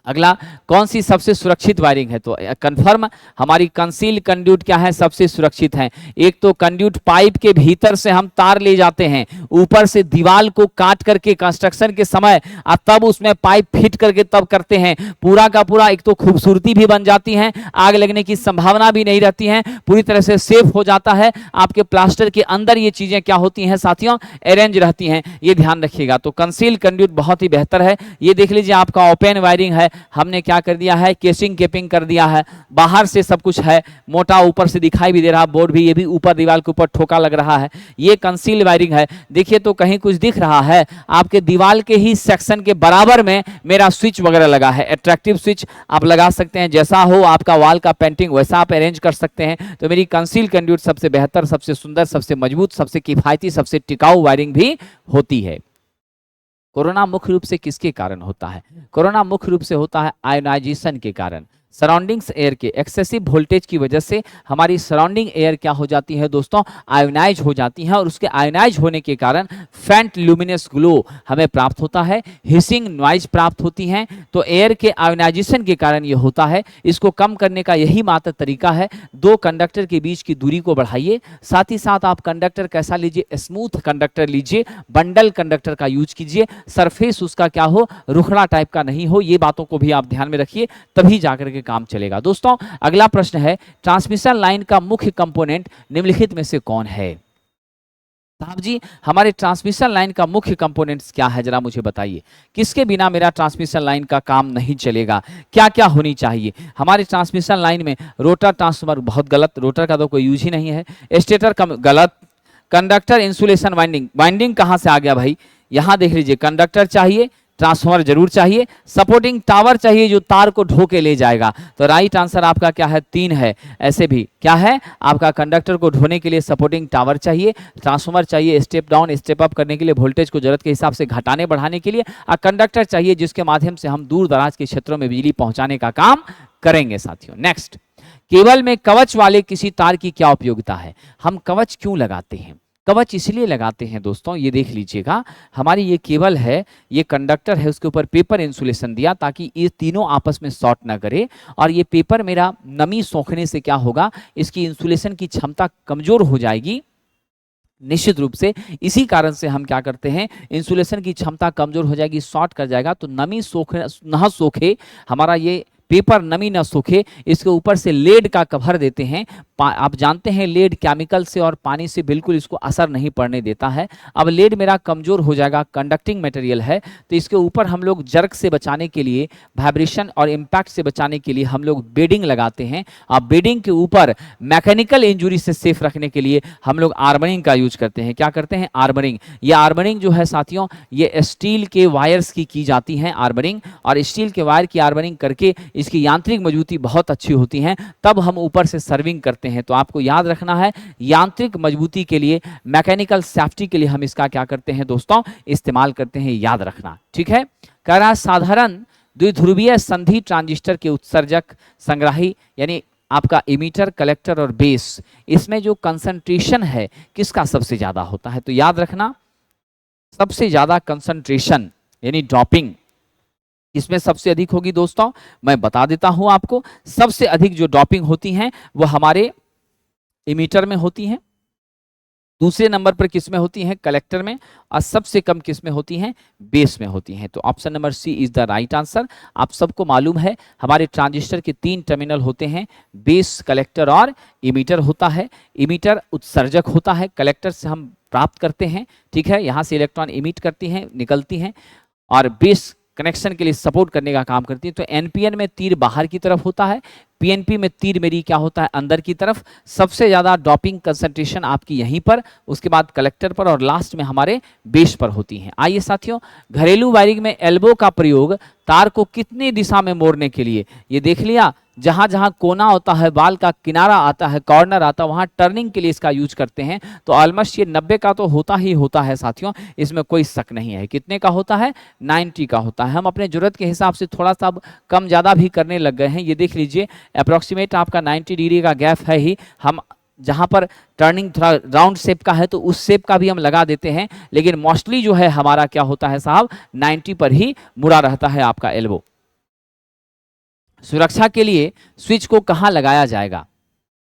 अगला, कौन सी सबसे सुरक्षित वायरिंग है? तो कंफर्म हमारी कंसील कंड्यूट क्या है, सबसे सुरक्षित है। एक तो कंड्यूट पाइप के भीतर से हम तार ले जाते हैं, ऊपर से दीवार को काट करके कंस्ट्रक्शन के समय तब उसमें पाइप फिट करके तब करते हैं। पूरा का पूरा एक तो खूबसूरती भी बन जाती है, आग लगने की संभावना भी नहीं रहती है, पूरी तरह से सेफ हो जाता है। आपके प्लास्टर के अंदर ये चीजें क्या होती हैं साथियों, अरेंज रहती हैं, ये ध्यान रखिएगा। तो कंसील कंड्यूट बहुत ही बेहतर है। ये देख लीजिए आपका ओपन वायरिंग है, हमने क्या कर दिया है, केसिंग केपिंग कर दिया है, बाहर से सब कुछ है, मोटा ऊपर से दिखाई भी दे रहा, बोर्ड भी, ये भी ऊपर दीवार के ऊपर ठोका लग रहा है, ये कंसील वायरिंग है। देखिए तो कहीं कुछ दिख रहा है, आपके दीवार के ही सेक्शन के बराबर में मेरा स्विच वगैरह लगा है, अट्रैक्टिव स्विच आप लगा सकते हैं, जैसा हो आपका वॉल का पेंटिंग वैसा आप अरेंज कर सकते हैं। तो मेरी कंसील कंड्यूट सबसे बेहतर, सबसे सुंदर, सबसे मजबूत, सबसे किफायती, सबसे टिकाऊ वायरिंग भी होती है। कोरोना मुख्य रूप से किसके कारण होता है? कोरोना मुख्य रूप से होता है आयोनाइजेशन के कारण। सराउंडिंग्स एयर के एक्सेसिव वोल्टेज की वजह से हमारी सराउंडिंग एयर क्या हो जाती है दोस्तों, आयोनाइज हो जाती है, और उसके आयोनाइज होने के कारण फैंट ल्यूमिनस ग्लो हमें प्राप्त होता है, हिसिंग नॉइज प्राप्त होती हैं। तो एयर के आयोनाइजेशन के कारण ये होता है। इसको कम करने का यही मात्र तरीका है, 2 कंडक्टर के बीच की दूरी को बढ़ाइए, साथ ही साथ आप कंडक्टर कैसा लीजिए, स्मूथ कंडक्टर लीजिए, बंडल कंडक्टर का यूज कीजिए, सरफेस उसका क्या हो, रुखड़ा टाइप का नहीं हो। ये बातों को भी आप ध्यान में रखिए, तभी जाकर के काम चलेगा। दोस्तों अगला प्रश्न है, ट्रांसमिशन लाइन का मुख्य कंपोनेंट निम्नलिखित में से कौन है? साहब जी हमारे ट्रांसमिशन लाइन का मुख्य कंपोनेंट्स क्या है, जरा मुझे बताइए, किसके बिना मेरा ट्रांसमिशन लाइन का काम नहीं चलेगा, क्या क्या होनी चाहिए हमारे ट्रांसमिशन लाइन में? रोटर ट्रांसफार्मर बहुत गलत, रोटर का तो कोई यूज ही नहीं है। स्टेटर का गलत। कंडक्टर इंसुलेशन वाइंडिंग, वाइंडिंग कहां से आ गया भाई, यहां देख लीजिए, कंडक्टर चाहिए, ट्रांसफार्मर जरूर चाहिए, सपोर्टिंग टावर चाहिए जो तार को ढो के ले जाएगा। तो राइट आंसर आपका क्या है, 3 है। ऐसे भी क्या है आपका, कंडक्टर को ढोने के लिए सपोर्टिंग टावर चाहिए, ट्रांसफार्मर चाहिए स्टेप डाउन स्टेप अप करने के लिए, वोल्टेज को जरूरत के हिसाब से घटाने बढ़ाने के लिए, और कंडक्टर चाहिए जिसके माध्यम से हम दूर दराज के क्षेत्रों में बिजली पहुंचाने का काम करेंगे साथियों। नेक्स्ट, केबल में कवच वाले किसी तार की क्या उपयोगिता है? हम कवच क्यों लगाते हैं? कवच इसलिए लगाते हैं दोस्तों, ये देख लीजिएगा, हमारी ये केबल है, ये कंडक्टर है, उसके ऊपर पेपर इंसुलेशन दिया ताकि ये तीनों आपस में शॉर्ट ना करे, और ये पेपर मेरा नमी सोखने से क्या होगा, इसकी इंसुलेशन की क्षमता कमजोर हो जाएगी निश्चित रूप से। इसी कारण से हम क्या करते हैं, इंसुलेशन की क्षमता कमजोर हो जाएगी, शॉर्ट कर जाएगा, तो नमी ना सोखे, हमारा ये पेपर नमी न सूखे, इसके ऊपर से लेड का कवर देते हैं। आप जानते हैं लेड केमिकल से और पानी से बिल्कुल इसको असर नहीं पड़ने देता है। अब लेड मेरा कमजोर हो जाएगा, कंडक्टिंग मटेरियल है, तो इसके ऊपर हम लोग जर्क से बचाने के लिए, वाइब्रेशन और इम्पैक्ट से बचाने के लिए हम लोग बेडिंग लगाते हैं। अब बेडिंग के ऊपर मैकेनिकल इंजुरी से सेफ रखने के लिए हम लोग आर्मरिंग का यूज करते हैं। क्या करते हैं, आर्मरिंग। ये आर्मरिंग जो है साथियों, ये स्टील के वायर्स की जाती है आर्मरिंग, और स्टील के वायर की आर्मरिंग करके इसकी यांत्रिक मजबूती बहुत अच्छी होती है, तब हम ऊपर से सर्विंग करते हैं। तो आपको याद रखना है, यांत्रिक मजबूती के लिए, मैकेनिकल सेफ्टी के लिए हम इसका क्या करते हैं दोस्तों, इस्तेमाल करते हैं, याद रखना, ठीक है। कह रहा साधारण द्विध्रुवीय संधि ट्रांजिस्टर के उत्सर्जक संग्राही यानी आपका इमीटर, कलेक्टर और बेस, इसमें जो कंसंट्रेशन है किसका सबसे ज्यादा होता है? तो याद रखना, सबसे ज्यादा कंसंट्रेशन यानी डॉपिंग इसमें सबसे अधिक होगी दोस्तों। मैं बता देता हूं आपको, सबसे अधिक जो डॉपिंग होती हैं वो हमारे इमीटर में होती हैं, दूसरे नंबर पर किस में होती हैं, कलेक्टर में, और सबसे कम किस में होती हैं, बेस में होती हैं। तो option number C is the right answer. आप सबको मालूम है हमारे ट्रांजिस्टर के 3 टर्मिनल होते हैं, बेस, कलेक्टर और इमीटर होता है। इमीटर उत्सर्जक होता है, कलेक्टर से हम प्राप्त करते हैं, ठीक है, यहाँ से इलेक्ट्रॉन इमिट करती हैं, निकलती हैं, और बेस कनेक्शन के लिए सपोर्ट करने का काम करती है। तो एनपीएन में तीर बाहर की तरफ होता है, पीएनपी में तीर मेरी क्या होता है, अंदर की तरफ। सबसे ज्यादा डॉपिंग कंसंट्रेशन आपकी यहीं पर, उसके बाद कलेक्टर पर, और लास्ट में हमारे बेस पर होती हैं। आइए साथियों, घरेलू वायरिंग में एल्बो का प्रयोग तार को कितनी दिशा में मोड़ने के लिए, ये देख लिया, जहां जहां कोना होता है, बाल का किनारा आता है, कॉर्नर आता है, वहां टर्निंग के लिए इसका यूज करते हैं। तो ऑलमोस्ट ये 90 का तो होता ही होता है साथियों, इसमें कोई शक नहीं है। कितने का होता है, 90 का होता है। हम अपने जरूरत के हिसाब से थोड़ा सा कम ज्यादा भी करने लग गए हैं। ये देख लीजिए, अप्रोक्सीमेट आपका 90 डिग्री का गैप है ही। हम जहां पर टर्निंग थोड़ा राउंड शेप का है तो उस शेप का भी हम लगा देते हैं, लेकिन मोस्टली जो है हमारा क्या होता है साहब, 90 पर ही मुड़ा रहता है आपका एल्बो। सुरक्षा के लिए स्विच को कहां लगाया जाएगा?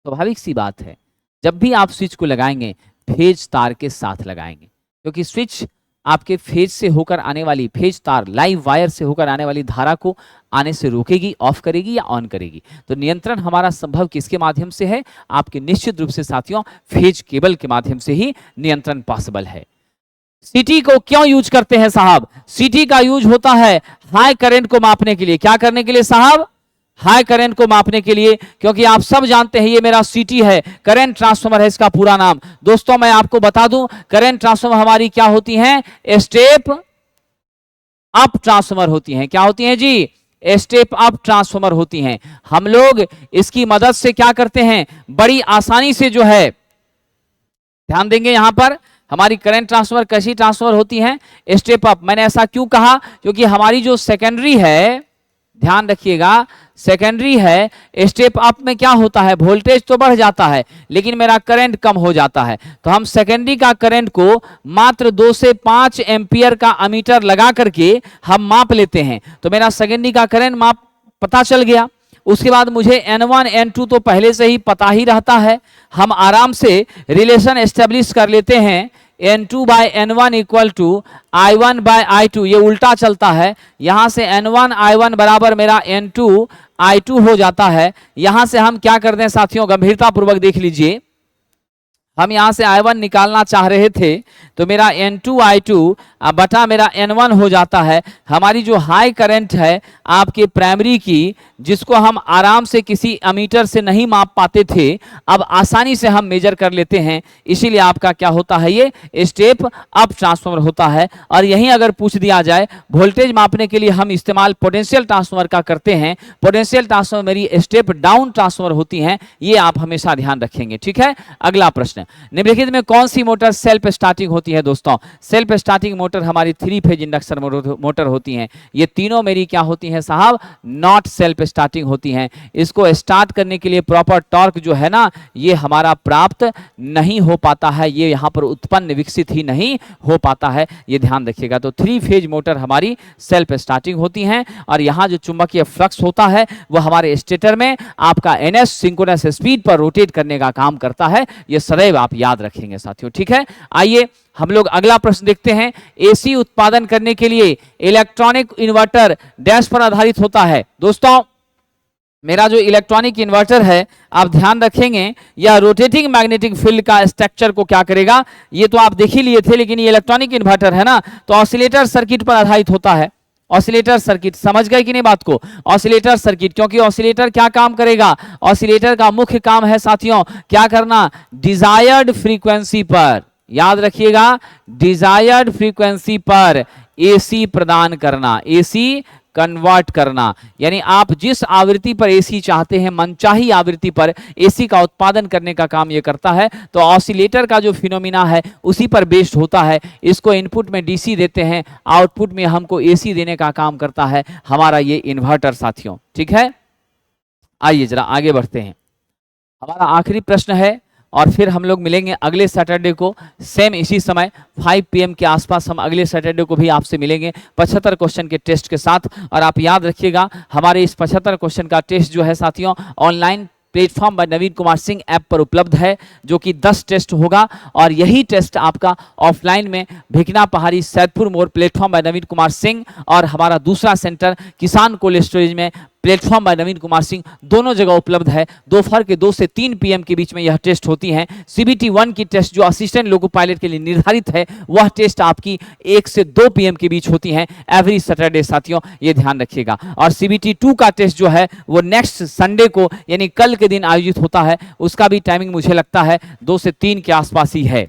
स्वाभाविक सी बात है, जब भी आप स्विच को लगाएंगे फेज तार के साथ लगाएंगे, क्योंकि स्विच आपके फेज से होकर आने वाली, फेज तार लाइव वायर से होकर आने वाली धारा को आने से रोकेगी, ऑफ करेगी या ऑन करेगी। तो नियंत्रण हमारा संभव किसके माध्यम से है? आपके निश्चित रूप से साथियों फेज केबल के माध्यम से ही नियंत्रण पॉसिबल है। सीटी को क्यों यूज करते हैं साहब? सीटी का यूज होता है हाई करंट को मापने के लिए। क्या करने के लिए साहब? हाई करंट को मापने के लिए, क्योंकि आप सब जानते हैं ये मेरा सीटी है, करंट ट्रांसफार्मर है इसका पूरा नाम। दोस्तों मैं आपको बता दूं, करंट ट्रांसफार्मर हमारी क्या होती हैं? स्टेप अप ट्रांसफार्मर होती हैं। क्या होती हैं जी? स्टेप अप ट्रांसफार्मर होती हैं। हम लोग इसकी मदद से क्या करते हैं, बड़ी आसानी से जो है, ध्यान देंगे यहां पर, हमारी करंट ट्रांसफार्मर कैसी ट्रांसफार्मर होती हैं? Step up. मैंने ऐसा क्यों कहा? क्योंकि हमारी जो सेकेंडरी है, ध्यान रखिएगा, सेकेंडरी है, स्टेप अप में क्या होता है, वोल्टेज तो बढ़ जाता है लेकिन मेरा करंट कम हो जाता है। तो हम सेकेंडरी का करंट को मात्र 2 से 5 एम्पियर का अमीटर लगा करके हम माप लेते हैं। तो मेरा सेकेंडरी का करंट माप पता चल गया। उसके बाद मुझे N1 N2 तो पहले से ही पता ही रहता है, हम आराम से रिलेशन एस्टेब्लिश कर लेते हैं। N2 bye N1 equal to I1 bye I2, ये उल्टा चलता है, यहां से N1 I1 बराबर मेरा N2 I2 हो जाता है। यहां से हम क्या करते हैं साथियों, गंभीरता पूर्वक देख लीजिए, हम यहाँ से I1 निकालना चाह रहे थे तो मेरा N2 I2 बटा मेरा N1 हो जाता है। हमारी जो हाई करंट है आपके प्राइमरी की, जिसको हम आराम से किसी एमीटर से नहीं माप पाते थे, अब आसानी से हम मेजर कर लेते हैं। इसीलिए आपका क्या होता है, ये स्टेप अप ट्रांसफार्मर होता है। और यहीं अगर पूछ दिया जाए वोल्टेज मापने के लिए हम इस्तेमाल पोटेंशियल ट्रांसफार्मर का करते हैं, पोटेंशियल ट्रांसफार्मर मेरी स्टेप डाउन ट्रांसफार्मर होती हैं, ये आप हमेशा ध्यान रखेंगे। ठीक है, अगला प्रश्न, निम्नलिखित में कौन सी मोटर सेल्फ स्टार्टिंग होती है? दोस्तों, सेल्फ स्टार्टिंग मोटर हमारी 3 फेज इंडक्शन मोटर होती हैं। ये तीनों मेरी क्या होती हैं साहब? नॉट सेल्फ स्टार्टिंग होती हैं। इसको स्टार्ट करने के लिए प्रॉपर टॉर्क जो है ना, ये हमारा प्राप्त नहीं हो पाता है, ये यहाँ पर उत्पन्न विकसित ही नहीं हो पाता है, ये ध्यान रखिएगा। तो 3 फेज मोटर हमारी सेल्फ स्टार्टिंग होती हैं। और यहाँ जो चुंबकीय फ्लक्स होता है वो हमारे स्टेटर में आपका NS सिंक्रोनस स्पीड पर रोटेट करने का काम करता है, ये सदैव आप याद रखेंगे साथियों। ठीक है, आइए हम लोग अगला प्रश्न देखते हैं। एसी उत्पादन करने के लिए इलेक्ट्रॉनिक इन्वर्टर डैश पर आधारित होता है। दोस्तों, मेरा जो इलेक्ट्रॉनिक इन्वर्टर है आप ध्यान रखेंगे, या रोटेटिंग मैग्नेटिक फील्ड का स्ट्रक्चर को क्या करेगा, ये तो आप देख ही लिए थे, लेकिन ये इलेक्ट्रॉनिक इन्वर्टर है ना, तो ऑसिलेटर सर्किट पर आधारित होता है। ऑसिलेटर सर्किट, समझ गए कि नहीं बात को? ऑसिलेटर सर्किट, क्योंकि ऑसिलेटर क्या काम करेगा? ऑसिलेटर का मुख्य काम है साथियों क्या करना? डिजायर्ड फ्रीक्वेंसी पर, याद रखिएगा, डिजायर्ड फ्रीक्वेंसी पर एसी प्रदान करना, एसी कन्वर्ट करना। यानी आप जिस आवृत्ति पर एसी चाहते हैं, मनचाही आवृत्ति पर एसी का उत्पादन करने का काम ये करता है। तो ऑसिलेटर का जो फिनोमिना है उसी पर बेस्ड होता है। इसको इनपुट में डीसी देते हैं, आउटपुट में हमको एसी देने का काम करता है हमारा ये इन्वर्टर साथियों। ठीक है, आइए जरा आगे बढ़ते हैं। हमारा आखिरी प्रश्न है और फिर हम लोग मिलेंगे अगले सैटरडे को सेम इसी समय 5 PM के आसपास। हम अगले सैटरडे को भी आपसे मिलेंगे 75 क्वेश्चन के टेस्ट के साथ। और आप याद रखिएगा हमारे इस 75 क्वेश्चन का टेस्ट जो है साथियों ऑनलाइन प्लेटफॉर्म बाय नवीन कुमार सिंह ऐप पर उपलब्ध है, जो कि 10 टेस्ट होगा। और यही टेस्ट आपका ऑफलाइन में भिकना पहाड़ी सैदपुर मोड़ प्लेटफॉर्म बाय नवीन कुमार सिंह, और हमारा दूसरा सेंटर किसान कोल्ड स्टोरेज में प्लेटफॉर्म बाय नवीन कुमार सिंह, दोनों जगह उपलब्ध है। दोपहर के 2 से 3 PM के बीच में यह टेस्ट होती हैं। CBT 1 की टेस्ट जो असिस्टेंट लोको पायलट के लिए निर्धारित है, वह टेस्ट आपकी 1 से 2 PM के बीच होती हैं एवरी सैटरडे साथियों, ये ध्यान रखिएगा। और CBT 2 का टेस्ट जो है वो नेक्स्ट संडे को यानी कल के दिन आयोजित होता है। उसका भी टाइमिंग मुझे लगता है 2 से 3 के आसपास ही है।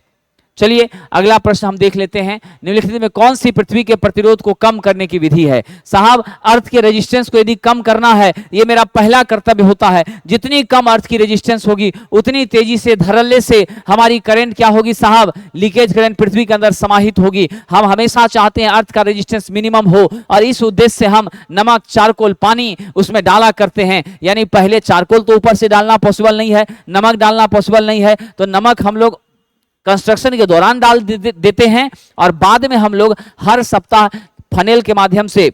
चलिए अगला प्रश्न हम देख लेते हैं। निम्नलिखित में कौन सी पृथ्वी के प्रतिरोध को कम करने की विधि है? साहब, अर्थ के रेजिस्टेंस को यदि कम करना है, ये मेरा पहला कर्तव्य होता है। जितनी कम अर्थ की रेजिस्टेंस होगी उतनी तेजी से धड़ल्ले से हमारी करंट क्या होगी साहब? लीकेज करंट पृथ्वी के अंदर समाहित होगी। हम हमेशा चाहते हैं अर्थ का रेजिस्टेंस मिनिमम हो, और इस उद्देश्य से हम नमक, चारकोल, पानी उसमें डाला करते हैं। यानी पहले चारकोल तो ऊपर से डालना पॉसिबल नहीं है, नमक डालना पॉसिबल नहीं है, तो नमक हम लोग कंस्ट्रक्शन के दौरान डाल देते हैं, और बाद में हम लोग हर सप्ताह फनेल के माध्यम से,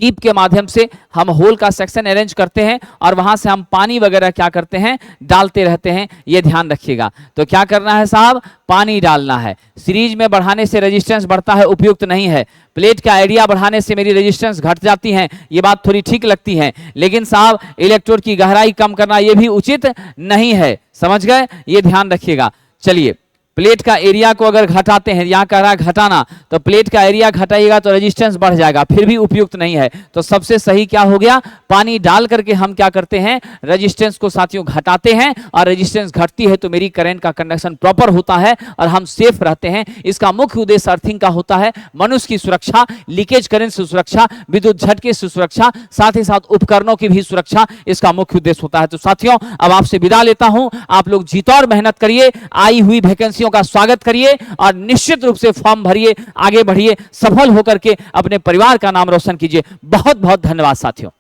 कीप के माध्यम से हम होल का सेक्शन अरेंज करते हैं, और वहां से हम पानी वगैरह क्या करते हैं? डालते रहते हैं। ये ध्यान रखिएगा। तो क्या करना है साहब? पानी डालना है। सीरीज में बढ़ाने से रेजिस्टेंस बढ़ता है, उपयुक्त नहीं है। प्लेट का एरिया बढ़ाने से मेरी रेजिस्टेंस घट जाती है, ये बात थोड़ी ठीक लगती है। लेकिन साहब इलेक्ट्रोड की गहराई कम करना ये भी उचित नहीं है, समझ गए? ये ध्यान रखिएगा। चलिए, प्लेट का एरिया को अगर घटाते हैं, यहाँ कह रहा है घटाना, तो प्लेट का एरिया घटाइएगा तो रेजिस्टेंस बढ़ जाएगा, फिर भी उपयुक्त नहीं है। तो सबसे सही क्या हो गया? पानी डाल करके हम क्या करते हैं? रेजिस्टेंस को साथियों घटाते हैं, और रेजिस्टेंस घटती है तो मेरी करंट का कंडक्शन प्रॉपर होता है और हम सेफ रहते हैं। इसका मुख्य उद्देश्य अर्थिंग का होता है, मनुष्य की सुरक्षा, लीकेज करंट से सुरक्षा, विद्युत झटके से सुरक्षा, साथ ही साथ उपकरणों की भी सुरक्षा, इसका मुख्य उद्देश्य होता है। तो साथियों अब आपसे विदा लेता हूं। आप लोग जीतो और मेहनत करिए, आई हुई वैकेंसी का स्वागत करिए, और निश्चित रूप से फॉर्म भरिए, आगे बढ़िए, सफल होकर के अपने परिवार का नाम रोशन कीजिए। बहुत बहुत धन्यवाद साथियों।